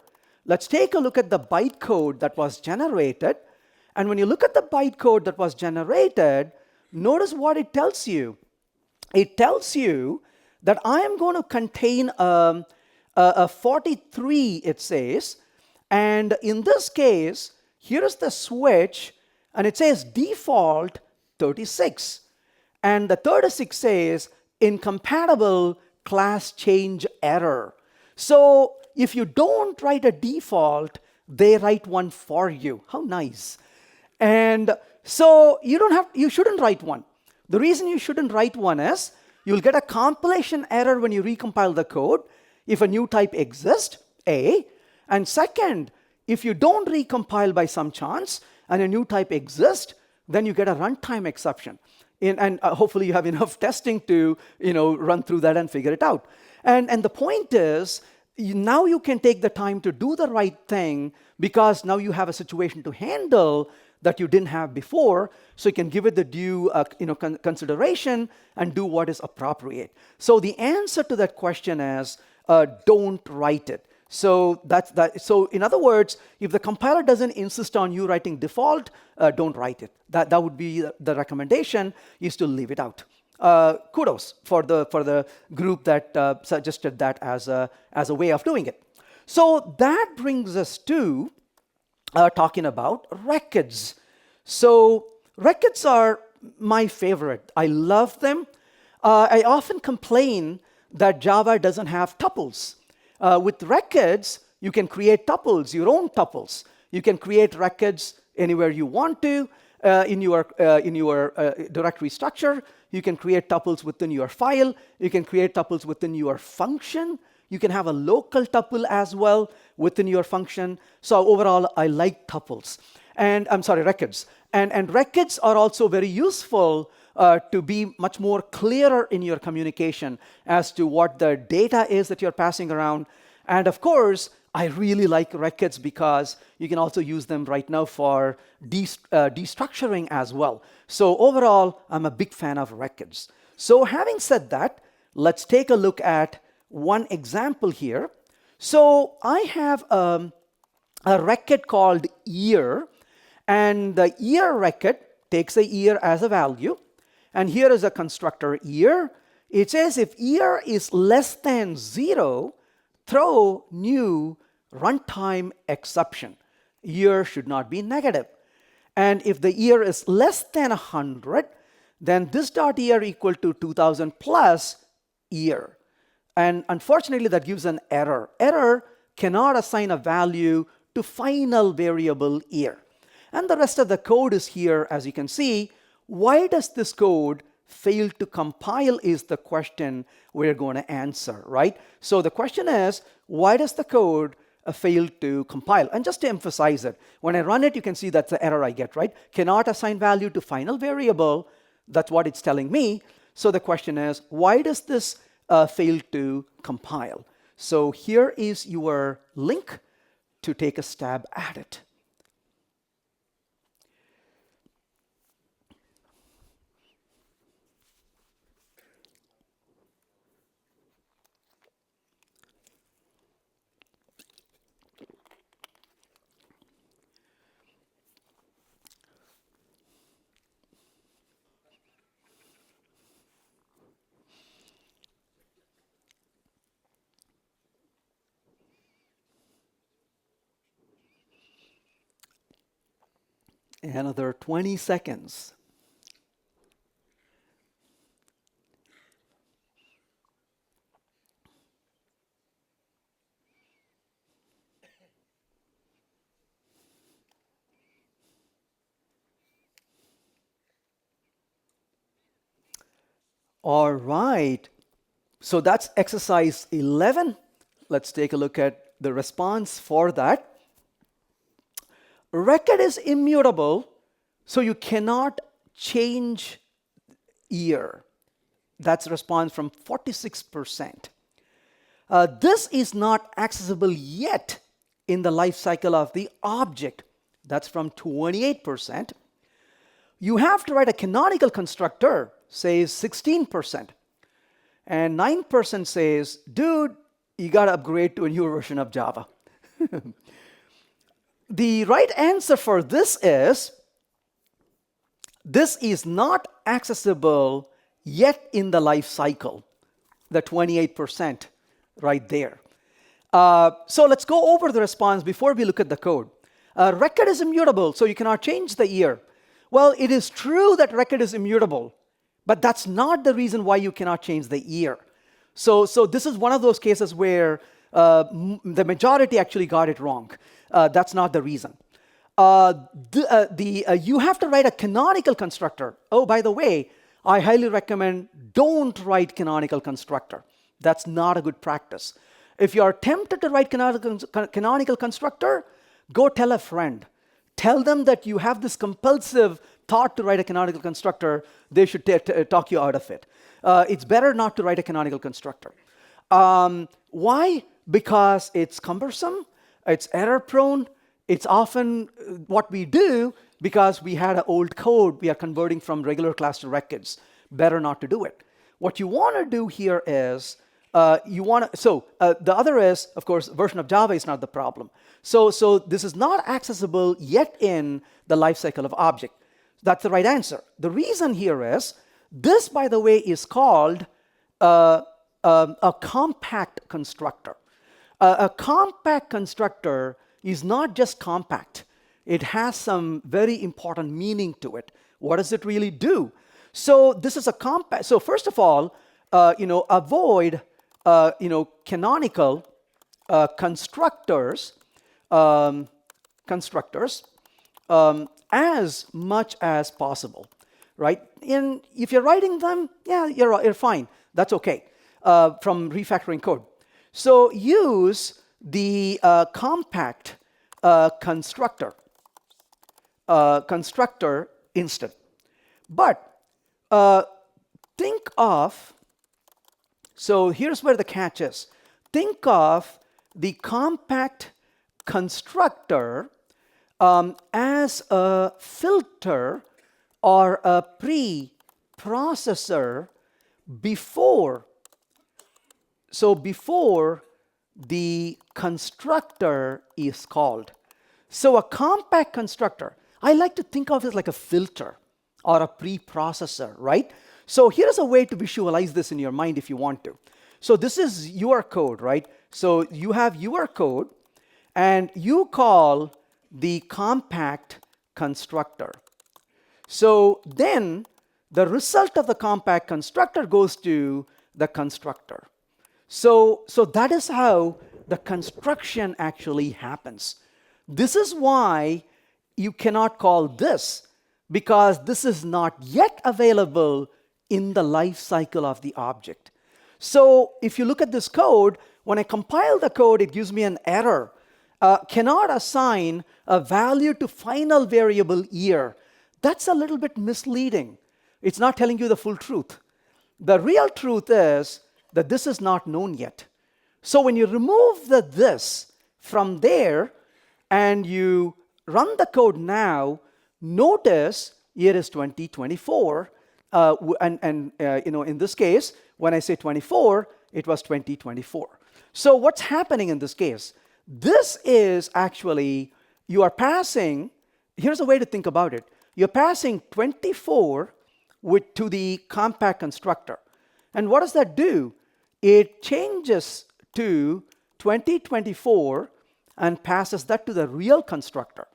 Speaker 1: Let's take a look at the bytecode that was generated. And when you look at the bytecode that was generated, notice what it tells you. It tells you that I am going to contain a 43, it says, and in this case, here is the switch, and it says default 36. And the 36 says incompatible class change error. So if you don't write a default, they write one for you. How nice. And so you shouldn't write one. The reason you shouldn't write one is you'll get a compilation error when you recompile the code if a new type exists, A. And second, if you don't recompile by some chance and a new type exists, then you get a runtime exception. And hopefully you have enough testing to run through that and figure it out. And the point is, now you can take the time to do the right thing because now you have a situation to handle that you didn't have before, so you can give it the due consideration and do what is appropriate. So the answer to that question is don't write it. So that's that. So in other words, if the compiler doesn't insist on you writing default, don't write it. That would be the recommendation, is to leave it out. Kudos for the group that suggested that as a way of doing it. So that brings us to talking about records. So records are my favorite. I love them. I often complain that Java doesn't have tuples. With records, you can create tuples, your own tuples. You can create records anywhere you want to in your directory structure. You can create tuples within your file. You can create tuples within your function. You can have a local tuple as well within your function. So overall, I like tuples. And I'm sorry, records. And records are also very useful to be much more clearer in your communication as to what the data is that you're passing around. And of course, I really like records because you can also use them right now for destructuring as well. So overall, I'm a big fan of records. So having said that, let's take a look at one example here. So I have a record called year, and the year record takes a year as a value. And here is a constructor year. It says if year is less than 0, throw new runtime exception. Year should not be negative. And if the year is less than 100, then this dot year equal to 2000 plus year. And unfortunately, that gives an error. Error cannot assign a value to final variable year. And the rest of the code is here, as you can see. Why does this code fail to compile is the question we're going to answer, right? So the question is, why does the code fail to compile? And just to emphasize it, when I run it, you can see that's the error I get, right? Cannot assign value to final variable. That's what it's telling me. So the question is, why does this fail to compile? So here is your link to take a stab at it. Another 20 seconds. All right. So that's exercise 11. Let's take a look at the response for that. Record is immutable, so you cannot change year. That's a response from 46%. This is not accessible yet in the life cycle of the object. That's from 28%. You have to write a canonical constructor, says 16%. And 9% says, dude, you got to upgrade to a newer version of Java. The right answer for this is this is not accessible yet in the life cycle, the 28% right there. So let's go over the response before we look at the code. Record is immutable, so you cannot change the year. Well, it is true that record is immutable, but that's not the reason why you cannot change the year. So this is one of those cases where the majority actually got it wrong. That's not the reason. You have to write a canonical constructor. Oh, by the way, I highly recommend don't write canonical constructor. That's not a good practice. If you are tempted to write canonical constructor, go tell a friend. Tell them that you have this compulsive thought to write a canonical constructor. They should talk you out of it. It's better not to write a canonical constructor. Why? Because it's cumbersome, it's error prone, it's often what we do because we had an old code we are converting from regular class to records. Better not to do it. What you want to do here is, the other is, of course, version of Java is not the problem. So this is not accessible yet in the lifecycle of object. That's the right answer. The reason here is, this, by the way, is called a compact constructor. A compact constructor is not just compact. It has some very important meaning to it. What does it really do? So this is a compact. So first of all, avoid canonical constructors as much as possible, right? And if you're writing them, yeah, you're fine. That's okay from refactoring code. So use the compact constructor instead. But think of, so here's where the catch is. Think of the compact constructor as a filter or a pre-processor before the constructor is called. So a compact constructor, I like to think of it like a filter or a preprocessor, right? So here's a way to visualize this in your mind if you want to. So this is your code, right? So you have your code and you call the compact constructor. So then the result of the compact constructor goes to the constructor. So that is how the construction actually happens. This is why you cannot call this, because this is not yet available in the life cycle of the object. So if you look at this code, when I compile the code, it gives me an error. Cannot assign a value to final variable year. That's a little bit misleading. It's not telling you the full truth. The real truth is that this is not known yet. So when you remove the this from there and you run the code now, notice it is 2024. In this case, when I say 24, it was 2024. So what's happening in this case? This is actually, you are passing, here's a way to think about it. You're passing 24 to the compact constructor. And what does that do? It changes to 2024 and passes that to the real constructor.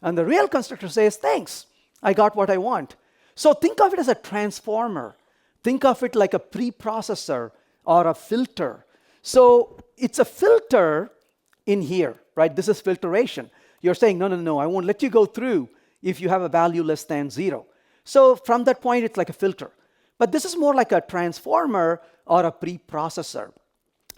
Speaker 1: And the real constructor says, thanks, I got what I want. So think of it as a transformer. Think of it like a preprocessor or a filter. So it's a filter in here, right? This is filtration. You're saying, no, I won't let you go through if you have a value less than 0. So from that point, it's like a filter. But this is more like a transformer or a preprocessor.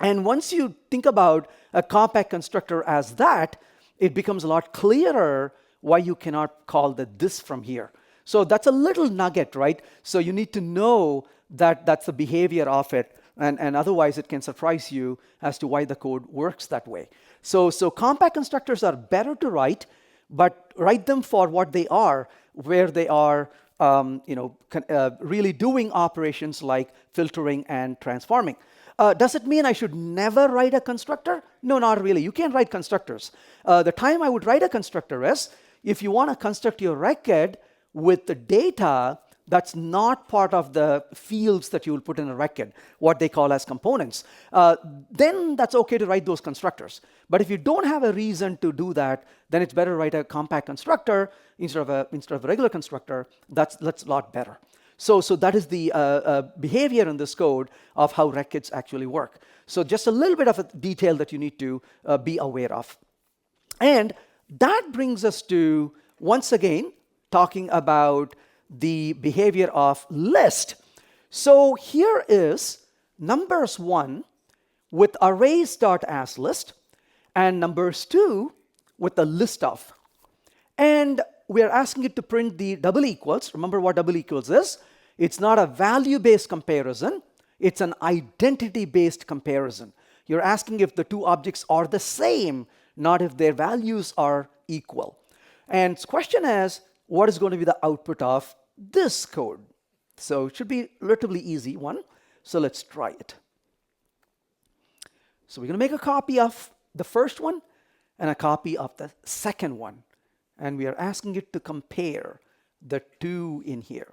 Speaker 1: And once you think about a compact constructor as that, it becomes a lot clearer why you cannot call this from here. So that's a little nugget, right? So you need to know that that's the behavior of it, and otherwise it can surprise you as to why the code works that way. So compact constructors are better to write, but write them for what they are, where they are really doing operations like filtering and transforming. Does it mean I should never write a constructor? No, not really. You can write constructors. The time I would write a constructor is if you want to construct your record with the data that's not part of the fields that you will put in a record, what they call as components, then that's okay to write those constructors. But if you don't have a reason to do that, then it's better to write a compact constructor instead of a regular constructor. That's a lot better. So that is the behavior in this code of how records actually work. So just a little bit of a detail that you need to be aware of. And that brings us to, once again, talking about the behavior of list. So here is numbers 1 with arrays.asList and numbers 2 with a list of. And we are asking it to print the double equals. Remember what double equals is? It's not a value-based comparison. It's an identity-based comparison. You're asking if the two objects are the same, not if their values are equal. And the question is, what is going to be the output of this code? So it should be a relatively easy one. So let's try it. So we're going to make a copy of the first one and a copy of the second one. And we are asking it to compare the two in here.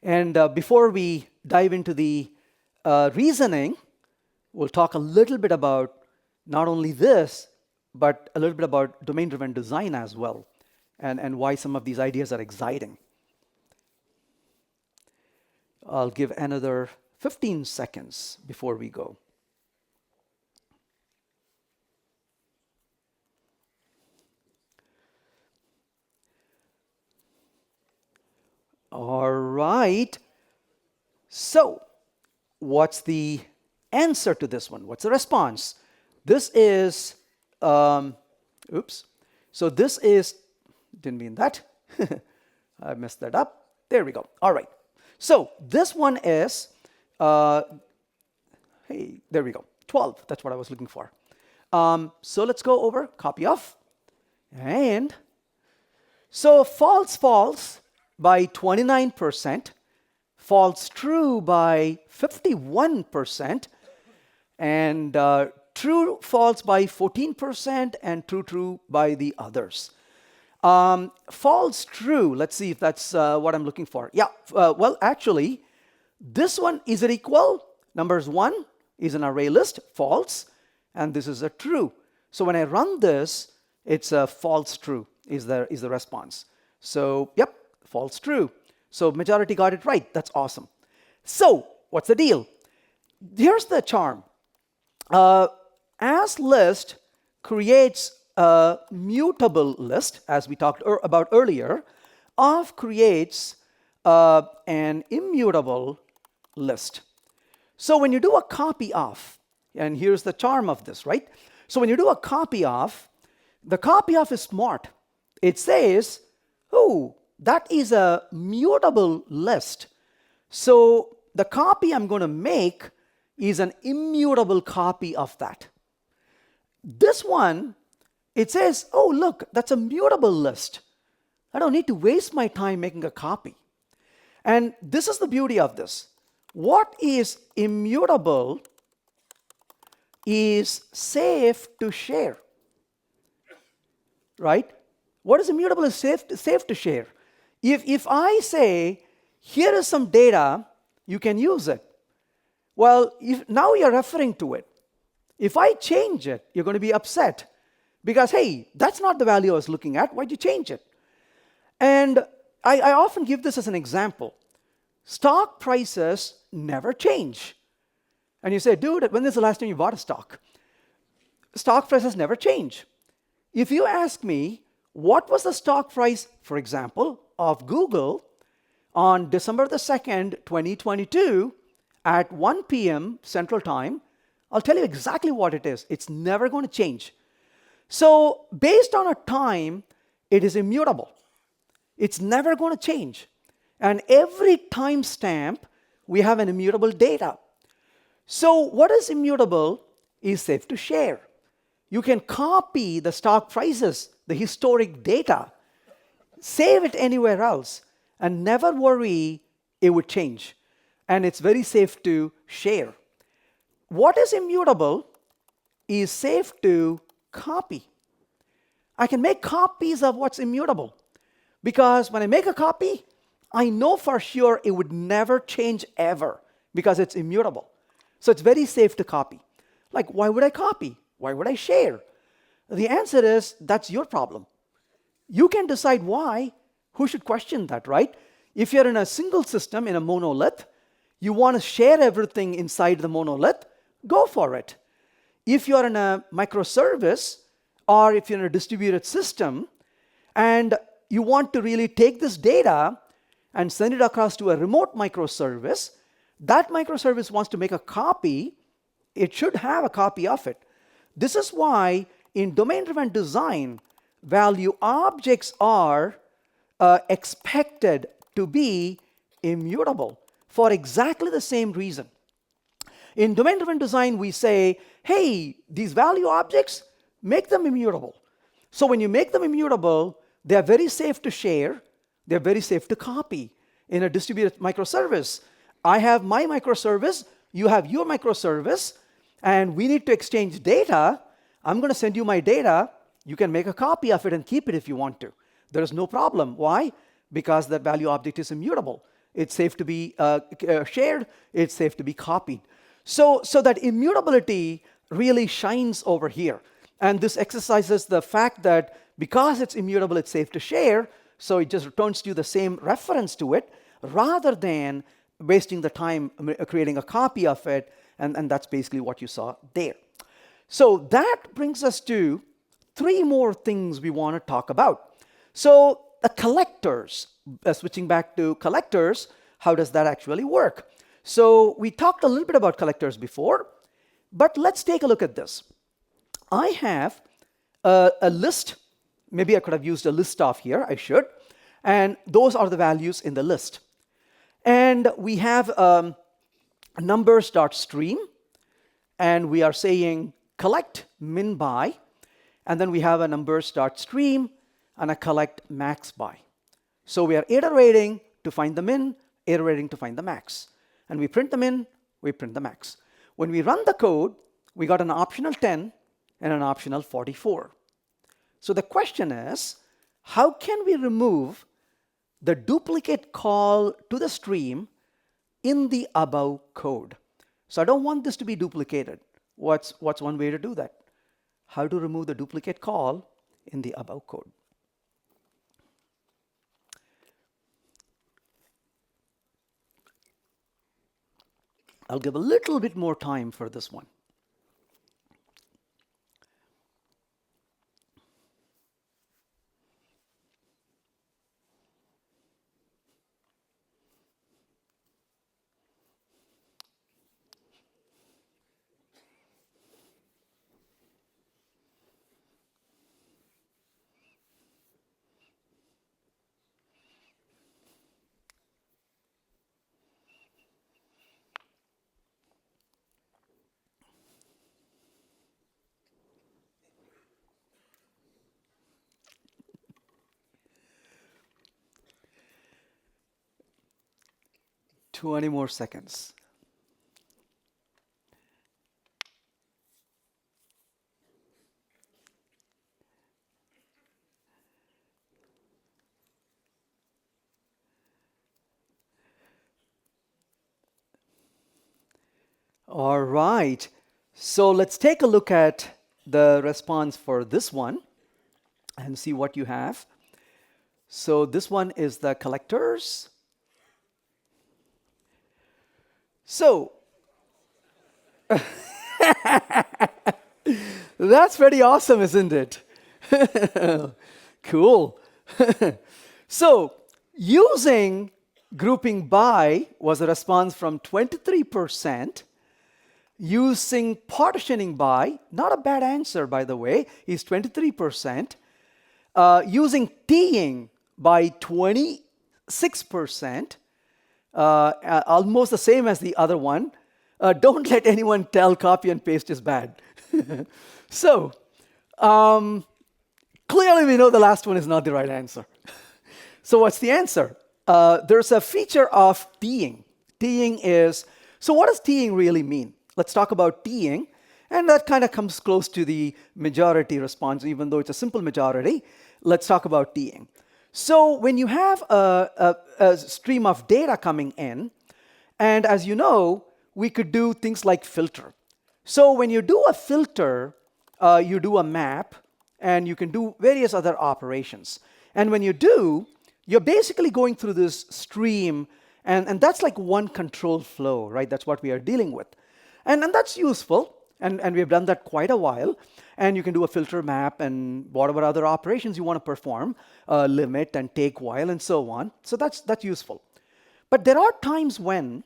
Speaker 1: And before we dive into the reasoning, we'll talk a little bit about not only this, but a little bit about domain-driven design as well, and why some of these ideas are exciting. I'll give another 15 seconds before we go. All right. So what's the answer to this one? What's the response? This is, oops. So this is, didn't mean that. I messed that up. There we go. All right. So this one is, hey, there we go. 12. That's what I was looking for. So let's go over, copy of. And so false, false by 29%, false true by 51%, and true false by 14%, and true true by the others. False true, let's see if that's what I'm looking for. Yeah, well, actually, this one, is it equal? Numbers 1 is an array list, false, and this is a true. So when I run this, it's a false true is the response. So, yep. False true. So majority got it right. That's awesome. So what's the deal? Here's the charm. As list creates a mutable list, as we talked about earlier. Of creates an immutable list. So when you do a copy of, and here's the charm of this, right? So when you do a copy of, the copy of is smart. It says, oh, that is a mutable list. So the copy I'm going to make is an immutable copy of that. This one, it says, oh, look, that's a mutable list. I don't need to waste my time making a copy. And this is the beauty of this. What is immutable is safe to share. Right? What is immutable is safe to share. If I say, here is some data, you can use it. Well, now you're referring to it. If I change it, you're going to be upset. Because, hey, that's not the value I was looking at. Why'd you change it? And I often give this as an example. Stock prices never change. And you say, dude, when is the last time you bought a stock? Stock prices never change. If you ask me, what was the stock price, for example, of Google on December the 2nd, 2022 at 1 p.m. Central Time, I'll tell you exactly what it is. It's never going to change. So based on a time, it is immutable. It's never going to change. And every timestamp, we have an immutable data. So what is immutable is safe to share. You can copy the stock prices, the historic data, save it anywhere else. and never worry it would change. And it's very safe to share. What is immutable is safe to copy. I can make copies of what's immutable because when I make a copy, I know for sure it would never change ever because it's immutable. So it's very safe to copy. Like, why would I copy? Why would I share? The answer is that's your problem. You can decide why. Who should question that, right? If you're in a single system, in a monolith, you want to share everything inside the monolith, go for it. If you're in a microservice, or if you're in a distributed system, and you want to really take this data and send it across to a remote microservice, that microservice wants to make a copy, it should have a copy of it. This is why in domain-driven design, value objects are expected to be immutable for exactly the same reason. In domain-driven design, we say, hey, these value objects, make them immutable. So when you make them immutable, they're very safe to share, they're very safe to copy. In a distributed microservice, I have my microservice, you have your microservice, and we need to exchange data. I'm going to send you my data. You can make a copy of it and keep it if you want to. There is no problem. Why? Because that value object is immutable. It's safe to be shared. It's safe to be copied. So that immutability really shines over here. And this exercises the fact that because it's immutable, it's safe to share. So it just returns you the same reference to it rather than wasting the time creating a copy of it. And that's basically what you saw there. So that brings us to three more things we want to talk about. So the collectors, switching back to collectors, how does that actually work? So we talked a little bit about collectors before, but let's take a look at this. I have a list. Maybe I could have used a list off here. I should. And those are the values in the list. And we have numbers.stream, and we are saying collect min by, and then we have a numbers.stream and a collect max by. So we are iterating to find the min, iterating to find the max. And we print the min, we print the max. When we run the code, we got an optional 10 and an optional 44. So the question is, how can we remove the duplicate call to the stream in the above code? So I don't want this to be duplicated. What's one way to do that? How to remove the duplicate call in the above code. I'll give a little bit more time for this one. Twenty more seconds. All right. So let's take a look at the response for this one and see what you have. So this one is the collectors. So that's pretty awesome, isn't it? Cool. So using grouping by was a response from 23%. Using partitioning by, not a bad answer, by the way, is 23%. Using teeing by 26%. Almost the same as the other one. Don't let anyone tell copy and paste is bad. So, clearly we know the last one is not the right answer. So what's the answer? there's a feature of teeing. Teeing is, so what does teeing really mean? Let's talk about teeing. And that kind of comes close to the majority response, even though it's a simple majority. Let's talk about teeing. So when you have a stream of data coming in, and as you know, we could do things like filter. So when you do a filter, you do a map, and you can do various other operations. And when you do, you're basically going through this stream, and that's like one control flow, right? That's what we are dealing with. And that's useful, and we've done that quite a while. And you can do a filter map and whatever other operations you want to perform, limit and take while and so on. So that's useful. But there are times when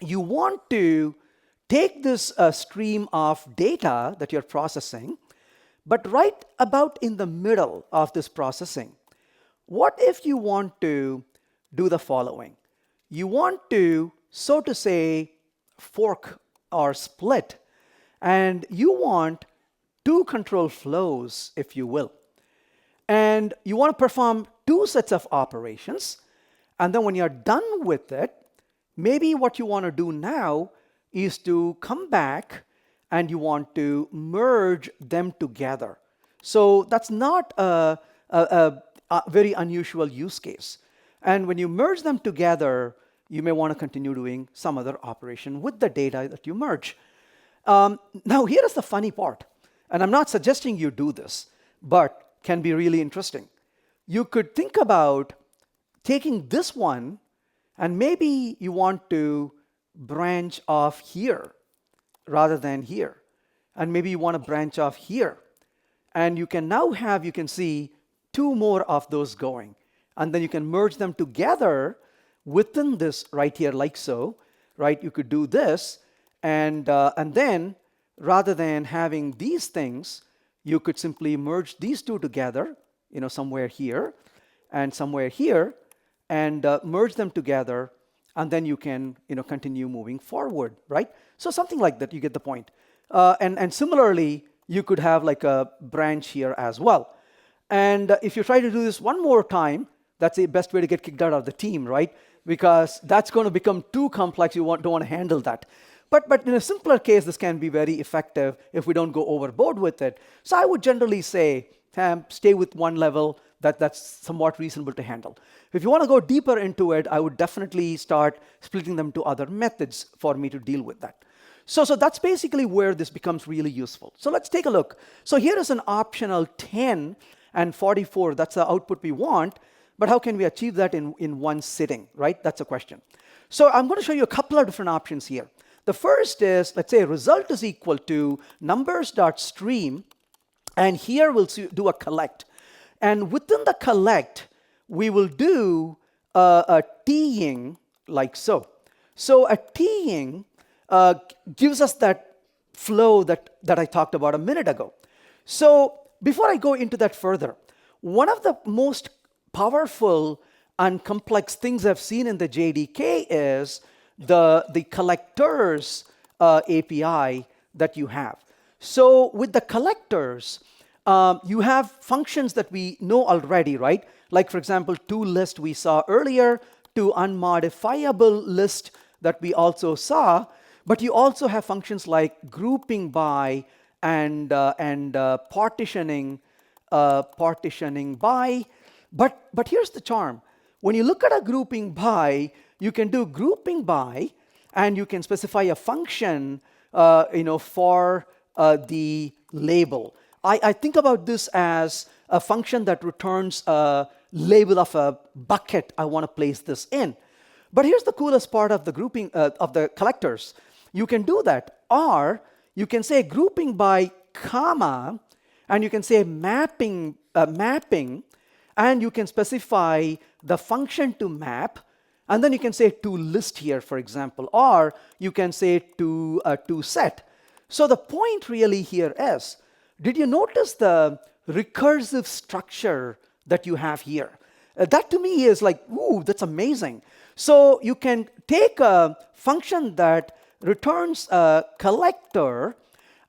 Speaker 1: you want to take this stream of data that you're processing, but right about in the middle of this processing, what if you want to do the following? You want to, so to say, fork or split, and you want two control flows, if you will. And you want to perform two sets of operations, and then when you're done with it, maybe what you want to do now is to come back and you want to merge them together. So that's not a very unusual use case. And when you merge them together, you may want to continue doing some other operation with the data that you merge. Now, here is the funny part. And I'm not suggesting you do this, but can be really interesting. You could think about taking this one, and maybe you want to branch off here rather than here. And maybe you want to branch off here. And you can now have, you can see, two more of those going. And then you can merge them together within this right here, like so, right? You could do this, and then rather than having these things, you could simply merge these two together, somewhere here and somewhere here, and merge them together, and then you can, continue moving forward, right? So something like that, you get the point. And similarly, you could have like a branch here as well. And if you try to do this one more time, that's the best way to get kicked out of the team, right? Because that's going to become too complex. You don't want to handle that. But in a simpler case, this can be very effective if we don't go overboard with it. So I would generally say, stay with one level that's somewhat reasonable to handle. If you want to go deeper into it, I would definitely start splitting them to other methods for me to deal with that. So that's basically where this becomes really useful. So let's take a look. So here is an optional 10 and 44. That's the output we want. But how can we achieve that in one sitting, right? That's a question. So I'm going to show you a couple of different options here. The first is, let's say result is equal to numbers.stream, and here we'll do a collect. And within the collect, we will do a teeing like so. So a teeing gives us that flow that I talked about a minute ago. So before I go into that further, one of the most powerful and complex things I've seen in the JDK is the collectors API that you have. So with the collectors, you have functions that we know already, right? Like, for example, toList we saw earlier, to unmodifiable list that we also saw. But you also have functions like grouping by and partitioning by. But here's the charm. When you look at a grouping by, you can do grouping by, and you can specify a function, for the label. I think about this as a function that returns a label of a bucket I want to place this in. But here's the coolest part of the grouping of the collectors. You can do that, or you can say grouping by comma, and you can say mapping, and you can specify the function to map, and then you can say to list here, for example, or you can say to set. So the point really here is, did you notice the recursive structure that you have here? That to me is like, ooh, that's amazing. So you can take a function that returns a collector,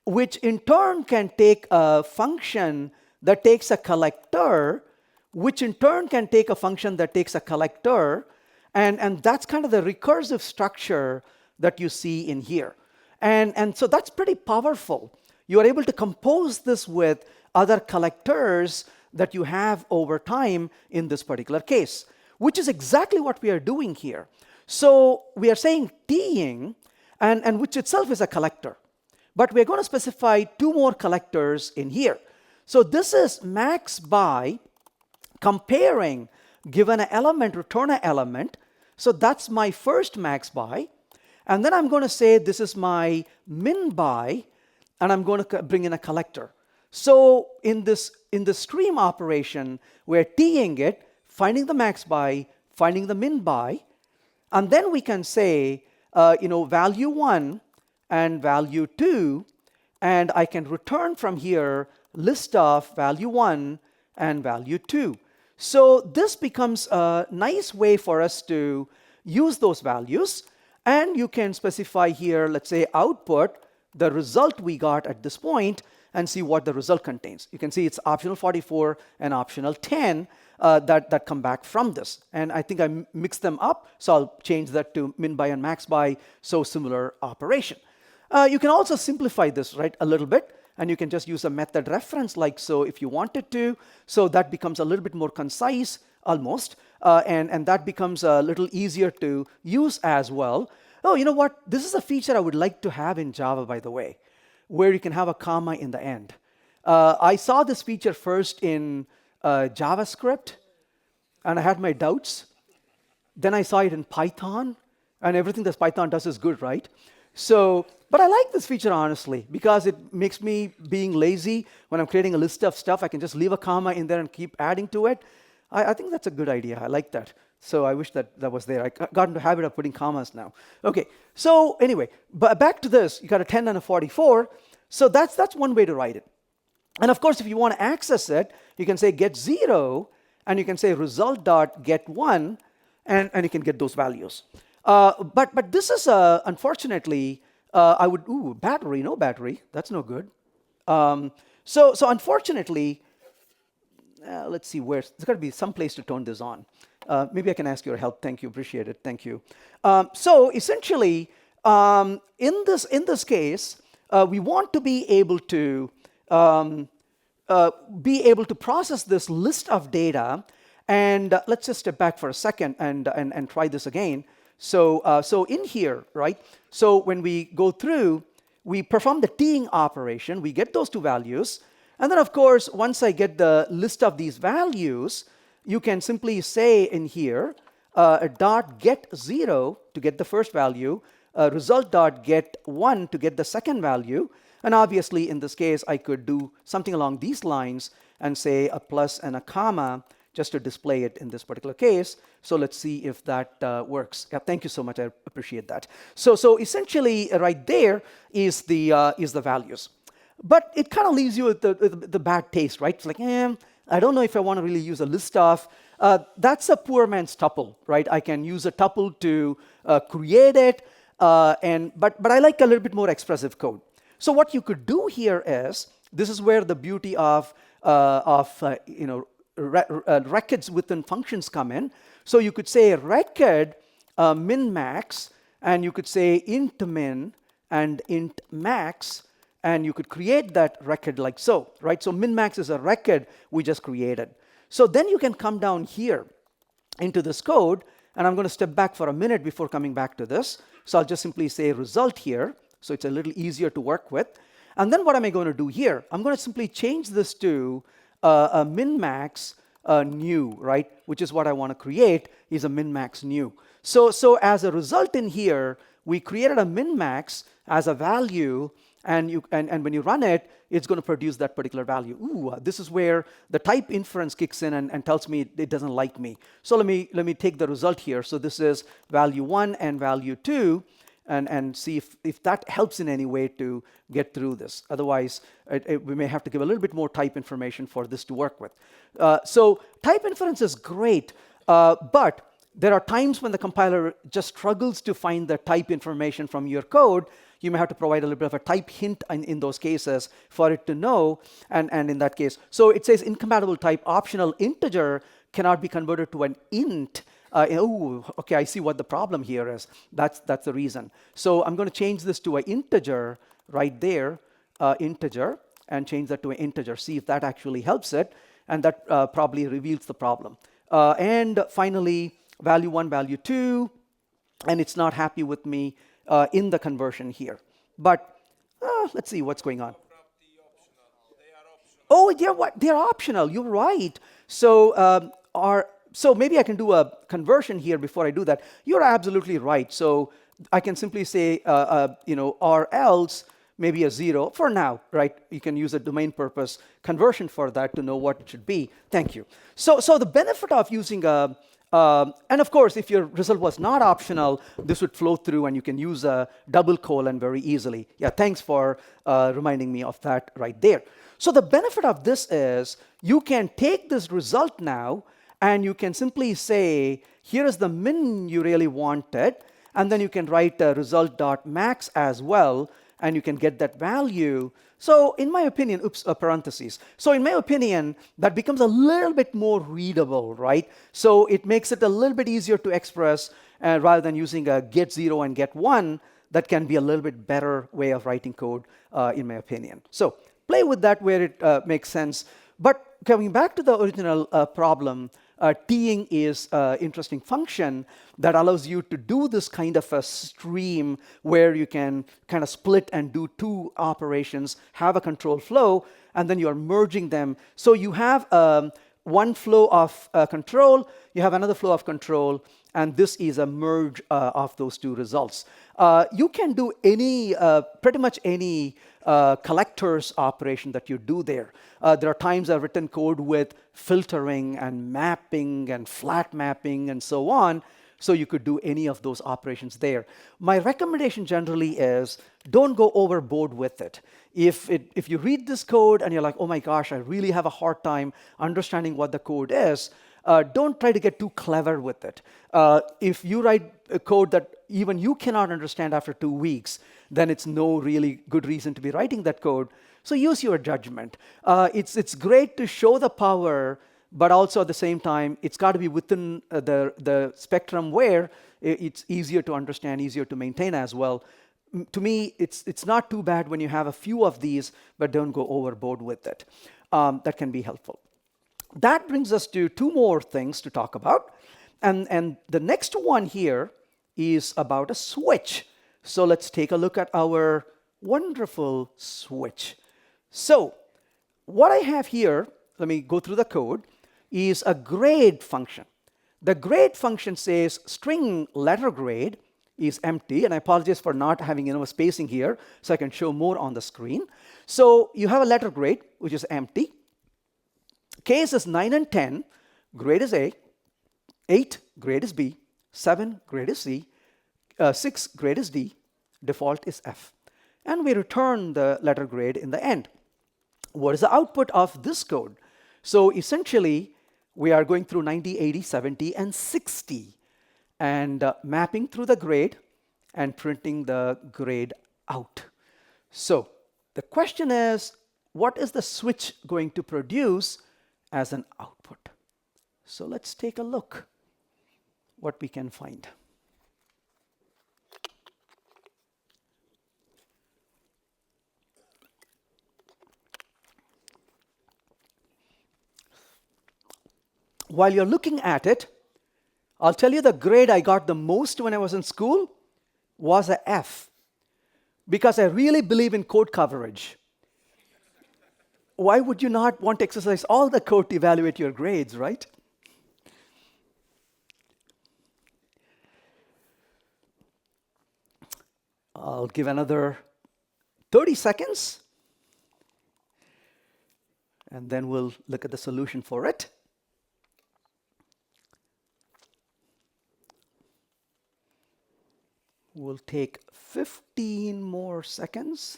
Speaker 1: which in turn can take a function that takes a collector, which in turn can take a function that takes a collector, and that's kind of the recursive structure that you see in here. And so that's pretty powerful. You are able to compose this with other collectors that you have over time in this particular case, which is exactly what we are doing here. So we are saying teeing, and which itself is a collector. But we're going to specify two more collectors in here. So this is max by comparing, given an element, return an element. So that's my first max by. And then I'm going to say this is my min by, and I'm going to bring in a collector. So in the stream operation, we're teeing it, finding the max by, finding the min by, and then we can say, value 1 and value 2, and I can return from here list of value 1 and value 2. So this becomes a nice way for us to use those values, and you can specify here, let's say output, the result we got at this point, and see what the result contains. You can see it's optional 44 and optional 10 that come back from this. And I think I mixed them up, so I'll change that to min by and max by, so similar operation. You can also simplify this, right, a little bit, and you can just use a method reference like so if you wanted to. So that becomes a little bit more concise, almost, and that becomes a little easier to use as well. Oh, you know what? This is a feature I would like to have in Java, by the way, where you can have a comma in the end. I saw this feature first in JavaScript, and I had my doubts. Then I saw it in Python, and everything that Python does is good, right? So, but I like this feature, honestly, because it makes me being lazy. When I'm creating a list of stuff, I can just leave a comma in there and keep adding to it. I think that's a good idea. I like that. So I wish that was there. I got into the habit of putting commas now. Okay, so anyway, but back to this. You got a 10 and a 44. So that's one way to write it. And of course, if you want to access it, you can say get 0, and you can say result.get1, and you can get those values. But this is, unfortunately, battery, no battery. That's no good. So unfortunately, let's see, there's got to be some place to turn this on. Maybe I can ask your help. Thank you, appreciate it. Thank you. So essentially, in this case, we want to be able to process this list of data. And let's just step back for a second and try this again. So in here, right? So when we go through, we perform the teeing operation. We get those two values. And then, of course, once I get the list of these values, you can simply say in here, dot get 0 to get the first value, result dot get 1 to get the second value. And obviously, in this case, I could do something along these lines and say a plus and a comma just to display it in this particular case. So let's see if that works. Yeah, thank you so much. I appreciate that. So essentially, right there is the values. But it kind of leaves you with the bad taste, right? It's like, I don't know if I want to really use a list of. That's a poor man's tuple, right? I can use a tuple to create it, but I like a little bit more expressive code. So what you could do here is, this is where the beauty of records within functions come in. So you could say record min max, and you could say int min and int max, and you could create that record like so, right? So min max is a record we just created. So then you can come down here into this code, and I'm going to step back for a minute before coming back to this. So I'll just simply say result here, so it's a little easier to work with. And then what am I going to do here? I'm going to simply change this to a min max new, right? Which is what I want to create, is a min max new. So as a result in here, we created a min max as a value, and when you run it, it's going to produce that particular value. Ooh, this is where the type inference kicks in and tells me it doesn't like me. So let me take the result here. So this is value 1 and value 2, and see if that helps in any way to get through this. Otherwise, we may have to give a little bit more type information for this to work with. So type inference is great, but there are times when the compiler just struggles to find the type information from your code. You may have to provide a little bit of a type hint in those cases for it to know. And in that case, so it says incompatible type optional integer cannot be converted to an int. Oh, okay, I see what the problem here is. That's the reason. So I'm going to change this to an integer right there, integer, and change that to an integer. See if that actually helps it. And that probably reveals the problem. And finally, value 1, value 2, and it's not happy with me in the conversion here. But let's see what's going on. Oh, they're optional. You're right. So so maybe I can do a conversion here before I do that. You're absolutely right. So I can simply say or else maybe a 0 for now, right? You can use a domain purpose conversion for that to know what it should be. Thank you. So the benefit of using and of course, if your result was not optional, this would flow through and you can use a double colon very easily. Yeah, thanks for reminding me of that right there. So the benefit of this is you can take this result now and you can simply say, here is the min you really wanted, and then you can write result.max as well, and you can get that value. So in my opinion, parentheses. So in my opinion, that becomes a little bit more readable, right? So it makes it a little bit easier to express rather than using a get 0 and get 1. That can be a little bit better way of writing code, in my opinion. So play with that where it makes sense. But coming back to the original problem, teeing is an interesting function that allows you to do this kind of a stream where you can kind of split and do two operations, have a control flow, and then you're merging them. So you have one flow of control, you have another flow of control, and this is a merge of those two results. You can do any, pretty much any collectors operation that you do there. There are times I've written code with filtering and mapping and flat mapping and so on. So you could do any of those operations there. My recommendation generally is don't go overboard with it. If you read this code and you're like, oh my gosh, I really have a hard time understanding what the code is, don't try to get too clever with it. If you write a code that even you cannot understand after 2 weeks, then it's no really good reason to be writing that code. So use your judgment. It's great to show the power, but also at the same time, it's got to be within the spectrum where it's easier to understand, easier to maintain as well. To me, it's not too bad when you have a few of these, but don't go overboard with it. That can be helpful. That brings us to two more things to talk about. And the next one here is about a switch. So let's take a look at our wonderful switch. So what I have here, let me go through the code, is a grade function. The grade function says string letter grade is empty, and I apologize for not having enough spacing here so I can show more on the screen. So you have a letter grade, which is empty. Case is 9 and 10, grade is A, 8, grade is B, 7, grade is C, 6, grade is D, default is F. And we return the letter grade in the end. What is the output of this code? So essentially, we are going through 90, 80, 70, and 60, and mapping through the grade and printing the grade out. So the question is, what is the switch going to produce as an output? So let's take a look what we can find. While you're looking at it, I'll tell you the grade I got the most when I was in school was a F, because I really believe in code coverage. Why would you not want to exercise all the code to evaluate your grades, right? I'll give another 30 seconds, and then we'll look at the solution for it. We'll take 15 more seconds.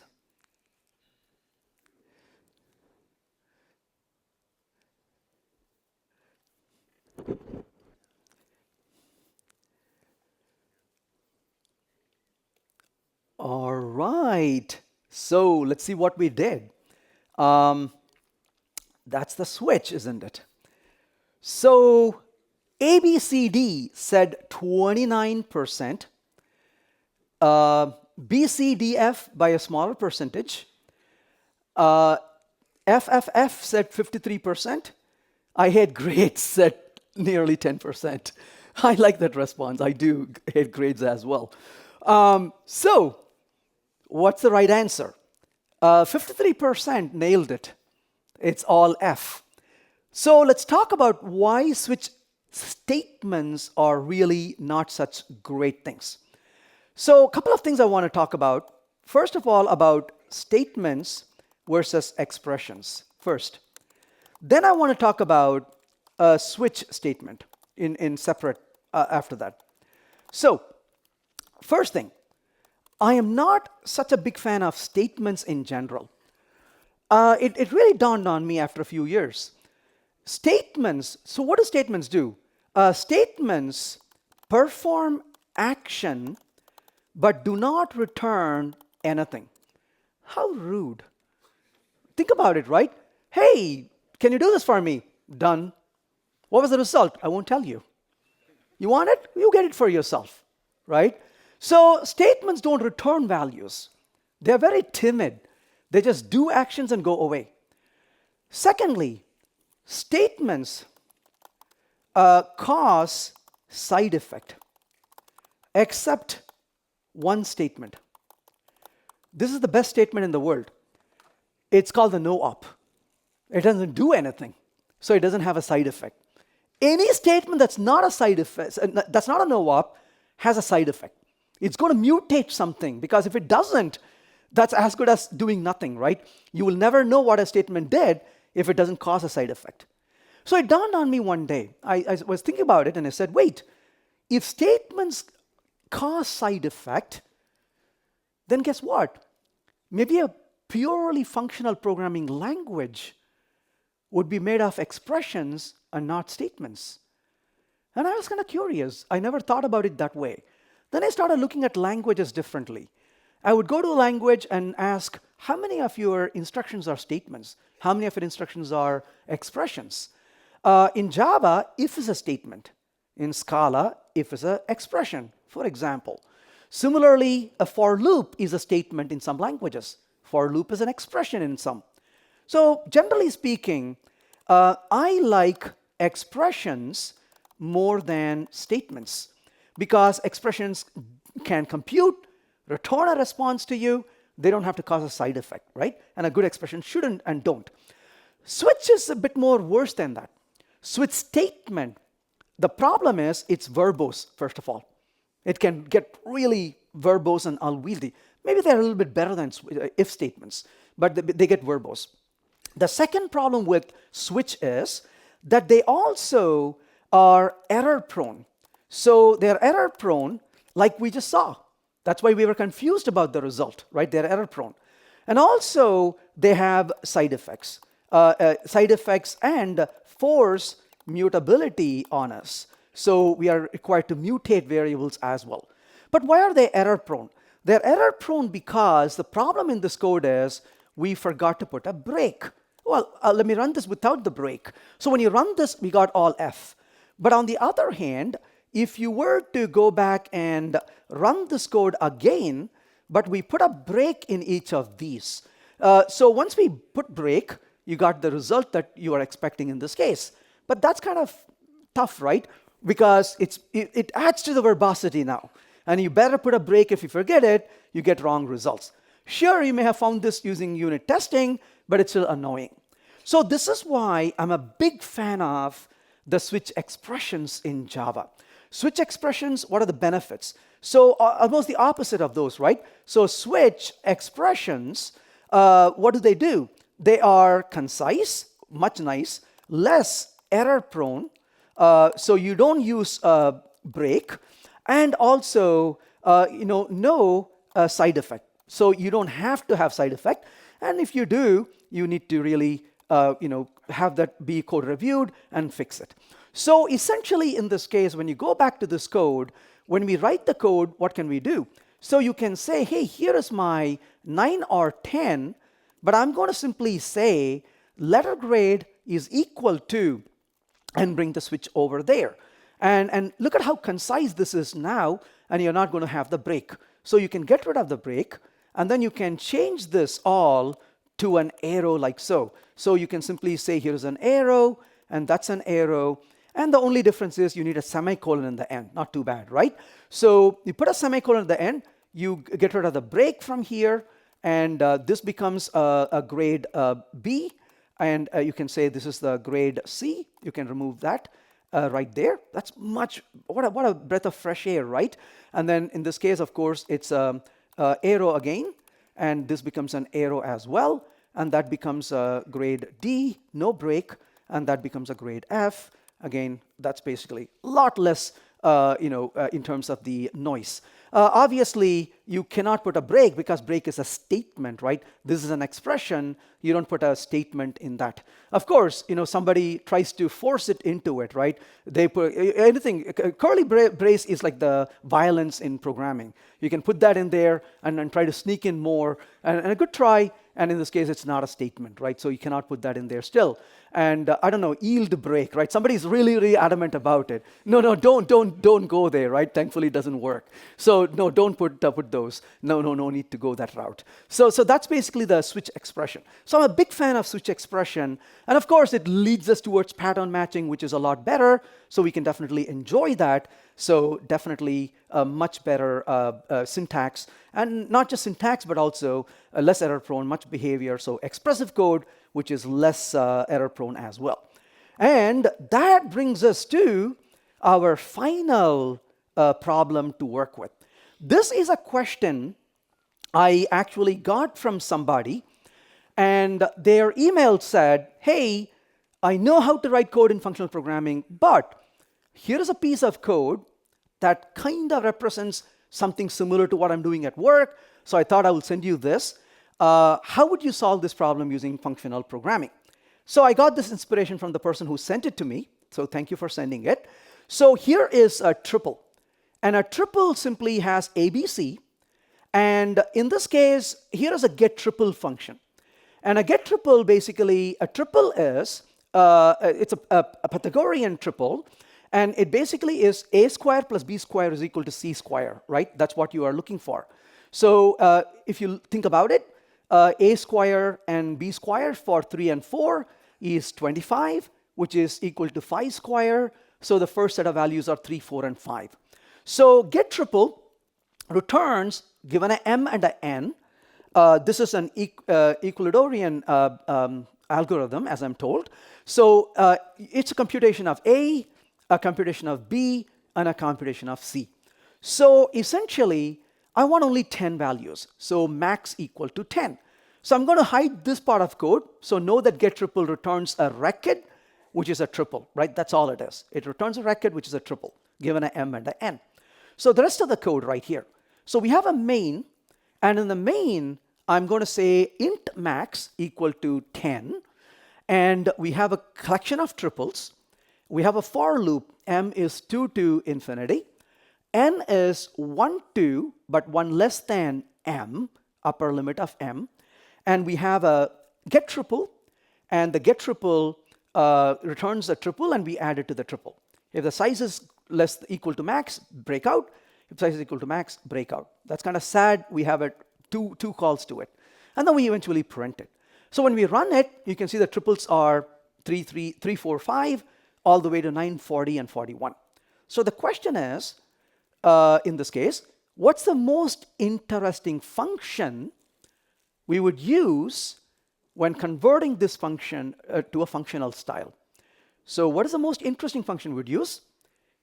Speaker 1: All right. So let's see what we did. Um, that's the switch, isn't it? So ABCD said 29%, BCDF by a smaller percentage, uh, FFF said 53%, I hate grades said nearly 10%. I like that response. I do hate grades as well. So what's the right answer? 53% nailed it. It's all F. So let's talk about why switch statements are really not such great things. So a couple of things I want to talk about. First of all, about statements versus expressions first. Then I want to talk about a switch statement in separate after that. So first thing, I am not such a big fan of statements in general. It really dawned on me after a few years. Statements, so what do statements do? Statements perform action but do not return anything. How rude. Think about it, right? Hey, can you do this for me? Done. What was the result? I won't tell you. You want it? You get it for yourself, right? So statements don't return values. They're very timid. They just do actions and go away. Secondly, statements cause side effect, except one statement. This is the best statement in the world. It's called the no-op. It doesn't do anything, so it doesn't have a side effect. Any statement that's not a side effect, that's not a no-op, has a side effect. It's going to mutate something, because if it doesn't, that's as good as doing nothing, right? You will never know what a statement did if it doesn't cause a side effect. So it dawned on me one day. I was thinking about it and I said, wait, if statements cause side effect, then guess what? Maybe a purely functional programming language would be made of expressions and not statements. And I was kind of curious. I never thought about it that way. Then I started looking at languages differently. I would go to a language and ask, how many of your instructions are statements? How many of your instructions are expressions? In Java, if is a statement. In Scala, if is an expression, for example. Similarly, a for loop is a statement in some languages. For loop is an expression in some. So generally speaking, I like expressions more than statements, because expressions can compute, return a response to you. They don't have to cause a side effect, right? And a good expression shouldn't and don't. Switch is a bit more worse than that. Switch statement, the problem is it's verbose, first of all. It can get really verbose and unwieldy. Maybe they're a little bit better than if statements, but they get verbose. The second problem with switch is that they also are error prone. So they're error prone, like we just saw. That's why we were confused about the result, right? They're error prone. And also they have side effects. Side effects and force mutability on us. So we are required to mutate variables as well. But why are they error prone? They're error prone because the problem in this code is we forgot to put a break. Well, let me run this without the break. So when you run this, we got all F. But on the other hand, if you were to go back and run this code again, but we put a break in each of these. So once we put break, you got the result that you are expecting in this case. But that's kind of tough, right? Because it adds to the verbosity now. And you better put a break. If you forget it, you get wrong results. Sure, you may have found this using unit testing, but it's still annoying. So this is why I'm a big fan of the switch expressions in Java. Switch expressions, what are the benefits? So almost the opposite of those, right? So switch expressions, what do? They are concise, much nice, less error prone, so you don't use break, and also no side effect. So you don't have to have side effect, and if you do, you need to really have that be code reviewed and fix it. So essentially in this case, when you go back to this code, when we write the code, what can we do? So you can say, hey, here is my 9 or 10, but I'm going to simply say letter grade is equal to, and bring the switch over there. And look at how concise this is now, and you're not going to have the break. So you can get rid of the break, and then you can change this all to an arrow like so. So you can simply say here's an arrow, and that's an arrow, and the only difference is you need a semicolon in the end. Not too bad, right? So you put a semicolon at the end, you get rid of the break from here, and this becomes a grade B, and you can say this is the grade C. You can remove that right there. That's what a breath of fresh air, right? And then in this case, of course, it's arrow again, and this becomes an arrow as well, and that becomes a grade D, no break, and that becomes a grade F. Again, that's basically a lot less in terms of the noise. Obviously, you cannot put a break because break is a statement, right? This is an expression. You don't put a statement in that. Of course, somebody tries to force it into it, right? They put anything. Curly brace is like the violence in programming. You can put that in there and try to sneak in more. And a good try. And in this case, it's not a statement, right? So you cannot put that in there still. And I don't know, yield break, right? Somebody's really, really adamant about it. No, don't go there, right? Thankfully, it doesn't work. So no, don't put those. No need to go that route. So that's basically the switch expression. So I'm a big fan of switch expression. And of course, it leads us towards pattern matching, which is a lot better. So we can definitely enjoy that. So definitely a much better syntax, and not just syntax, but also less error prone, much behavior. So expressive code, which is less error prone as well. And that brings us to our final problem to work with. This is a question I actually got from somebody, and their email said, hey, I know how to write code in functional programming, but here is a piece of code that kind of represents something similar to what I'm doing at work. So I thought I will send you this. How would you solve this problem using functional programming? So I got this inspiration from the person who sent it to me. So thank you for sending it. So here is a triple. And a triple simply has ABC. And in this case, here is a get triple function. And a get triple, basically, a triple is, it's a Pythagorean triple. And it basically is a square plus b square is equal to c square, right? That's what you are looking for. So if you think about it, a square and b square for 3 and 4 is 25, which is equal to 5 square. So the first set of values are 3, 4, and 5. So get triple returns, given an m and an n, this is an Euclidean algorithm, as I'm told. So it's a computation of A, a computation of B, and a computation of C. So essentially, I want only 10 values. So max equal to 10. So I'm going to hide this part of code. So know that get triple returns a record, which is a triple, right? That's all it is. It returns a record, which is a triple, given an m and an n. So the rest of the code right here. So we have a main, and in the main, I'm going to say int max equal to 10. And we have a collection of triples. We have a for loop. M is 2 to infinity. N is 1 to, but 1 less than m, upper limit of m. And we have a get triple. And the get triple returns a triple, and we add it to the triple. If the size is equal to max, break out. If size is equal to max, break out. That's kind of sad. We have two calls to it. And then we eventually print it. So when we run it, you can see the triples are 3, 4, 5, all the way to 9, 40, and 41. So the question is, in this case, what's the most interesting function we would use when converting this function to a functional style? So what is the most interesting function we would use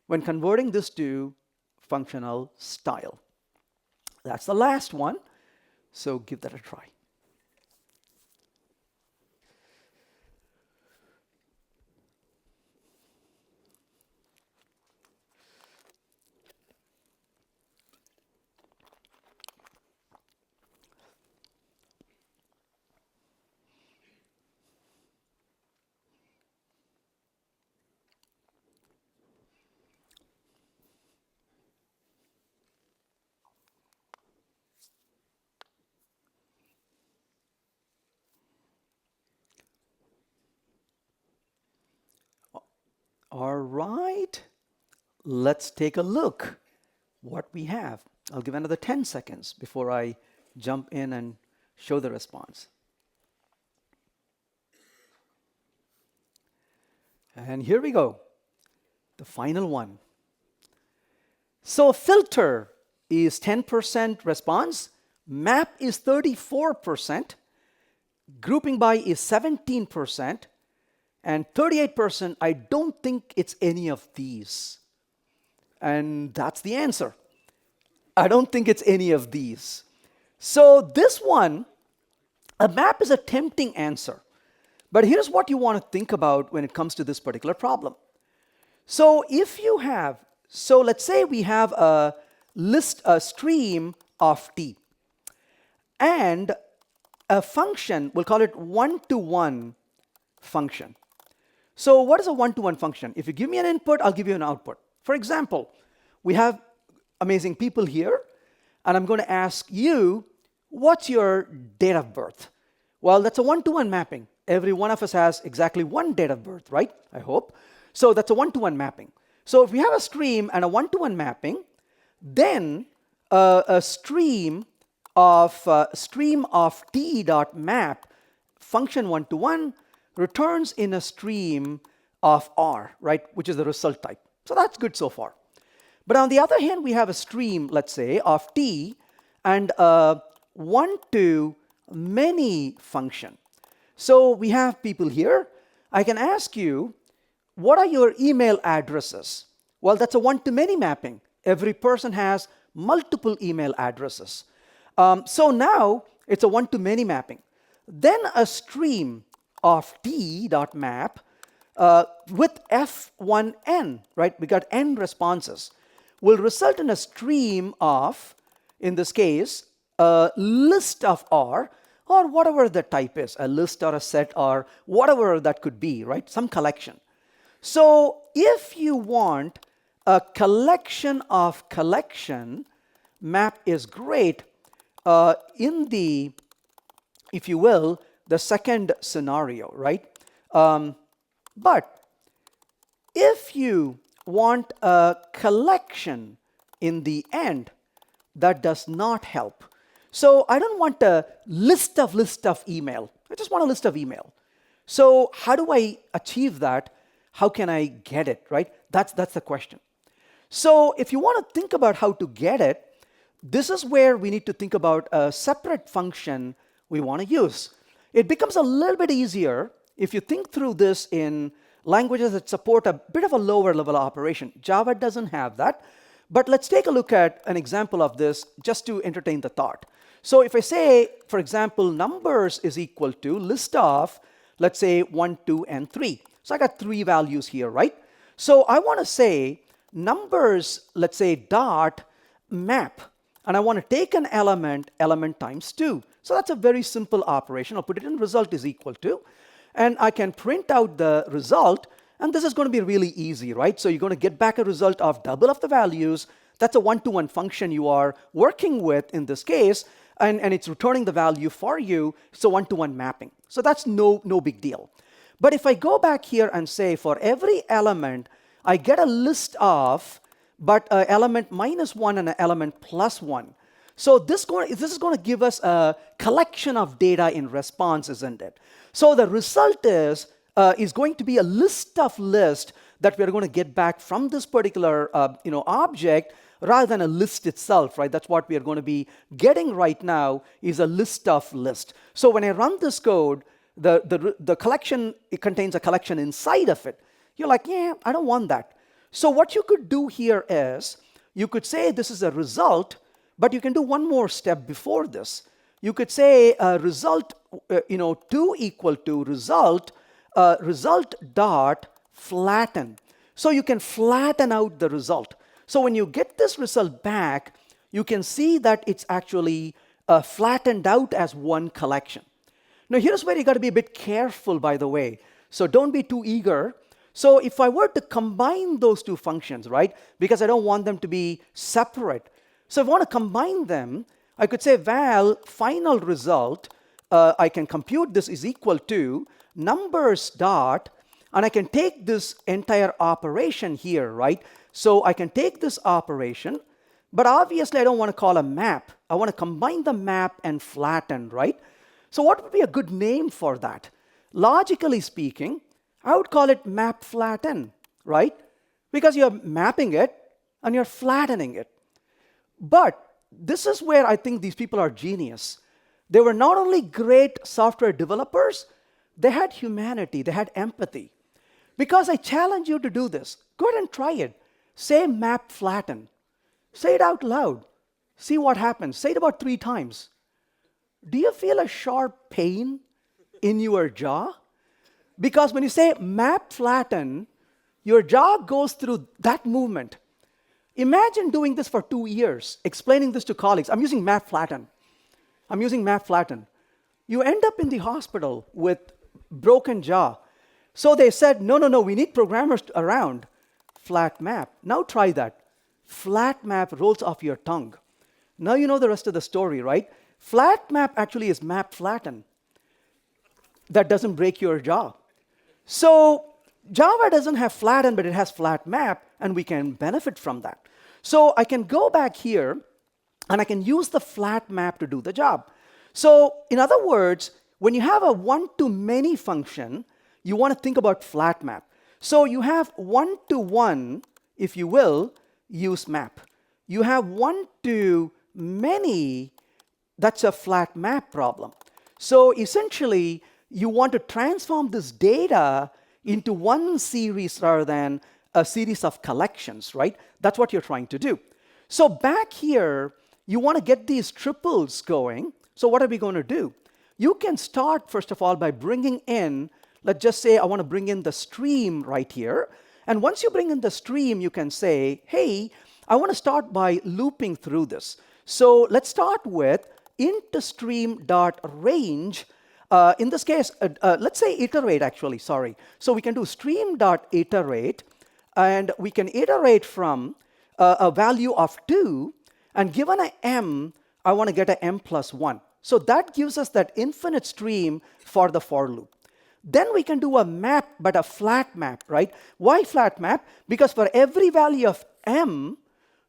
Speaker 1: when converting this to functional style? That's the last one. So give that a try. All right. Let's take a look what we have. I'll give another 10 seconds before I jump in and show the response. And here we go, the final one. So filter is 10% response, map is 34%, grouping by is 17%, and 38%, I don't think it's any of these. And that's the answer. I don't think it's any of these. So this one, a map is a tempting answer. But here's what you want to think about when it comes to this particular problem. So if you have, so let's say we have a stream of t, and a function, we'll call it one-to-one function. So what is a one-to-one function? If you give me an input, I'll give you an output. For example, we have amazing people here, and I'm going to ask you, what's your date of birth? Well, that's a one-to-one mapping. Every one of us has exactly one date of birth, right? I hope. So that's a one-to-one mapping. So if we have a stream and a one-to-one mapping, then a stream of t dot map function one-to-one returns in a stream of r, right, which is the result type. So that's good so far. But on the other hand, we have a stream, let's say, of t and a one-to-many function. So we have people here. I can ask you, what are your email addresses? Well, that's a one-to-many mapping. Every person has multiple email addresses. So now it's a one-to-many mapping. Then a stream of t.map with f1n, right? We got n responses, will result in a stream of, in this case, a list of r, or whatever the type is, a list or a set or whatever that could be, right? Some collection. So if you want a collection of collection, map is great in the, if you will, the second scenario, right? But if you want a collection in the end, that does not help. So I don't want a list of email. I just want a list of email. So how do I achieve that? How can I get it, right? That's the question. So if you want to think about how to get it, this is where we need to think about a separate function we want to use. It becomes a little bit easier if you think through this in languages that support a bit of a lower level operation. Java doesn't have that. But let's take a look at an example of this just to entertain the thought. So if I say, for example, numbers is equal to list of, let's say, 1, 2, and 3. So I got 3 values here, right? So I want to say numbers, let's say, dot map. And I want to take an element times 2. So that's a very simple operation. I'll put it in result is equal to. And I can print out the result. And this is going to be really easy, right? So you're going to get back a result of double of the values. That's a one-to-one function you are working with in this case. And it's returning the value for you. So one-to-one mapping. So that's no big deal. But if I go back here and say for every element, I get a list of, but an element -1 and an element +1. So this is going to give us a collection of data in response, isn't it? So the result is going to be a list of list that we're going to get back from this particular object rather than a list itself, right? That's what we are going to be getting right now is a list of list. So when I run this code, the collection, it contains a collection inside of it. You're like, yeah, I don't want that. So what you could do here is you could say this is a result, but you can do one more step before this. You could say result, 2 equal to result dot flatten. So you can flatten out the result. So when you get this result back, you can see that it's actually flattened out as one collection. Now here's where you got to be a bit careful, by the way. So don't be too eager. So if I were to combine those two functions, right, because I don't want them to be separate. So if I want to combine them, I could say val final result, I can compute this is equal to numbers dot, and I can take this entire operation here, right? So I can take this operation, but obviously I don't want to call a map. I want to combine the map and flatten, right? So what would be a good name for that? Logically speaking, I would call it map flatten, right? Because you're mapping it and you're flattening it. But this is where I think these people are genius. They were not only great software developers, they had humanity, they had empathy. Because I challenge you to do this. Go ahead and try it. Say map flatten. Say it out loud. See what happens. Say it about 3 times. Do you feel a sharp pain in your jaw? Because when you say map flatten, your jaw goes through that movement. Imagine doing this for 2 years, explaining this to colleagues. I'm using map flatten. I'm using map flatten. You end up in the hospital with broken jaw. So they said, no, we need programmers around. Flat map. Now try that. Flat map rolls off your tongue. Now you know the rest of the story, right? Flat map actually is map flatten. That doesn't break your jaw. So Java doesn't have flatten, but it has flat map, and we can benefit from that. So I can go back here, and I can use the flat map to do the job. So in other words, when you have a one-to-many function, you want to think about flat map. So you have one-to-one, if you will, use map. You have one-to-many, that's a flat map problem. So essentially, you want to transform this data into one series rather than a series of collections, right? That's what you're trying to do. So back here, you want to get these triples going. So what are we going to do? You can start, first of all, by bringing in, let's just say I want to bring in the stream right here. And once you bring in the stream, you can say, hey, I want to start by looping through this. So let's start with int_stream.range. In this case, let's say iterate actually, sorry. So we can do stream.iterate, and we can iterate from a value of 2, and given a m, I want to get a m plus 1. So that gives us that infinite stream for the for loop. Then we can do a map, but a flat map, right? Why flat map? Because for every value of m,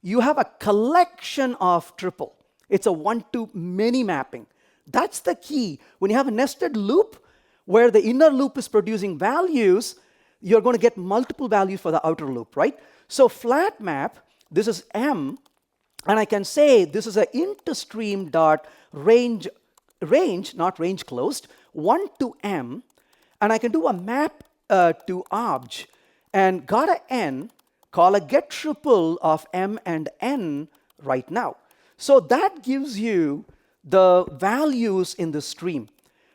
Speaker 1: you have a collection of triple. It's a one-to-many mapping. That's the key. When you have a nested loop where the inner loop is producing values, you're going to get multiple values for the outer loop, right? So flat map, this is m, and I can say this is a int_stream.range, not range closed, 1 to m, and I can do a map to obj, and got a n, call a get triple of m and n right now. So that gives you the values in the stream.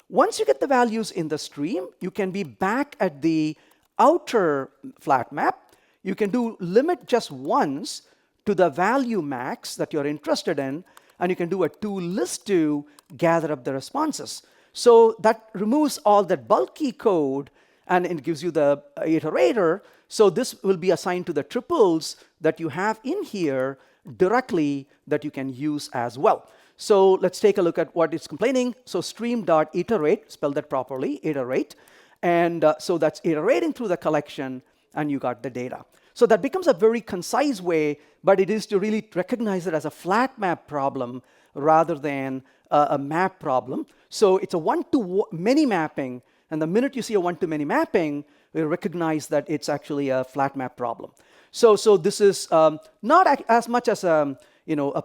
Speaker 1: Once you get the values in the stream, you can be back at the outer flat map. You can do limit just once to the value max that you're interested in, and you can do a toList to gather up the responses. So that removes all that bulky code, and it gives you the iterator. So this will be assigned to the triples that you have in here directly that you can use as well. So let's take a look at what it's complaining. So stream.iterate, spell that properly, iterate. And so that's iterating through the collection, and you got the data. So that becomes a very concise way, but it is to really recognize it as a flat map problem rather than a map problem. So it's a one-to-many mapping, and the minute you see a one-to-many mapping, we recognize that it's actually a flat map problem. So this is not as much as a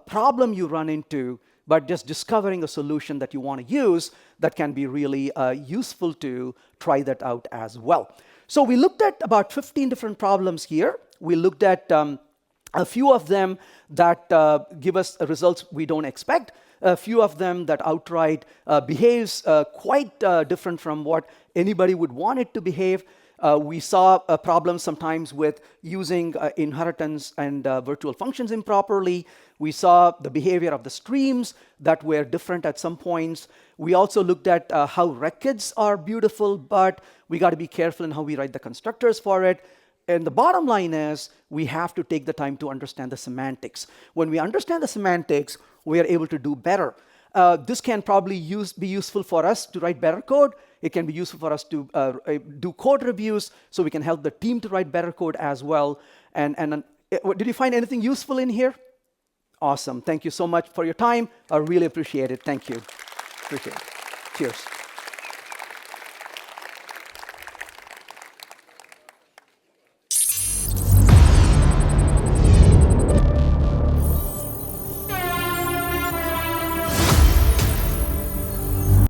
Speaker 1: problem you run into, but just discovering a solution that you want to use that can be really useful to try that out as well. So we looked at about 15 different problems here. We looked at a few of them that give us results we don't expect, a few of them that outright behaves quite different from what anybody would want it to behave. We saw problems sometimes with using inheritance and virtual functions improperly. We saw the behavior of the streams that were different at some points. We also looked at how records are beautiful, but we got to be careful in how we write the constructors for it. And the bottom line is we have to take the time to understand the semantics. When we understand the semantics, we are able to do better. This can probably be useful for us to write better code. It can be useful for us to do code reviews so we can help the team to write better code as well. And did you find anything useful in here? Awesome. Thank you so much for your time. I really appreciate it. Thank you. Appreciate it. Cheers.